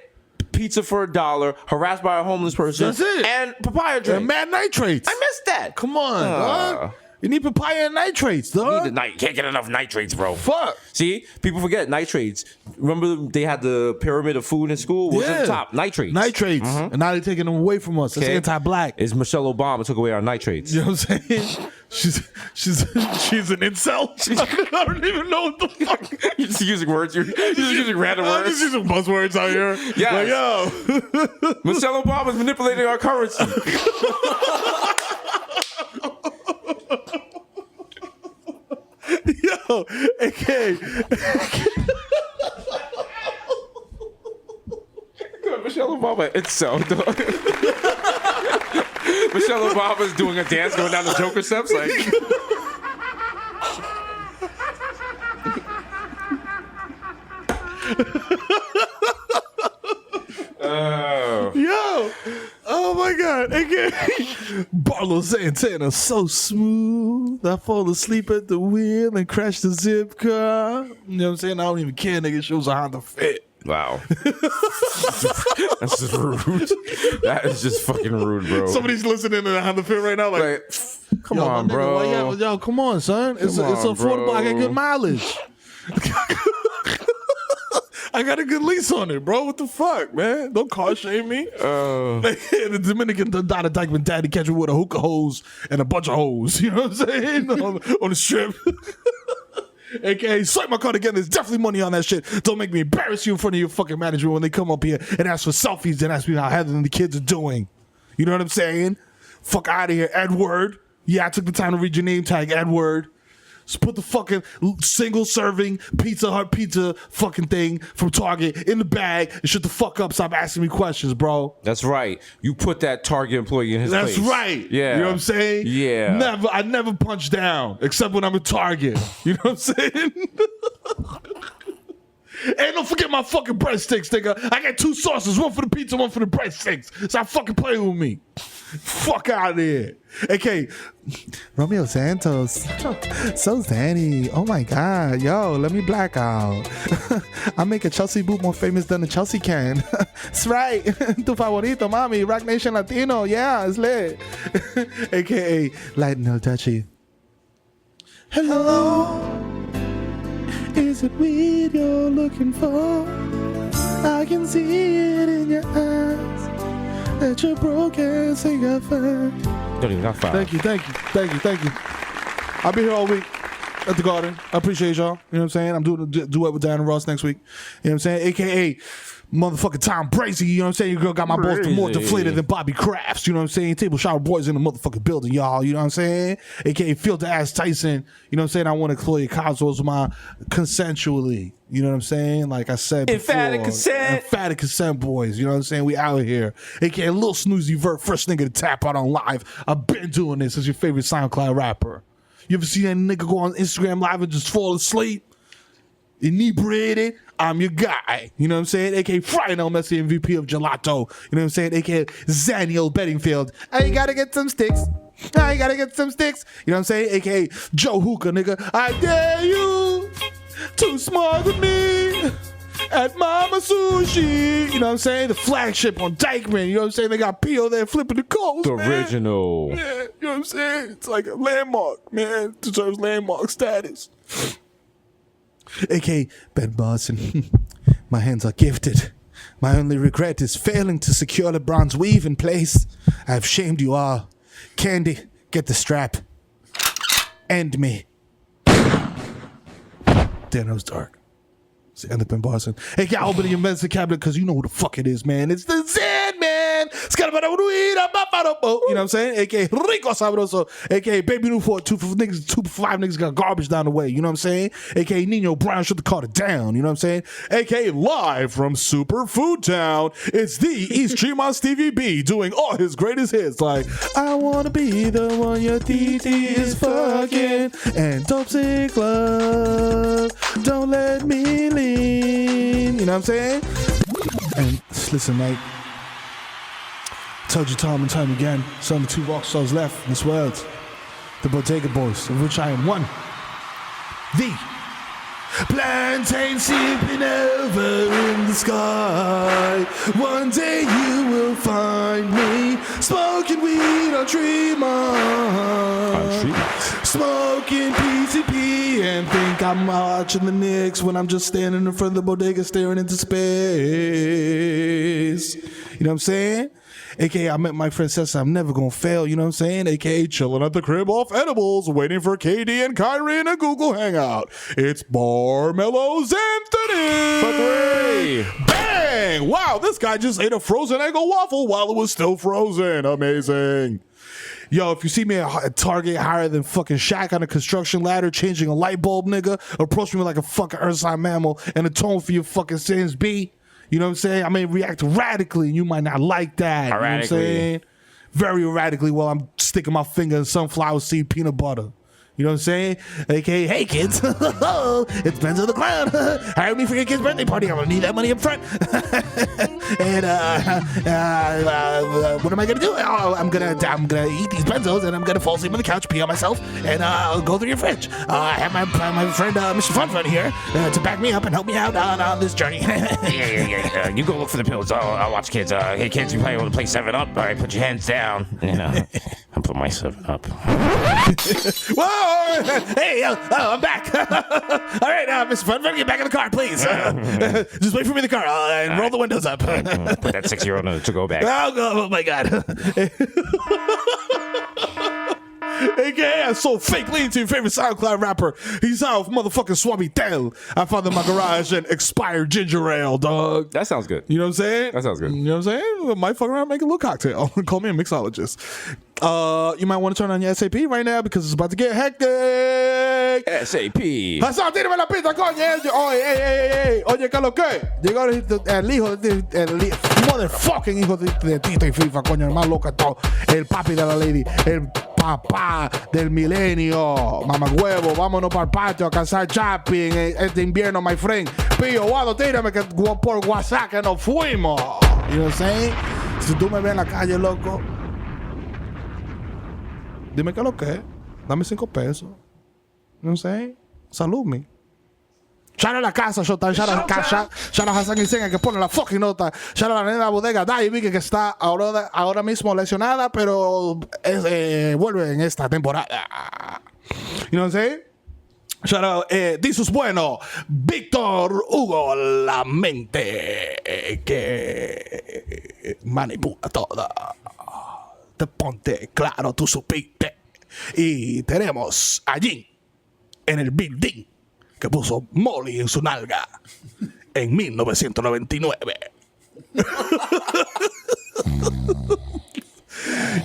pizza for $1, harassed by a homeless person, That's it. and papaya drink. And mad nitrates. I missed that. Come on, dog. You need papaya and nitrates, dog. Can't get enough nitrates, bro. Fuck. See, people forget nitrates. Remember they had the pyramid of food in school? What's at the top? Nitrates. Nitrates. And now they're taking them away from us. It's anti-black. It's Michelle Obama took away our nitrates. You know what I'm saying? She's an incel. I don't even know what the fuck. You're just using words. You're just using random words. I'm just using buzzwords out here. Yeah. Like, yo. Michelle Obama's manipulating our currency. Yo, AK. Michelle Obama, it's so dog. Michelle Obama's doing a dance going down the Joker steps like. Yo, oh my God, AK. Barlow Santana, so smooth. I fall asleep at the wheel and crash the zip car. You know what I'm saying? I don't even care, nigga. Shows a Honda Fit. Wow. That's just rude. That is just fucking rude, bro. Somebody's listening to the Honda Fit right now, like, come yo, on, nigga, bro. Yo, come on, son. It's affordable. Bro. I get good mileage. I got a good lease on it, bro. What the fuck, man? Don't car shame me. The Dominican Dada Dykeman daddy catch me with a hookah hose and a bunch of hoes. You know what I'm saying? on the strip. AKA, swipe my card again. There's definitely money on that shit. Don't make me embarrass you in front of your fucking management when they come up here and ask for selfies and ask me how Heather and the kids are doing. You know what I'm saying? Fuck out of here, Edward. Yeah, I took the time to read your name tag, Edward. Just put the fucking single serving Pizza Hut pizza fucking thing from Target in the bag and shut the fuck up. Stop asking me questions, bro. That's right. You put that Target employee in his place. That's right. Yeah. You know what I'm saying? Yeah. I never punch down except when I'm at Target. You know what I'm saying? Hey, don't forget my fucking breadsticks, nigga. I got 2 sauces, one for the pizza, one for the breadsticks. Stop fucking playing with me. Fuck out of here. Okay, Romeo Santos. So Zanny. Oh my God. Yo, let me black out. I make a Chelsea boot more famous than a Chelsea can. That's right. Tu favorito, mami. Rock Nation Latino. Yeah, it's lit. AKA Light No Touchy. Hello. Is it weed you're looking for? I can see it in your eyes that you're broken, so you got fine. Don't even got 5. Thank you. I'll be here all week. at the Garden. I appreciate y'all. You know what I'm saying? I'm doing a duet with Diana Ross next week. You know what I'm saying? AKA motherfucking Tom Brady. You know what I'm saying? Your girl got my balls more deflated than Bobby Crafts. You know what I'm saying? Table Shower Boys in the motherfucking building, y'all. You know what I'm saying? AKA Filter Ass Tyson. You know what I'm saying? I want to clear your consoles consensually. You know what I'm saying? Like I said before. Emphatic consent boys. You know what I'm saying? We out here. AKA Lil Snoozy Vert, first nigga to tap out on live. I've been doing this as your favorite SoundCloud rapper. You ever see that nigga go on Instagram live and just fall asleep? Inebriated? I'm your guy. You know what I'm saying? AKA Friday Messi MVP of Gelato. You know what I'm saying? AKA Zaniel Bettingfield. I gotta get some sticks. I gotta get some sticks. You know what I'm saying? AKA Joe Hookah, nigga. I dare you to smother me at Mama Sushi. You know what I'm saying? The flagship on Dykeman. You know what I'm saying? They got P.O. there flipping the coast, The original. Yeah, you know what I'm saying? It's like a landmark, man. It deserves landmark status. AKA Ben Boston. My hands are gifted. My only regret is failing to secure the bronze weave in place. I have shamed you all. Candy, get the strap. End me. Damn, that was dark. End up in Boston. Hey, y'all open your medicine cabinet because you know who the fuck it is, man. It's the Zen Man. You know what I'm saying? AKA Rico Sabroso. AKA Baby New 4, 2 for five niggas got garbage down the way. You know what I'm saying? AKA Nino Brown should have caught it down. You know what I'm saying? AKA live from Super Food Town. It's the East Tremont Stevie B doing all his greatest hits like I wanna be the one your TT is fucking and Dope Sick Love. Don't let me leave. You know what I'm saying? And listen, mate. Told you time and time again, there's only 2 rock stars left in this world. The Bodega Boys, of which I am one. The plantain sipping over in the sky. One day you will find me smoking weed on Tremont. Smoking PCP and think I'm watching the Knicks when I'm just standing in front of the bodega staring into space. You know what I'm saying? AKA I met my friend Cessa, I'm never gonna fail, you know what I'm saying? AKA chilling at the crib off edibles, waiting for KD and Kyrie in a Google Hangout. It's Barmelo's Anthony! Bang! Wow, this guy just ate a frozen Eggo waffle while it was still frozen. Amazing. Yo, if you see me at Target higher than fucking Shaq on a construction ladder changing a light bulb, nigga, approach me like a fucking earth-sign mammal and atone for your fucking sins, B. You know what I'm saying? I may react radically, and you might not like that. You know what I'm saying? Very erratically while I'm sticking my finger in sunflower seed peanut butter. You know what I'm saying? AKA, hey kids, it's Ben to the Clown. Hire me for your kid's birthday party. I'm gonna need that money up front. And what am I gonna do? Oh, I'm gonna eat these benzos and I'm gonna fall asleep on the couch, pee on myself, and I'll go through your fridge. I have my friend Mr. Funfun here to back me up and help me out on this journey. Yeah. You go look for the pills. I'll watch kids. Hey kids, you probably want to play 7-Up. All right, put your hands down. I'll put my 7-Up. Whoa! Hey, I'm back. All right, Mr. Funfun, get back in the car, please. Just wait for me in the car and roll the windows up. Put that 6-year-old in the to-go bag. Oh my God. AKA I sold fake lean to your favorite SoundCloud rapper. He's out with motherfucking Suavitel. I found in my garage an expired ginger ale, dog. That sounds good. You know what I'm saying? That sounds good. You know what I'm saying? I might fuck around and make a little cocktail. Call me a mixologist. You might want to turn on your SAP right now because it's about to get hectic. SAP. Hasan, tírame la pista, coño. Oye, ¿qué es lo que? Llegó el hijo de motherfucking hijo de Tito y FIFA, coño, el más loco de todo. El papi de la lady. El papá del milenio. Mamagüevo, vámonos para el patio a cazar shopping este invierno, my friend. Pío, Guado, tírame que por WhatsApp que nos fuimos. You know what I'm saying? Si tú me ves en la calle, loco, dime qué es lo que es. Dame 5 pesos. You know what I'm saying? Salud me. Shout out a la casa, shout out Hasan y Senga que pone la fucking nota. Shout out a la nena de la bodega Davey que está ahora mismo lesionada, pero vuelve en esta temporada. You know what I'm saying? Shout out Desus Bueno, Víctor Hugo, la mente que manipula toda. Te ponte claro, tú supiste. Y tenemos allí en el building que puso Molly en su nalga en 1999.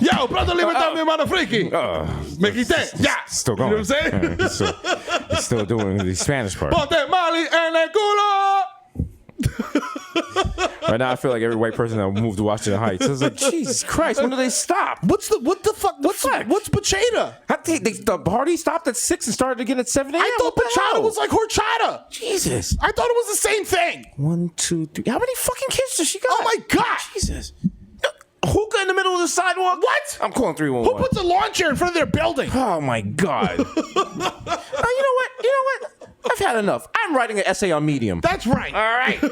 Yo, pronto libertad, mi hermano Freaky. Me quité, ya. Still going. You know what I'm saying? He's still doing the Spanish part. Ponte Molly en el culo. Right now, I feel like every white person that moved to Washington Heights is like, Jesus Christ, when do they stop? What the fuck? What's bachata? The party stopped at 6 and started again at 7 a.m. I thought bachata was like horchata. Jesus. I thought it was the same thing. 1, 2, 3. How many fucking kids does she got? Oh my God. Jesus. Hookah in the middle of the sidewalk? What? I'm calling 311. Who puts a lawn chair in front of their building? Oh my God. You know what? I've had enough. I'm writing an essay on Medium. That's right. All right.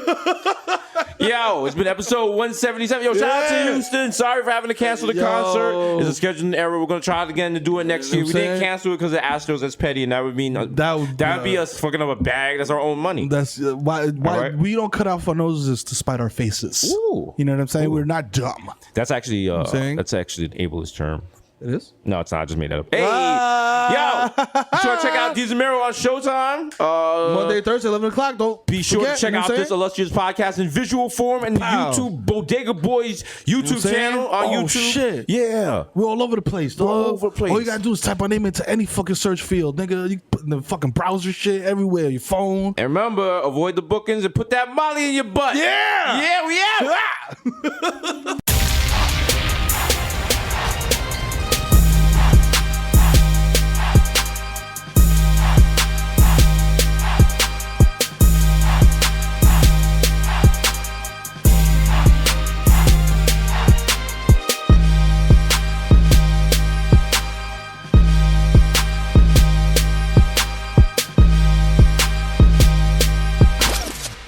Yo, it's been episode 177. Yo, shout out to Houston. Sorry for having to cancel the concert. It's a scheduling error. We're going to try it again to do it next year. We didn't cancel it because of Astros. That's petty, and that would mean that would be us fucking up a bag. That's our own money. That's why right. we don't cut off our noses to spite our faces. Ooh. You know what I'm saying? Ooh. We're not dumb. That's actually an ableist term. It is? No, it's not. I just made that up. Hey, yo, be sure to check out Desus and Mero on Showtime. Monday, Thursday, 11 o'clock. Don't be sure forget, to check out this illustrious podcast in visual form and the YouTube Bodega Boys YouTube channel on YouTube. Shit. Yeah. We're all over the place. All over the place. All you gotta do is type our name into any fucking search field. Nigga, you put in the fucking browser shit everywhere, your phone. And remember, avoid the bookings and put that molly in your butt. Yeah. Yeah, we out.